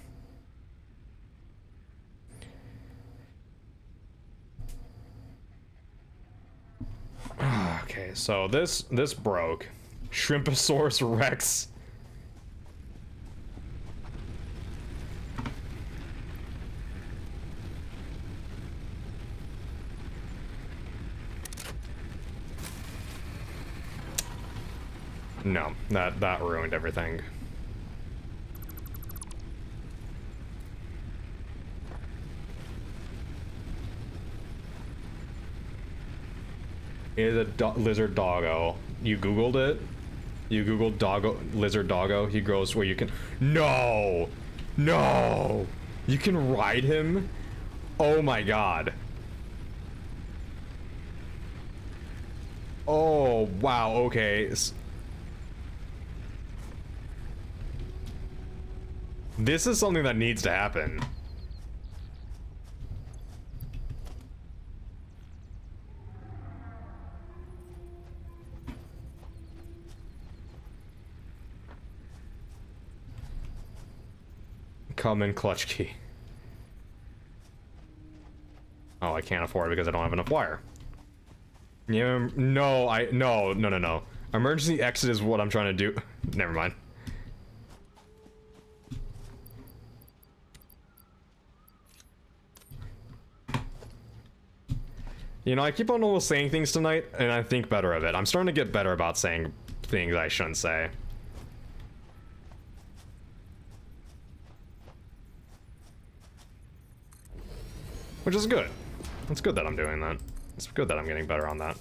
Okay, so this broke. Shrimposaurus Rex. No, that ruined everything. It is a lizard doggo. You googled it? You googled doggo, lizard doggo? He grows where you can. No! No! You can ride him? Oh my god. Oh, wow, okay. This is something that needs to happen. Come in, clutch key. Oh, I can't afford it because I don't have enough wire. Yeah, no. Emergency exit is what I'm trying to do. Never mind. You know, I keep on almost saying things tonight, and I think better of it. I'm starting to get better about saying things I shouldn't say. Which is good. It's good that I'm doing that. It's good that I'm getting better on that.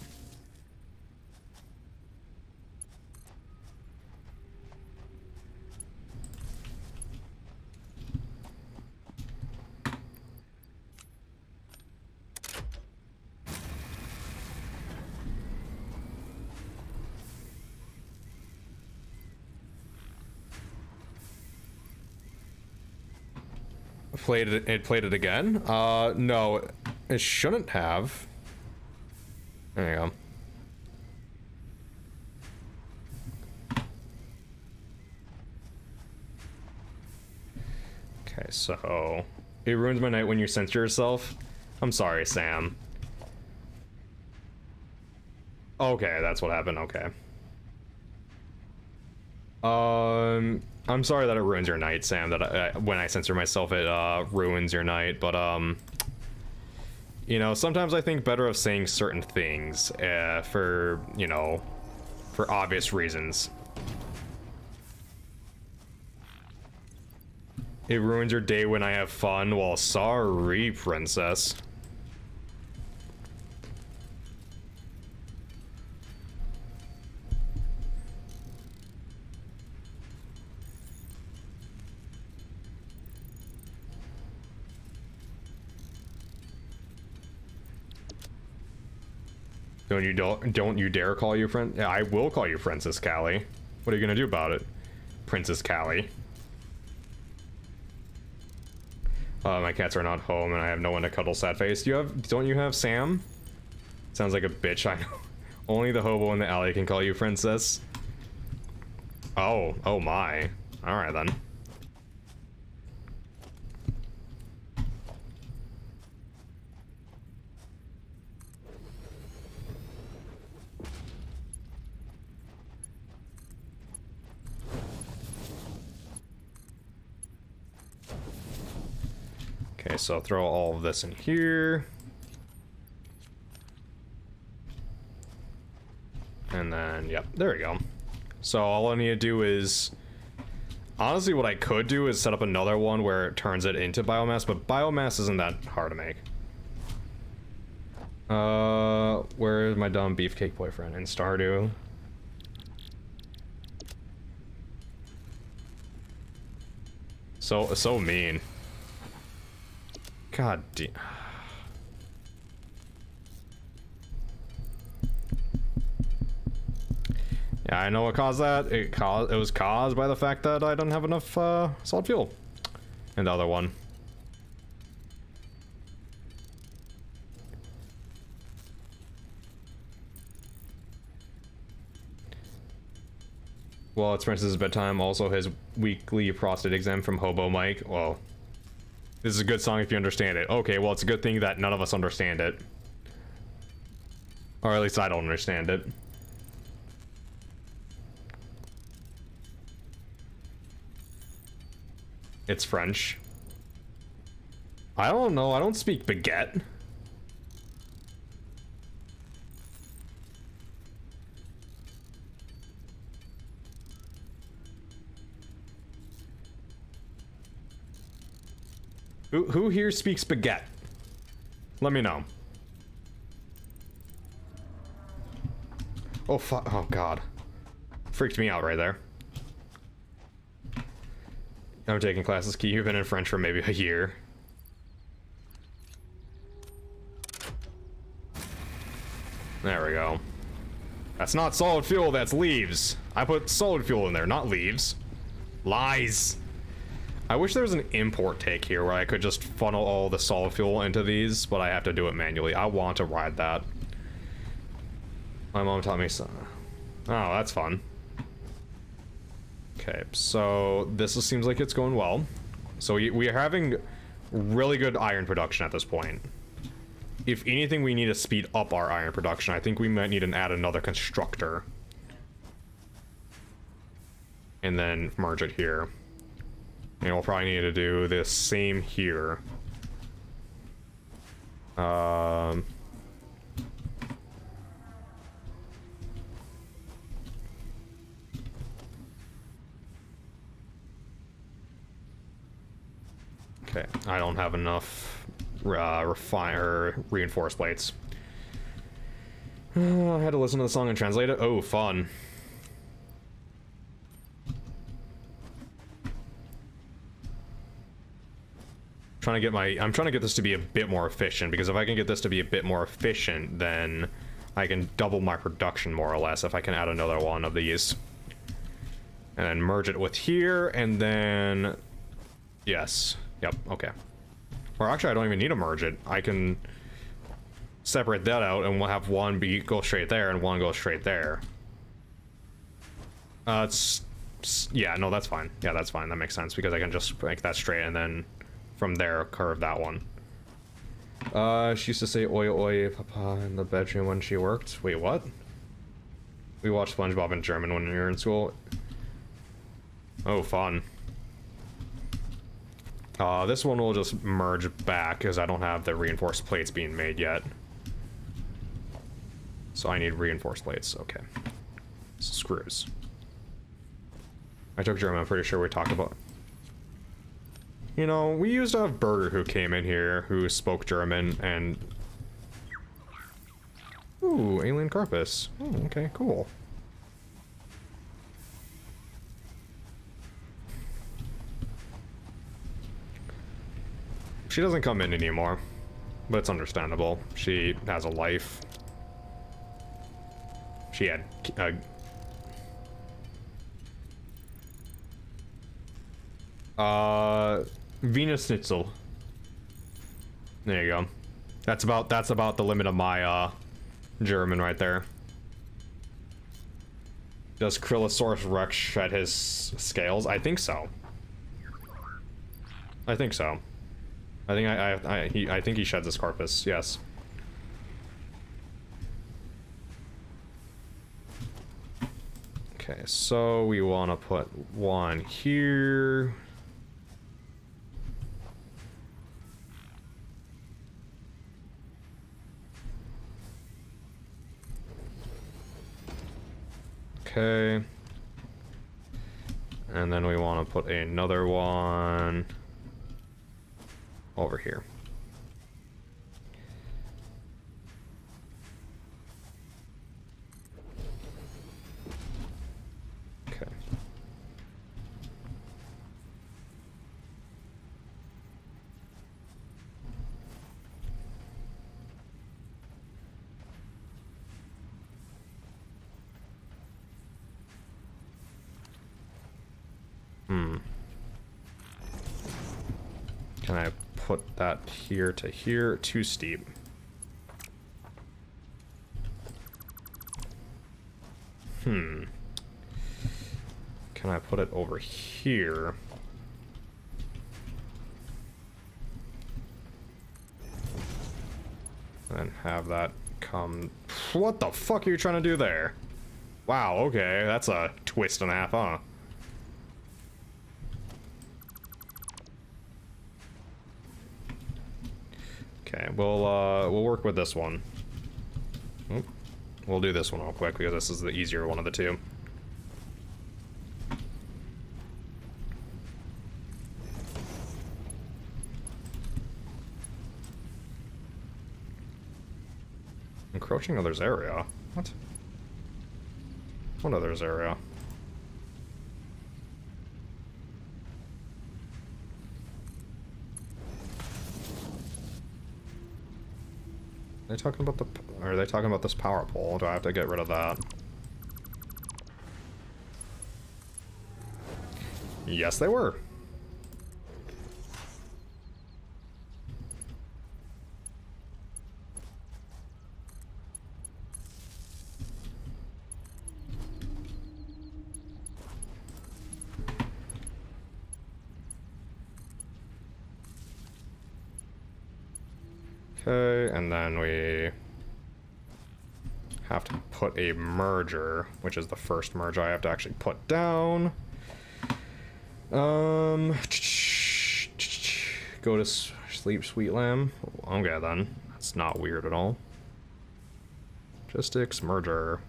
It played it again? No, it shouldn't have. There you go. Okay, so it ruins my night when you censor yourself. I'm sorry, Sam. Okay, that's what happened. Okay. I'm sorry that it ruins your night, Sam. That when I censor myself, it ruins your night. But you know, sometimes I think better of saying certain things for, you know, for obvious reasons. It ruins your day when I have fun. Well, sorry, princess. Don't you dare call you friend. Yeah, I will call you Princess Callie. What are you gonna do about it, Princess Callie? My cats are not home and I have no one to cuddle sad face. Don't you have Sam? Sounds like a bitch, I know. Only the hobo in the alley can call you princess. Oh my. Alright then. Okay, so throw all of this in here. And then, yep, there we go. So all I need to do is... Honestly, what I could do is set up another one where it turns it into biomass, but biomass isn't that hard to make. Where's my dumb beefcake boyfriend? In Stardew. So mean. God damn. Yeah, I know what caused that. It was caused by the fact that I don't have enough solid fuel. And the other one. Well, it's Prince's bedtime. Also, his weekly prostate exam from Hobo Mike. Well, this is a good song if you understand it. Okay, well, it's a good thing that none of us understand it. Or at least I don't understand it. It's French. I don't know. I don't speak baguette. Who here speaks baguette? Let me know. Oh, oh, God. Freaked me out right there. I'm taking classes. You've been in French for maybe a year. There we go. That's not solid fuel, that's leaves. I put solid fuel in there, not leaves. Lies. I wish there was an import take here where I could just funnel all the solid fuel into these, but I have to do it manually. I want to ride that. My mom taught me so. Oh, that's fun. Okay, so this seems like it's going well. So we are having really good iron production at this point. If anything, we need to speed up our iron production. I think we might need to add another constructor. And then merge it here. And we'll probably need to do the same here. Okay, I don't have enough reinforced plates. I had to listen to the song and translate it. Oh, fun. I'm trying to get this to be a bit more efficient, because if I can get this to be a bit more efficient, then I can double my production more or less if I can add another one of these. And then merge it with here, and then... Yes. Yep, okay. Or actually, I don't even need to merge it. I can separate that out, and we'll have one go straight there, and one go straight there. Yeah, no, that's fine. Yeah, that's fine. That makes sense, because I can just make that straight, and then from there, curve that one. She used to say oi oi papa in the bedroom when she worked. Wait, what? We watched SpongeBob in German when we were in school. Oh, fun. This one will just merge back because I don't have the reinforced plates being made yet. So I need reinforced plates. Okay. So screws. I took German. I'm pretty sure we talked about... You know, we used to have Burger who came in here who spoke German and... Ooh, alien carpus. Oh, okay, cool. She doesn't come in anymore, but it's understandable. She has a life. She had Venus Schnitzel. There you go. That's about the limit of my German right there. Does Krillosaurus Rex shed his scales? I think so. I think so. I think he sheds his carpus. Yes. Okay, so we want to put one here. Okay. And then we want to put another one over here. Okay. Can I put that here to here? Too steep. Can I put it over here? And have that come... What the fuck are you trying to do there? Wow, okay, that's a twist and a half, huh? Okay, we'll work with this one. Oop. We'll do this one real quick because this is the easier one of the two. Encroaching others area? What? What others area? Are they talking about are they talking about this power pole? Do I have to get rid of that? Yes, they were. Okay, and then we have to put a merger, which is the first merge I have to actually put down. Go to sleep, sweet lamb. Okay, then. That's not weird at all. Logistics, merger.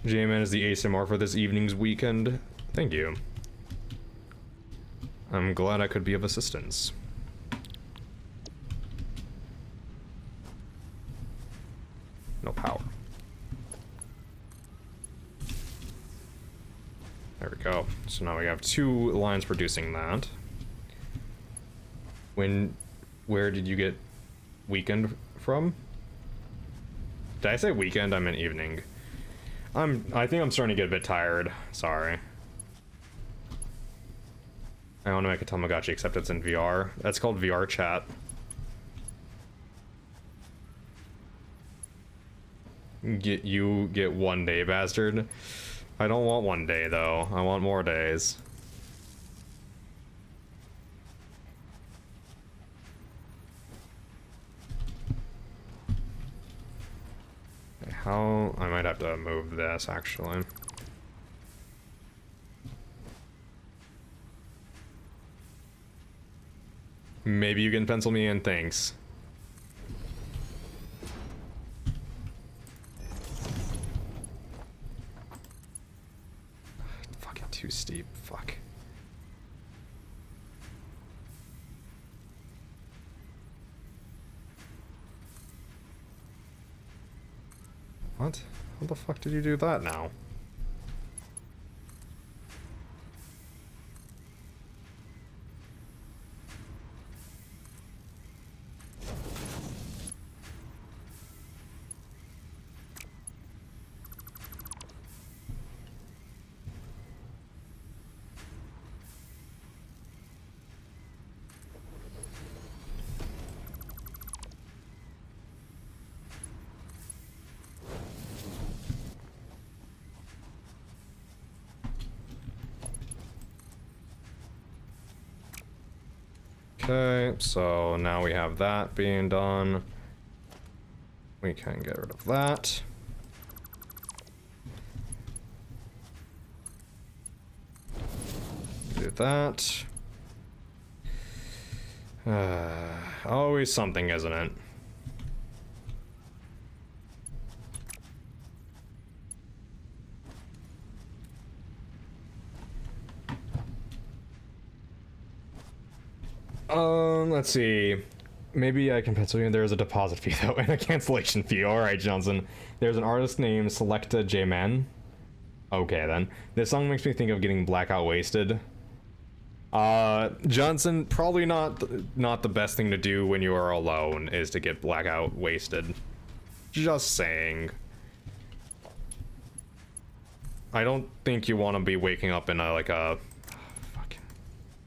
J-Man is the ASMR for this evening's weekend. Thank you. I'm glad I could be of assistance. No power. There we go. So now we have 2 lines producing that. Where did you get weekend from? Did I say weekend? I meant evening. I think I'm starting to get a bit tired. Sorry. I want to make a Tamagotchi, except it's in VR. That's called VR chat. You get 1 day, bastard. I don't want 1 day, though. I want more days. How... I might have to move this, actually. Maybe you can pencil me in, thanks. Fucking too steep, fuck. What? How the fuck did you do that now? Okay, so now we have that being done. We can get rid of that. that. Always something, isn't it? Let's see. Maybe I can pencil in. There's a deposit fee though, and a cancellation fee. All right, Johnson. There's an artist named Selecta J Man. Okay then. This song makes me think of getting blackout wasted. Johnson, probably not the best thing to do when you are alone is to get blackout wasted. Just saying. I don't think you want to be waking up in a fucking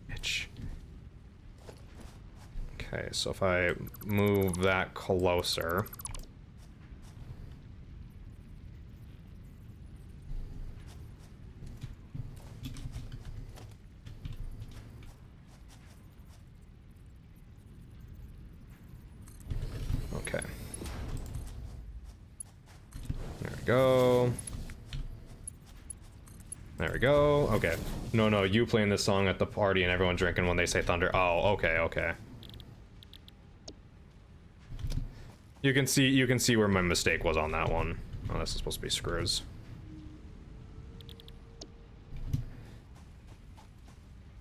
bitch. Okay, so if I move that closer. Okay. There we go. There we go. Okay. No, you playing this song at the party and everyone drinking when they say thunder. Oh, okay. You can see where my mistake was on that one. Oh, this is supposed to be screws.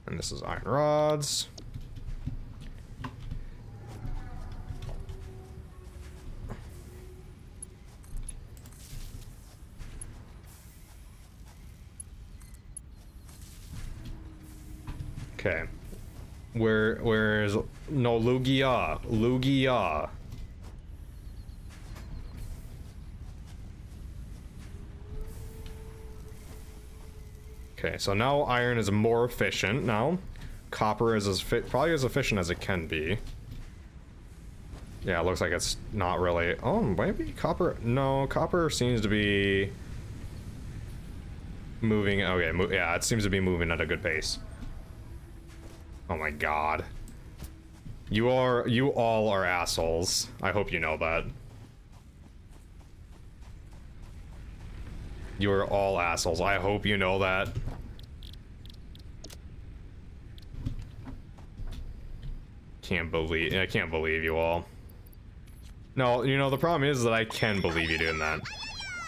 And this is iron rods. Okay. Where's no Lugia? Okay, so now iron is more efficient now. Copper is probably as efficient as it can be. Yeah, it looks like it's not really. Oh, maybe copper. No, copper seems to be moving. Okay, yeah, it seems to be moving at a good pace. Oh my god. You all are assholes. I hope you know that. You are all assholes. I hope you know that. I can't believe you all. No, you know, the problem is that I can believe you doing that.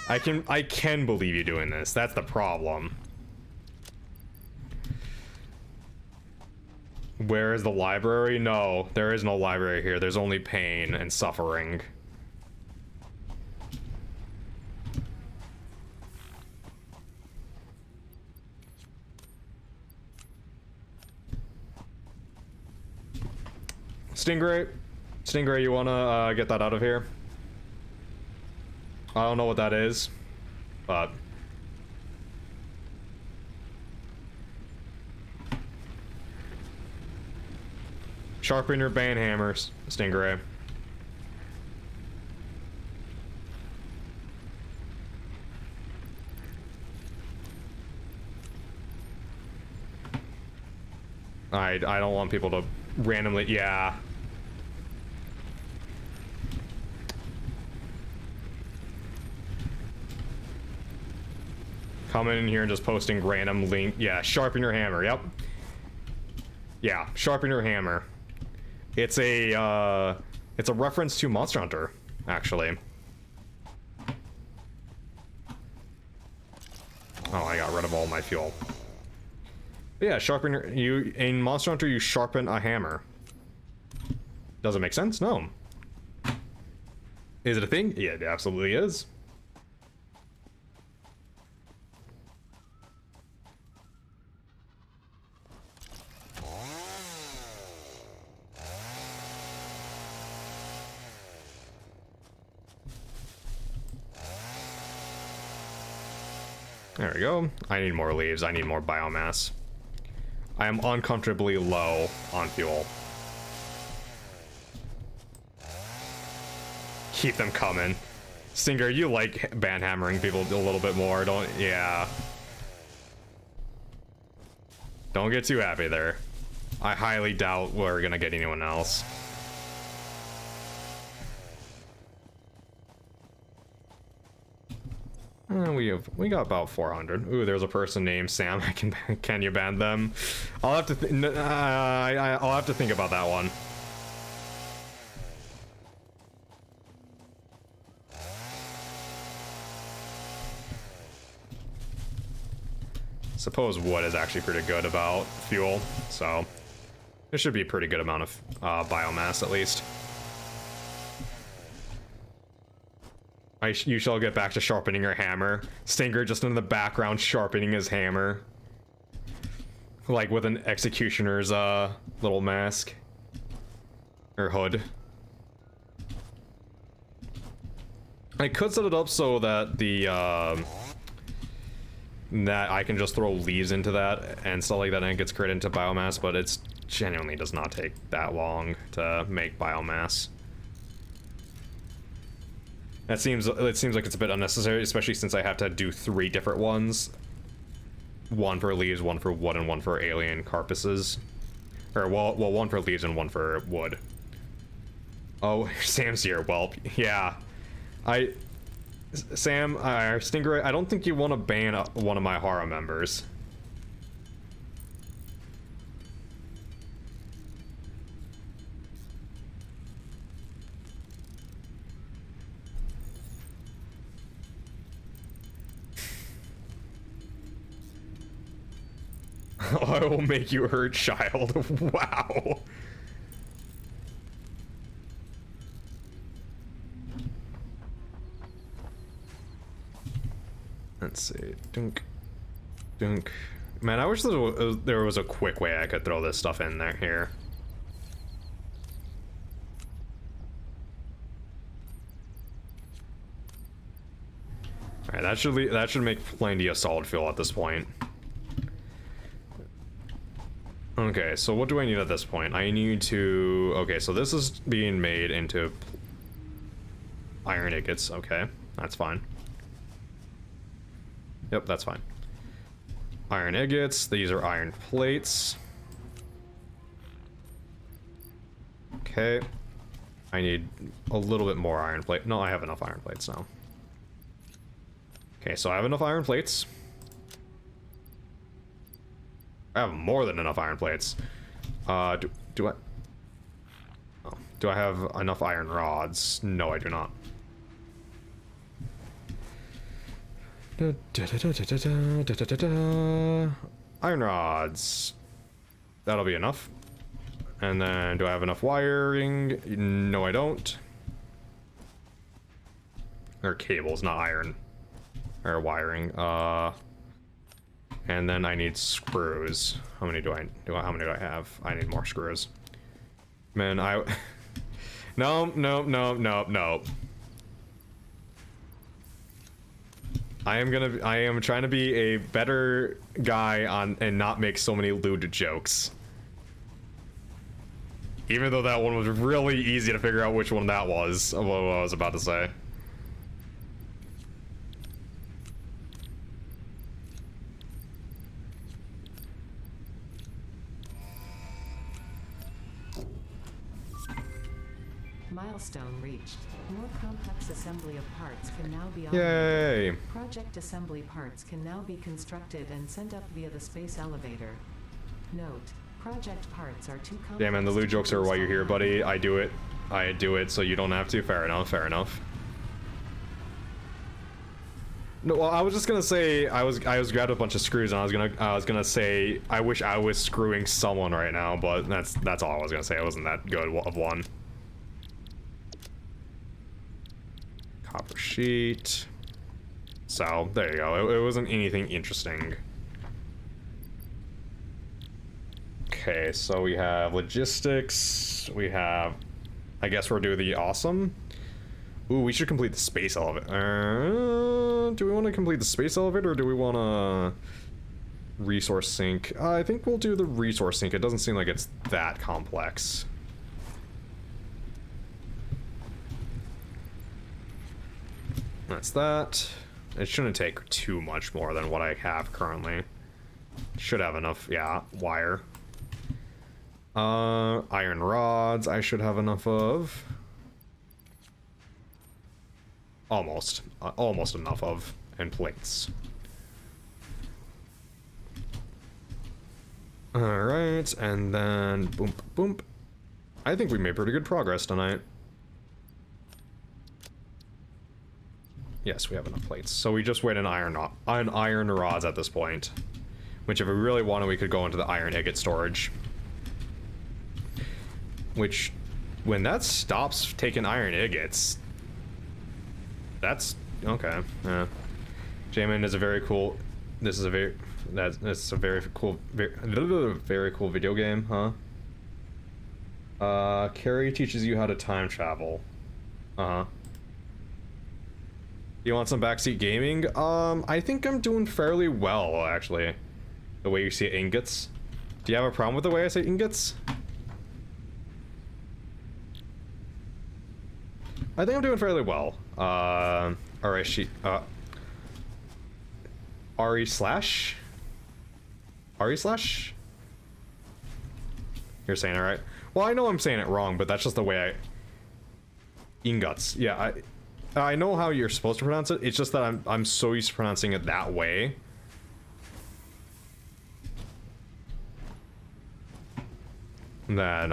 I can believe you doing this. That's the problem. Where is the library? No, there is no library here. There's only pain and suffering. Stingray, you wanna get that out of here? I don't know what that is, but sharpen your band hammers, Stingray. I don't want people to randomly, yeah. Coming in here and just posting random link. Yeah, sharpen your hammer. Yep. Yeah, sharpen your hammer. It's a reference to Monster Hunter, actually. Oh, I got rid of all my fuel. But yeah, sharpen in Monster Hunter you sharpen a hammer. Does it make sense? No. Is it a thing? Yeah, it absolutely is. There we go. I need more leaves. I need more biomass. I am uncomfortably low on fuel. Keep them coming. Stinger, you like banhammering people a little bit more, don't? Yeah. Don't get too happy there. I highly doubt we're gonna get anyone else. We got about 400. Ooh, there's a person named Sam. Can you ban them? I'll have to I'll have to think about that one. Suppose wood is actually pretty good about fuel, so there should be a pretty good amount of biomass at least. You shall get back to sharpening your hammer. Stinger just in the background sharpening his hammer. Like with an executioner's little mask. Or hood. I could set it up so that the that I can just throw leaves into that and stuff like that and it gets created into biomass, but it's genuinely does not take that long to make biomass. It seems like it's a bit unnecessary, especially since I have to do 3 different ones. One for leaves, one for wood, and one for alien carcasses. Or, well, one for leaves and one for wood. Oh, Sam's here. Well, yeah. Sam, Stinger, I don't think you want to ban one of my Hara members. I will make you her child. Wow. Let's see. Dunk. Dunk. Man, I wish there was a quick way I could throw this stuff in there here. Alright, that should make plenty of solid fuel at this point. Okay, so what do I need at this point? I need to... Okay, so this is being made into iron ingots. Okay, that's fine. Yep, that's fine. Iron ingots. These are iron plates. Okay. I need a little bit more iron plate. No, I have enough iron plates now. Okay, so I have enough iron plates. I have more than enough iron plates. Do I... Oh, do I have enough iron rods? No, I do not. Iron rods. That'll be enough. And then, do I have enough wiring? No, I don't. Or cables, not iron. Or wiring. And then I need screws. How many do I have? I need more screws. Man, No. I am trying to be a better guy and not make so many lewd jokes. Even though that one was really easy to figure out which one that was, what I was about to say. Milestone reached. More complex assembly of parts can now be Yay! automated. Project assembly parts can now be constructed and sent up via the space elevator. Note: project parts are too complex. Yeah, man, the lewd jokes are why you're here, buddy. I do it, so you don't have to. Fair enough. Fair enough. No, well, I was just gonna say I was grabbed a bunch of screws and I was gonna say I wish I was screwing someone right now, but that's all I was gonna say. I wasn't that good of one. Copper sheet. So there you go. It wasn't anything interesting. Okay, so we have logistics. We have, I guess we're doing the awesome. Ooh, we should complete the space elevator. Do we want to complete the space elevator or do we want to resource sink? I think we'll do the resource sink. It doesn't seem like it's that complex. That's that. It shouldn't take too much more than what I have currently. Should have enough, yeah, wire. Iron rods I should have enough of. Almost enough of. and plates. Alright, and then boom, boom. I think we made pretty good progress tonight. Yes, we have enough plates. So we just wait on iron rods at this point. Which if we really wanted, we could go into the iron ingot storage. Which, when that stops taking iron ingots, that's okay. Yeah. Jamin is a very cool. This is a very that's a very cool, very cool video game, huh? Carrie teaches you how to time travel. Uh-huh. You want some backseat gaming? I think I'm doing fairly well, actually. The way you see ingots. Do you have a problem with the way I say ingots? I think I'm doing fairly well. Ari slash? You're saying it right. Well, I know I'm saying it wrong, but that's just the way ingots. Yeah, I know how you're supposed to pronounce it. It's just that I'm so used to pronouncing it that way. That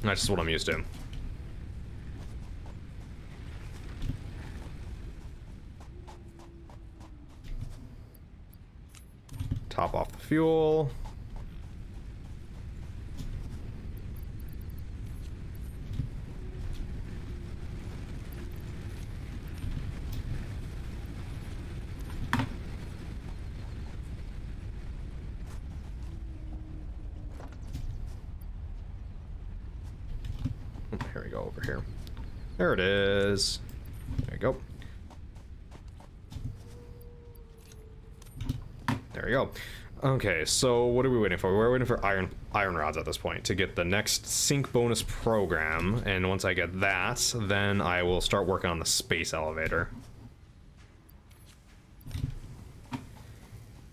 that's just what I'm used to. Top off the fuel. Here we go, over here. There it is. There you go. There we go. Okay, so what are we waiting for? We're waiting for iron rods at this point to get the next sync bonus program, and once I get that, then I will start working on the space elevator.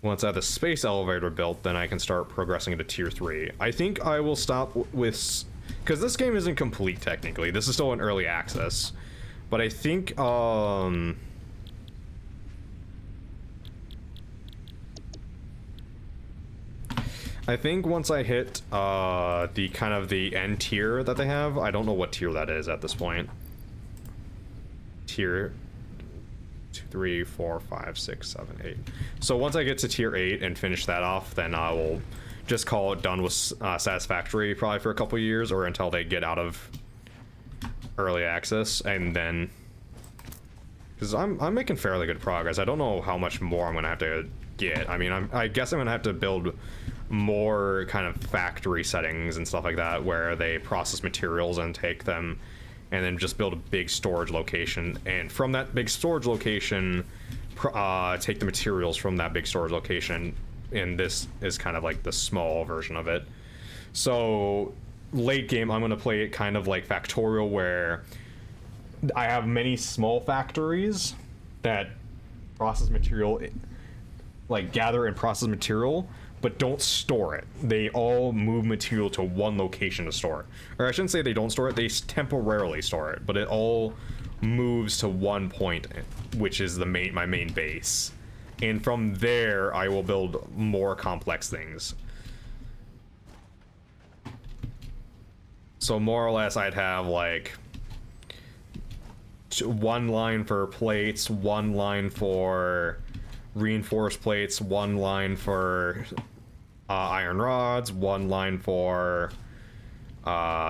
Once I have the space elevator built, then I can start progressing into tier 3. I think I will stop with, because this game isn't complete technically. This is still in early access, but I think once I hit the kind of the end tier that they have, I don't know what tier that is at this point. Tier 2, 3, 4, 5, 6, 7, 8. So once I get to tier 8 and finish that off, then I will just call it done with Satisfactory probably for a couple years, or until they get out of early access, and then because I'm making fairly good progress. I don't know how much more I'm gonna have to get. I mean, I guess I'm gonna have to build more kind of factory settings and stuff like that, where they process materials and take them, and then just build a big storage location, and from that big storage location, take the materials from that big storage location. And this is kind of like the small version of it. So late game, I'm gonna play it kind of like Factorial, where I have many small factories that process material, like gather and process material, but don't store it. They all move material to one location to store it. Or I shouldn't say they don't store it, they temporarily store it, but it all moves to one point, which is my main base. And from there, I will build more complex things. So more or less, I'd have like one line for plates, one line for reinforced plates, one line for iron rods, one line for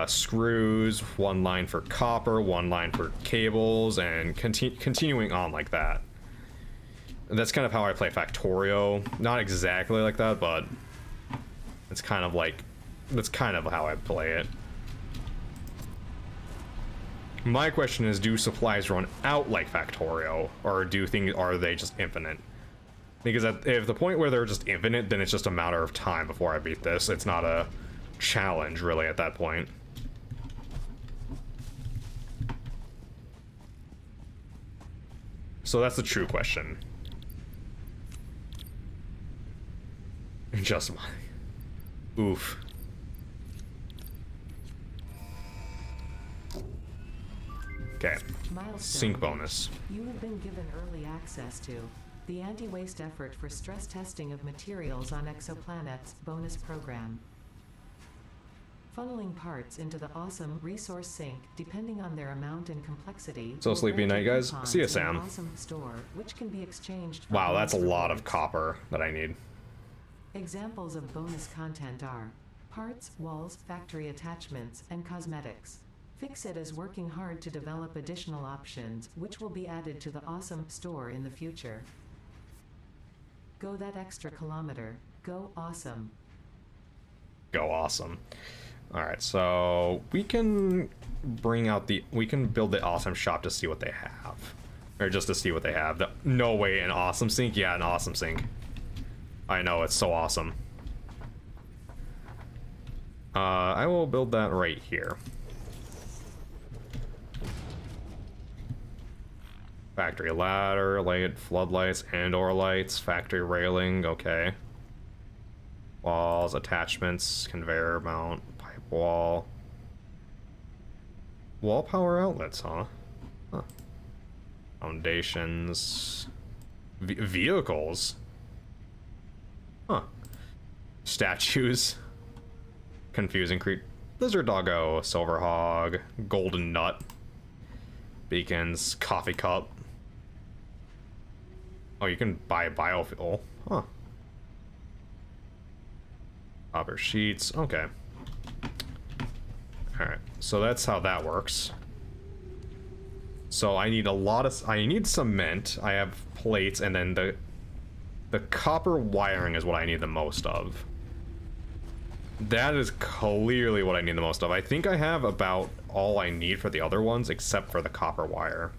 screws, one line for copper, one line for cables, and continuing on like that. And that's kind of how I play Factorio. Not exactly like that, but it's kind of like, that's kind of how I play it. My question is, do supplies run out like Factorio, or are they just infinite? Because if the point where they're just infinite, then it's just a matter of time before I beat this. It's not a challenge, really, at that point. So that's the true question. Just my... Oof. Okay. Milestone Sync reached. bonus. You have been given early access to the Anti-Waste Effort for Stress Testing of Materials on Exoplanets bonus program. Funneling parts into the awesome resource sink, depending on their amount and complexity. So will sleepy grant night, you guys. coupons See ya, in the Sam. Awesome store, which can be exchanged for Wow, that's a bonus lot of rewards. copper that I need. Examples of bonus content are parts, walls, factory attachments, and cosmetics. Fixit is working hard to develop additional options, which will be added to the Awesome store in the future. Go that extra kilometer. Go awesome. Go awesome. Alright, so we can we can build the awesome shop to see what they have. Or just to see what they have. No way, an awesome sink? Yeah, an awesome sink. I know, it's so awesome. I will build that right here. Factory ladder, light, floodlights, and/or lights, factory railing, okay. Walls, attachments, conveyor mount, pipe wall. Wall power outlets, huh? Foundations. Vehicles? Huh. Statues. Confusing lizard doggo, silver hog, golden nut. Beacons, coffee cup. Oh, you can buy biofuel. Huh. Copper sheets. Okay. Alright. So that's how that works. So I need I need cement. I have plates, and then the copper wiring is what I need the most of. That is clearly what I need the most of. I think I have about all I need for the other ones, except for the copper wire.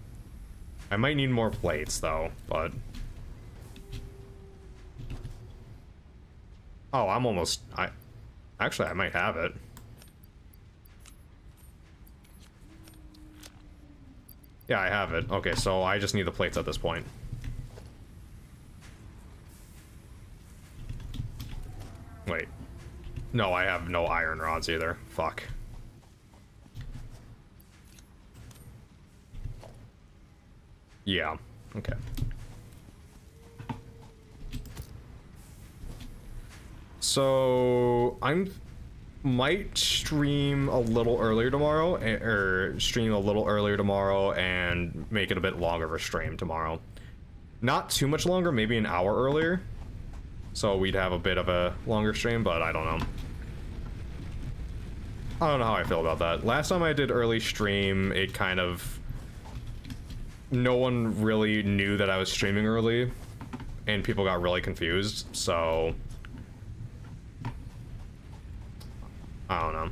I might need more plates, though, but... Oh, I'm almost... Actually, I might have it. Yeah, I have it. Okay, so I just need the plates at this point. Wait. No, I have no iron rods either. Fuck. Yeah. Okay. So might stream a little earlier tomorrow, and make it a bit longer of a stream tomorrow. Not too much longer, maybe an hour earlier. So we'd have a bit of a longer stream, but I don't know. I don't know how I feel about that. Last time I did early stream, it kind of... No one really knew that I was streaming early, and people got really confused, so... I don't know.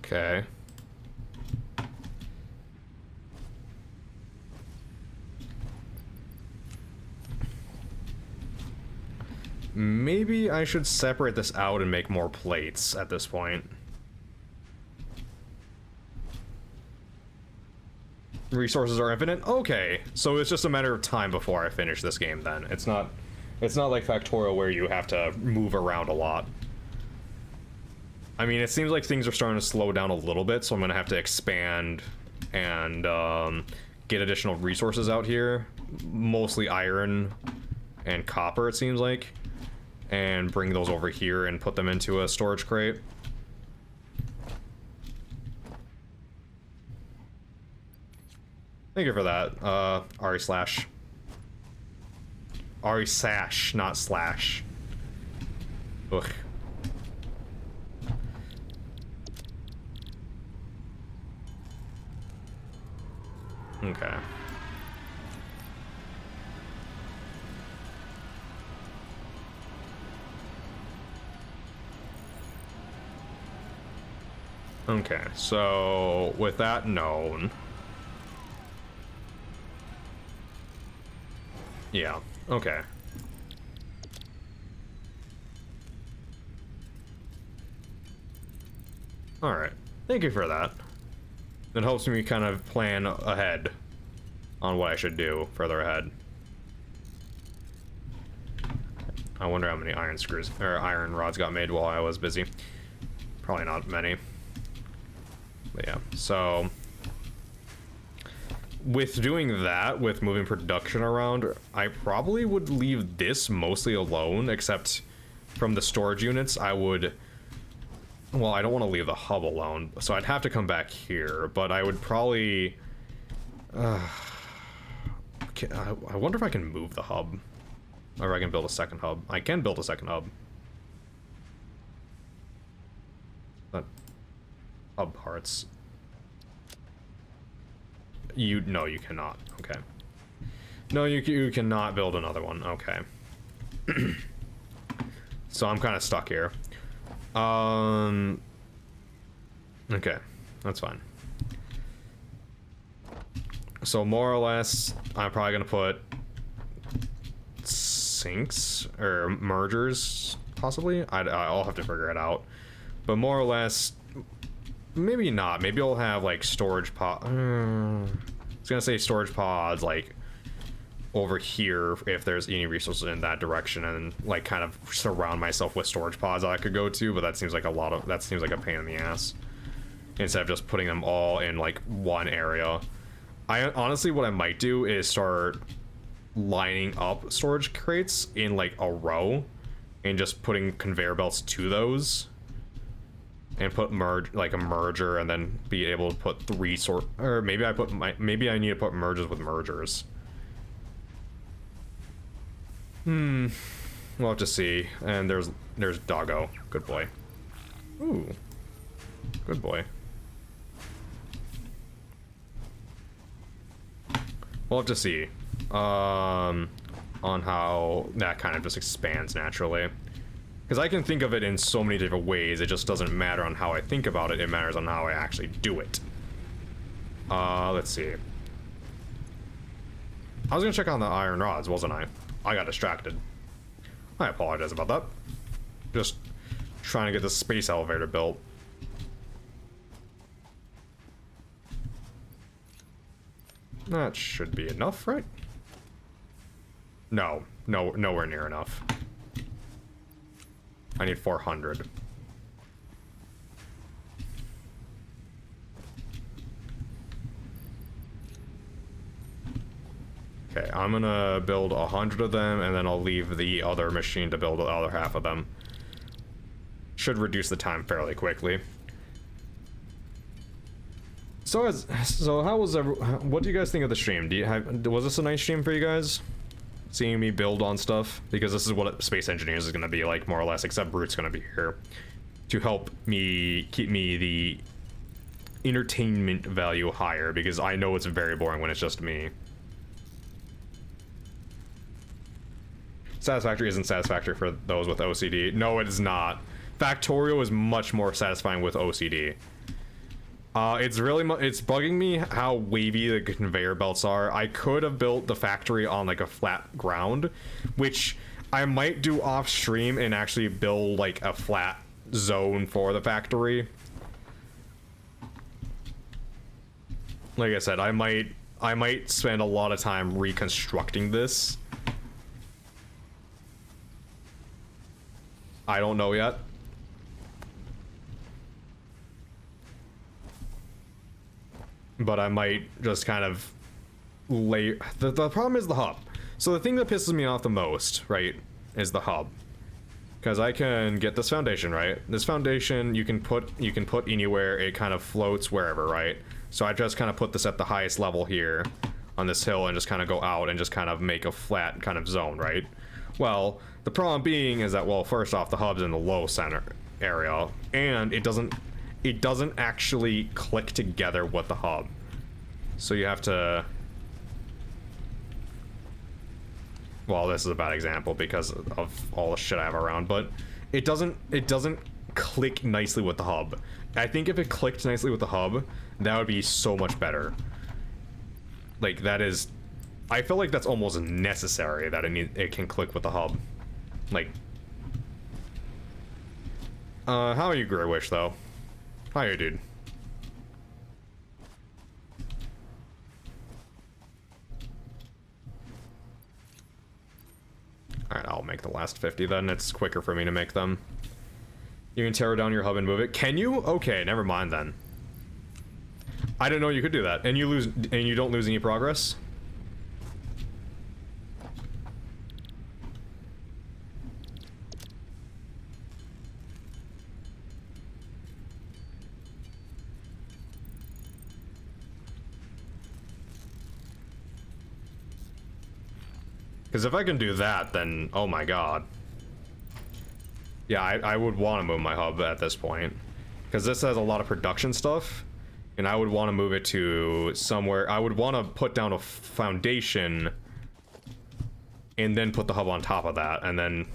Okay. Maybe I should separate this out and make more plates at this point. Resources are infinite? Okay, so it's just a matter of time before I finish this game then. It's not like Factorial where you have to move around a lot. I mean, it seems like things are starting to slow down a little bit, so I'm gonna have to expand and get additional resources out here. Mostly iron and copper, it seems like. And bring those over here and put them into a storage crate. Thank you for that, Ari Slash. Ari Sash, not Slash. Ugh. Okay. Okay, so with that known... Yeah, okay. Alright. Thank you for that. It helps me kind of plan ahead on what I should do further ahead. I wonder how many iron screws or iron rods got made while I was busy. Probably not many. But yeah, so with doing that, with moving production around, I probably would leave this mostly alone, except from the storage units, I would... Well, I don't want to leave the hub alone, so I'd have to come back here, but I would probably... I wonder if I can move the hub. Or I can build a second hub. I can build a second hub. But hub parts. No, you cannot. Okay. No, you cannot build another one. Okay. So I'm kind of stuck here. Okay, that's fine. So more or less, I'm probably gonna put sinks or mergers, possibly. I'll have to figure it out. But more or less, maybe not. Maybe I'll have like storage pod. I was gonna say storage pods like over here if there's any resources in that direction, and like kind of surround myself with storage pods I could go to. But that seems like that seems like a pain in the ass. Instead of just putting them all in like one area. I honestly, what I might do is start lining up storage crates in like a row and just putting conveyor belts to those and put like a merger, and then be able to put or maybe I need to put merges with mergers. We'll have to see. And there's Doggo. Good boy. Ooh. Good boy. We'll have to see on how that kind of just expands naturally. Because I can think of it in so many different ways, it just doesn't matter on how I think about it, it matters on how I actually do it. Let's see. I was gonna check on the iron rods, wasn't I? I got distracted. I apologize about that. Just trying to get the space elevator built. That should be enough, right? No, nowhere near enough. I need 400. Okay, I'm gonna build 100 of them, and then I'll leave the other machine to build the other half of them. Should reduce the time fairly quickly. So how was what do you guys think of the stream? Was this a nice stream for you guys? Seeing me build on stuff, because this is what Space Engineers is going to be like, more or less, except Brute's going to be here to help me keep the entertainment value higher, because I know it's very boring when it's just me. Satisfactory isn't satisfactory for those with OCD. No, it is not. Factorial is much more satisfying with OCD. It's bugging me how wavy the conveyor belts are. I could have built the factory on like a flat ground, which I might do off stream and actually build like a flat zone for the factory. Like I said, I might spend a lot of time reconstructing this. I don't know yet. But I might just kind of lay... The problem is the hub. So the thing that pisses me off the most, right, is the hub. Because I can get this foundation, right? This foundation you can put anywhere, it kind of floats wherever, right? So I just kind of put this at the highest level here on this hill and just kind of go out and just kind of make a flat kind of zone, right? Well, the problem being is that, well, first off, the hub's in the low center area, and it doesn't actually click together with the hub. So you have to... Well, this is a bad example because of all the shit I have around, but it doesn't click nicely with the hub. I think if it clicked nicely with the hub, that would be so much better. Like, that is... I feel like that's almost necessary that it can click with the hub. Like... how are you, Grey Wish, though? Hiya, dude. Alright, I'll make the last 50 then. It's quicker for me to make them. You can tear down your hub and move it. Can you? Okay, never mind then. I didn't know you could do that. And you don't lose any progress? Because if I can do that, then oh my god. Yeah, I would want to move my hub at this point. Because this has a lot of production stuff. And I would want to move it to somewhere. I would want to put down a foundation. And then put the hub on top of that. And then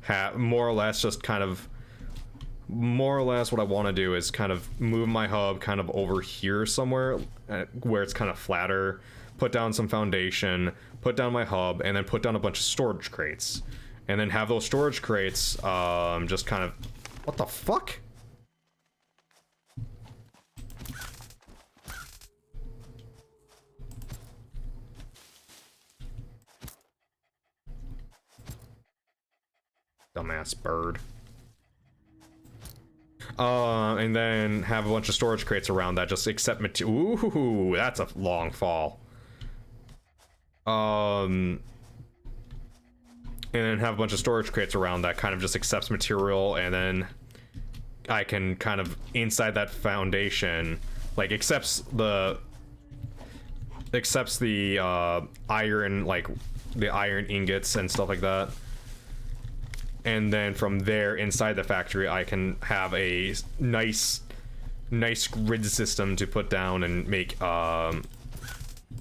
have more or less just kind of... More or less what I want to do is kind of move my hub kind of over here somewhere. Where it's kind of flatter. Put down some foundation. Put down my hub. And then put down a bunch of storage crates. And then have those storage crates just kind of... What the fuck? Dumbass bird. And then have a bunch of storage crates around that just accept material. Ooh, that's a long fall. And then have a bunch of storage crates around that kind of just accepts material, and then I can kind of inside that foundation like accepts the iron, like the iron ingots and stuff like that. And then from there inside the factory I can have a nice grid system to put down and make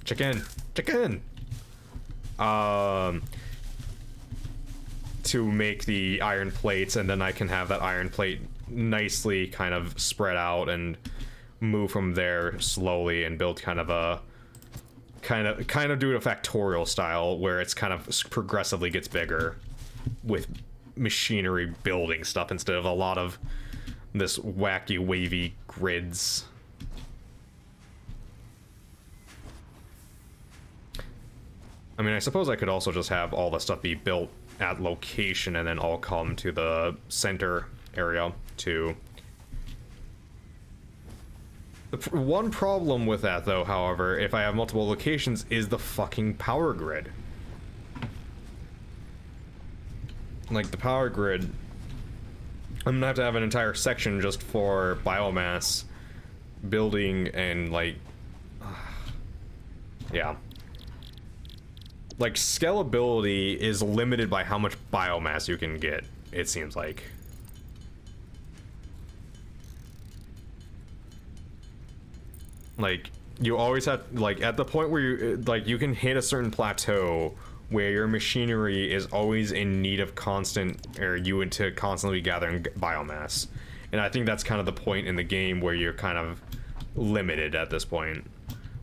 chicken to make the iron plates, and then I can have that iron plate nicely kind of spread out and move from there slowly and build kind of do it a factorial style where it's kind of progressively gets bigger with machinery building stuff instead of a lot of this wacky wavy grids. I mean, I suppose I could also just have all the stuff be built at location and then all come to the center area too. The one problem with that though, however, if I have multiple locations, is the fucking power grid. Like the power grid, I'm gonna have to have an entire section just for biomass building and like, yeah. Like scalability is limited by how much biomass you can get, it seems like. Like you always have, like at the point where you can hit a certain plateau where your machinery is always in need of to constantly gathering biomass. And I think that's kind of the point in the game where you're kind of limited at this point.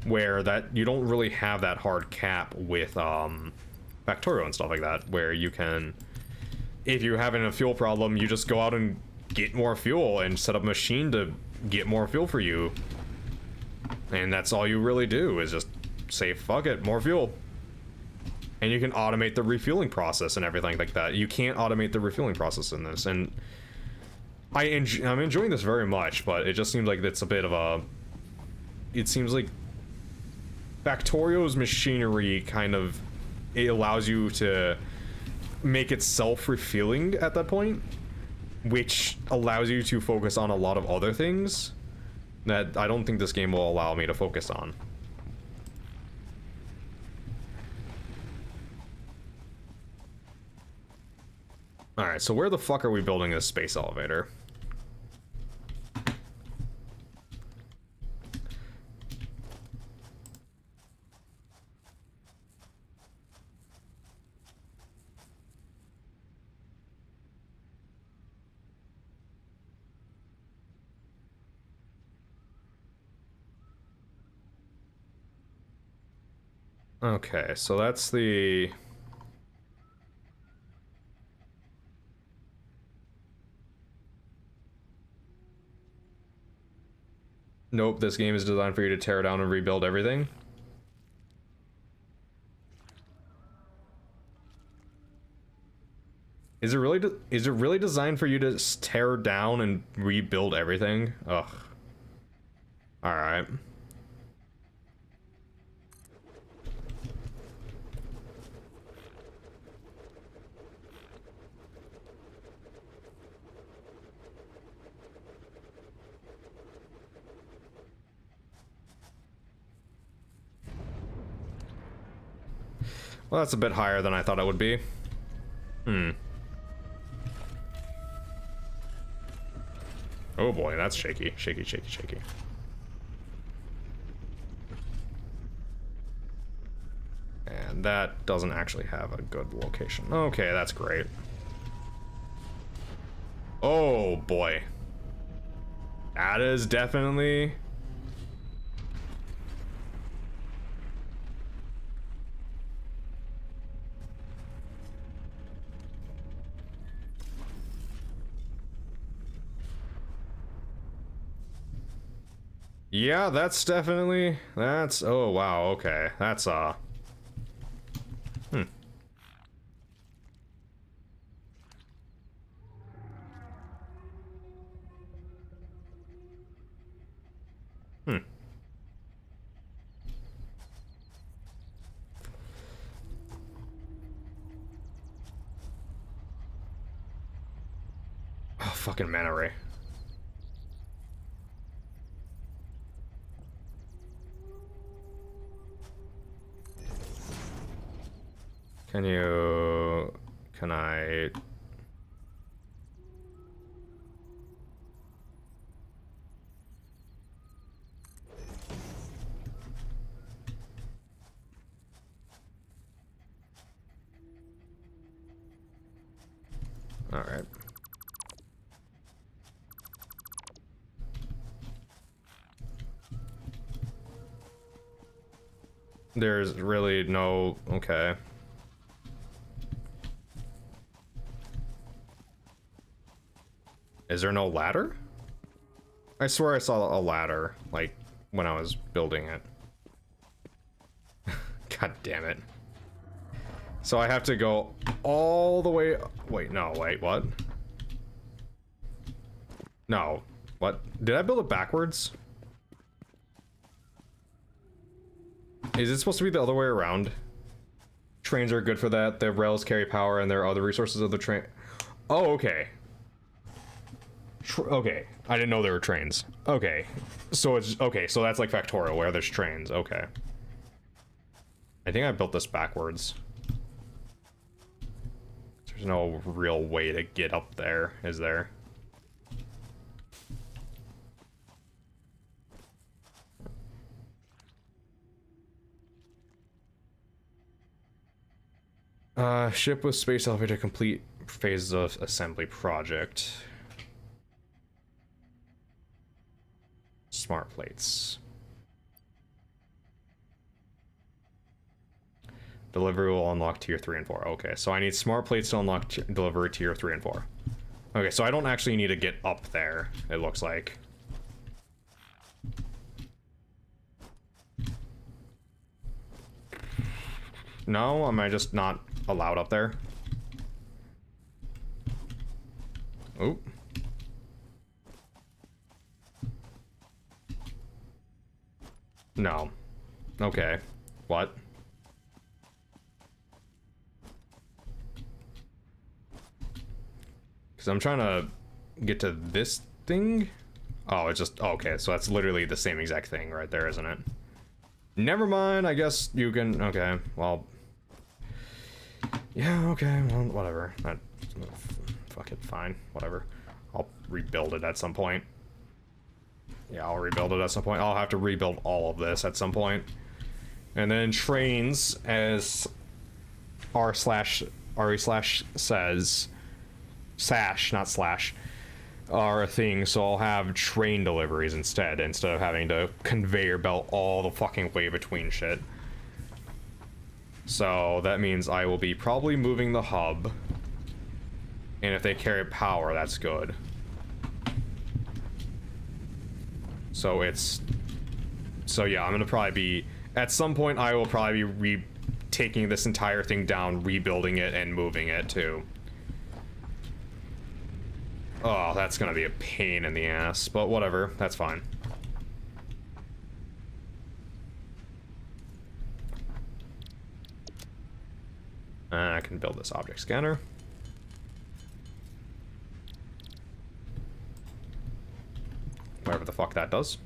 Where that you don't really have that hard cap with Factorio and stuff like that, where you can, if you're having a fuel problem, you just go out and get more fuel and set up a machine to get more fuel for you. And that's all you really do, is just say, fuck it, more fuel. And you can automate the refueling process and everything like that. You can't automate the refueling process in this, and I'm enjoying this very much, but it just seems like it's a bit of a... It seems like Factorio's machinery kind of... It allows you to make it self-refueling at that point, which allows you to focus on a lot of other things that I don't think this game will allow me to focus on. Alright, so where the fuck are we building this space elevator? Okay, so that's the... Nope, this game is designed for you to tear down and rebuild everything. Is it really designed for you to tear down and rebuild everything? Ugh. All right. Well, that's a bit higher than I thought it would be. Oh boy, that's shaky. Shaky, shaky, shaky. And that doesn't actually have a good location. Okay, that's great. Oh boy. That is definitely... Yeah, that's definitely... That's... Oh, wow, okay. That's, Hmm. Hmm. Oh, fucking mana ray. Can I... All right. There's really no... Okay. Is there no ladder? I swear I saw a ladder, like, when I was building it. God damn it. So I have to go all the way... Wait, no, wait, what? No. What? Did I build it backwards? Is it supposed to be the other way around? Trains are good for that. The rails carry power and there are other resources of the train. Oh, okay. Okay. I didn't know there were trains. Okay. So it's... Okay, so that's like Factorial, where there's trains. Okay. I think I built this backwards. There's no real way to get up there, is there? Ship with space elevator complete phases of assembly project. Smart plates. Delivery will unlock tier 3 and 4. Okay, so I need smart plates to unlock delivery tier 3 and 4. Okay, so I don't actually need to get up there, it looks like. No, am I just not allowed up there? Oop. No. Okay. What? Because I'm trying to get to this thing. Oh, it's just... Okay, so that's literally the same exact thing right there, isn't it? Never mind, I guess you can... Okay, well... Yeah, okay, well, whatever. Fuck it, fine, whatever. I'll rebuild it at some point. Yeah, I'll rebuild it at some point. I'll have to rebuild all of this at some point. And then trains, as r/re/ says, sash, not slash, are a thing, so I'll have train deliveries instead of having to conveyor belt all the fucking way between shit. So that means I will be probably moving the hub. And if they carry power, that's good. So it's... So yeah, I'm gonna probably be... At some point, I will probably be taking this entire thing down, rebuilding it, and moving it, too. Oh, that's gonna be a pain in the ass, but whatever, that's fine. I can build this object scanner. Whatever the fuck that does.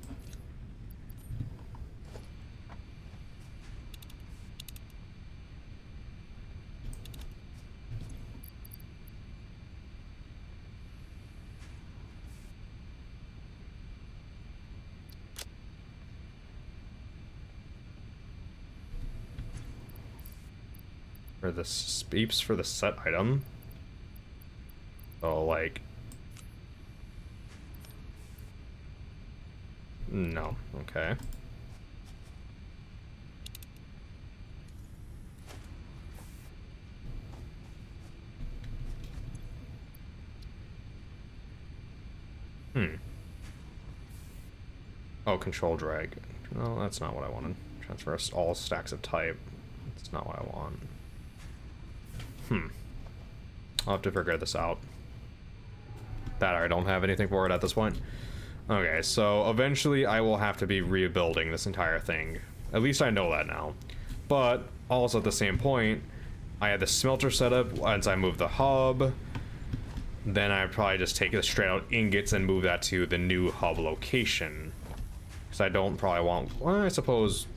For the beeps for the set item. So like, no, okay. Oh, control drag. No, that's not what I wanted. Transfer all stacks of type. That's not what I want. I'll have to figure this out. That I don't have anything for it at this point. Okay, so eventually I will have to be rebuilding this entire thing. At least I know that now. But also at the same point, I had the smelter set up once I moved the hub. Then I'd probably just take the straight out ingots and move that to the new hub location. Because I don't probably want... Well, I suppose...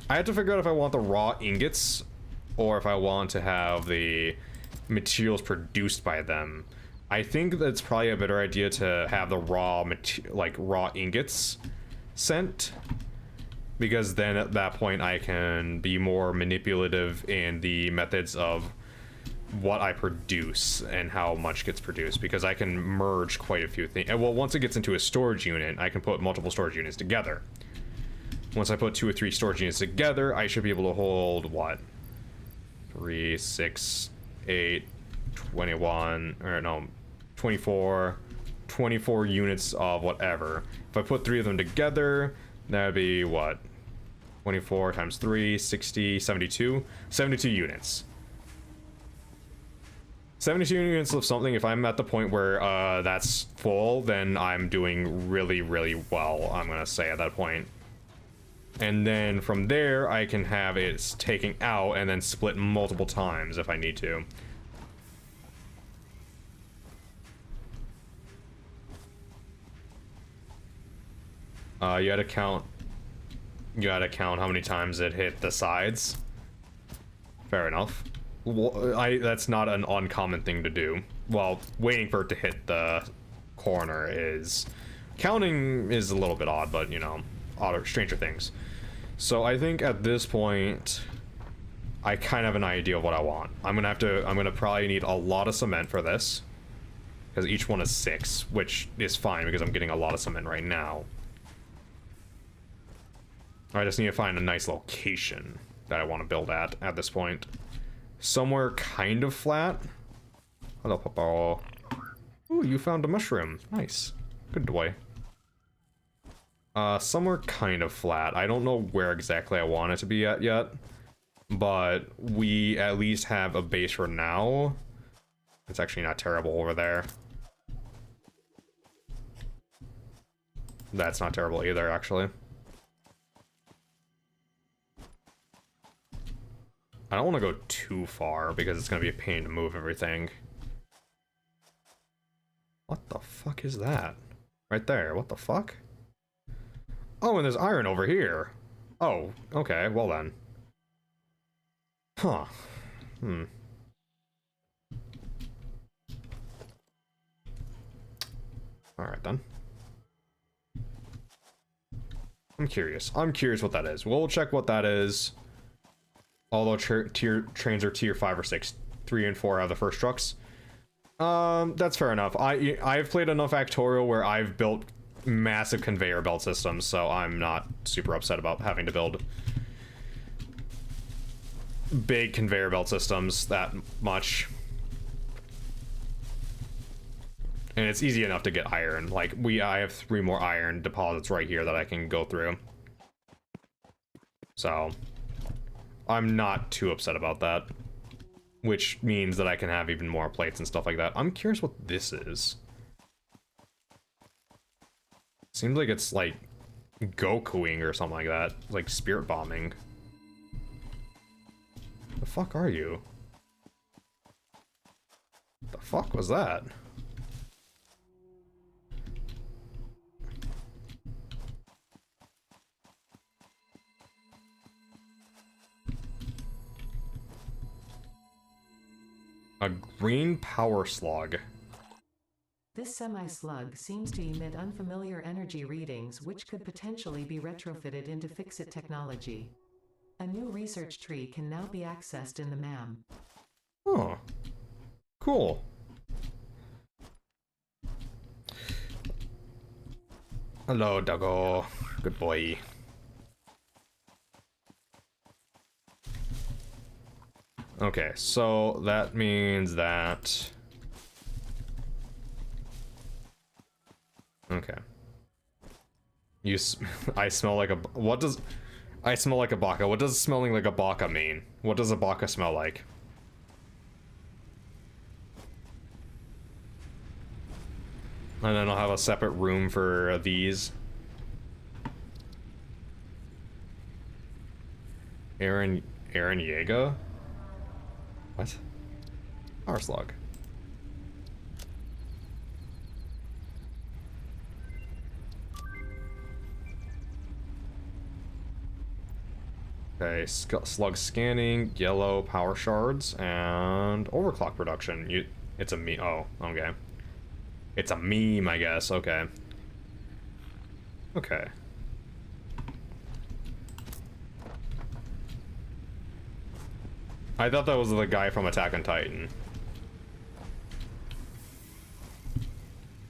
I have to figure out if I want the raw ingots or if I want to have the materials produced by them. I think that's probably a better idea to have the raw raw ingots sent, because then at that point I can be more manipulative in the methods of what I produce and how much gets produced, because I can merge quite a few things. And well, once it gets into a storage unit, I can put multiple storage units together. Once I put 2 or 3 storage units together, I should be able to hold what? 3, 6, 8, 21, or no, 24 units of whatever. If I put 3 of them together, that would be what? 24 times 3, 60, 72? 72 units. 72 units of something. If I'm at the point where that's full, then I'm doing really, really well, I'm gonna say at that point. And then from there, I can have it taken out and then split multiple times if I need to. You gotta count how many times it hit the sides. Fair enough. Well, that's not an uncommon thing to do. Well, waiting for it to hit the corner is... Counting is a little bit odd, but, you know, odder, stranger things. So I think at this point, I kind of have an idea of what I want. I'm gonna probably need a lot of cement for this, because each one is 6, which is fine because I'm getting a lot of cement right now. I just need to find a nice location that I want to build at this point. Somewhere kind of flat. Hello, Papa. Ooh, you found a mushroom. Nice. Good boy. Somewhere kind of flat. I don't know where exactly I want it to be at yet, but we at least have a base for now. It's actually not terrible over there. That's not terrible either, actually. I don't want to go too far because it's going to be a pain to move everything. What the fuck is that? Right there, what the fuck? Oh, and there's iron over here. Oh, okay, well then. Huh. Alright then. I'm curious what that is. We'll check what that is. Although trains are tier 5 or 6. 3 and 4 are the first trucks. That's fair enough. I've played enough Factorial where I've built massive conveyor belt systems, so I'm not super upset about having to build big conveyor belt systems that much. And it's easy enough to get iron. Like, I have 3 more iron deposits right here that I can go through. So, I'm not too upset about that. Which means that I can have even more plates and stuff like that. I'm curious what this is. Seems like it's like Gokuing or something like that. Like spirit bombing. The fuck are you? The fuck was that? A green power slug. This semi-slug seems to emit unfamiliar energy readings which could potentially be retrofitted into Fixit technology. A new research tree can now be accessed in the MAM. Oh. Cool. Hello, doggo. Good boy. Okay, so that means that... Okay. I smell like a... What does... I smell like a baka. What does smelling like a baka mean? What does a baka smell like? And then I'll have a separate room for these. Aaron Yeager? What? Power slug. Okay, slug scanning, yellow power shards, and overclock production. It's a meme. Oh, okay. It's a meme, I guess. Okay. Okay. I thought that was the guy from Attack on Titan.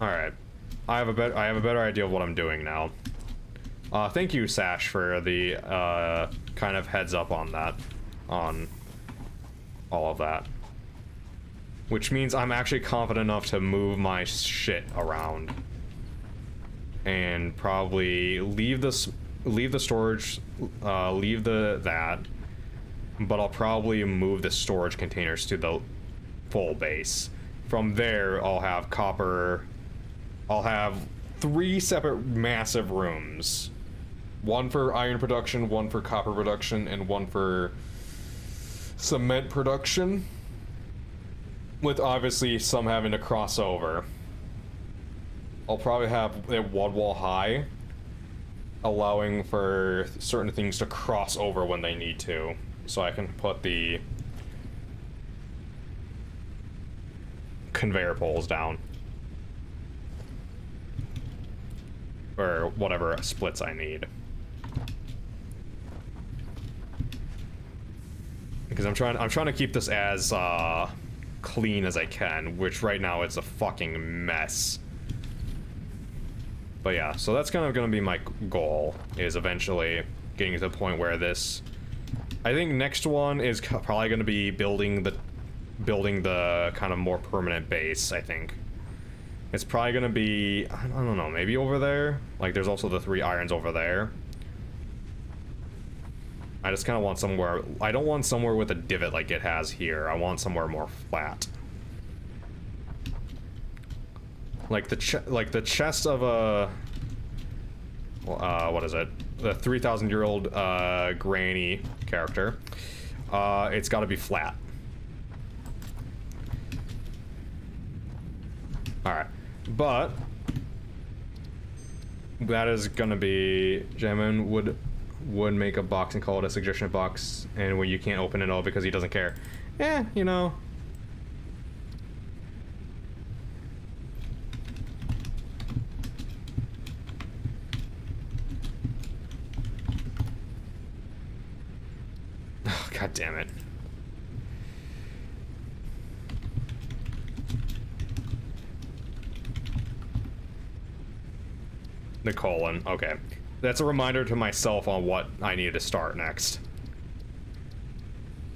Alright. I have a better idea of what I'm doing now. Thank you, Sash, for the kind of heads up on that. On all of that. Which means I'm actually confident enough to move my shit around. And probably leave the storage, leave that. But I'll probably move the storage containers to the full base. From there, I'll have copper. I'll have 3 separate massive rooms. 1 for iron production, 1 for copper production, and 1 for cement production. With obviously some having to cross over. I'll probably have it 1 wall high, allowing for certain things to cross over when they need to. So I can put the conveyor poles down. Or whatever splits I need. Because I'm trying to keep this as clean as I can, which right now it's a fucking mess. But yeah, so that's kind of gonna be my goal, is eventually getting to the point where this... I think next one is probably going to be building the kind of more permanent base, I think. It's probably going to be, I don't know, maybe over there? Like, there's also the 3 irons over there. I just kind of want somewhere... I don't want somewhere with a divot like it has here. I want somewhere more flat. Like the chest of a... what is it? The 3,000-year-old granny character. It's got to be flat. Alright. But that is gonna be... Jamin would make a box and call it a suggestion box, and when you can't open it all because he doesn't care. Eh, you know... God damn it. The colon, okay. That's a reminder to myself on what I need to start next.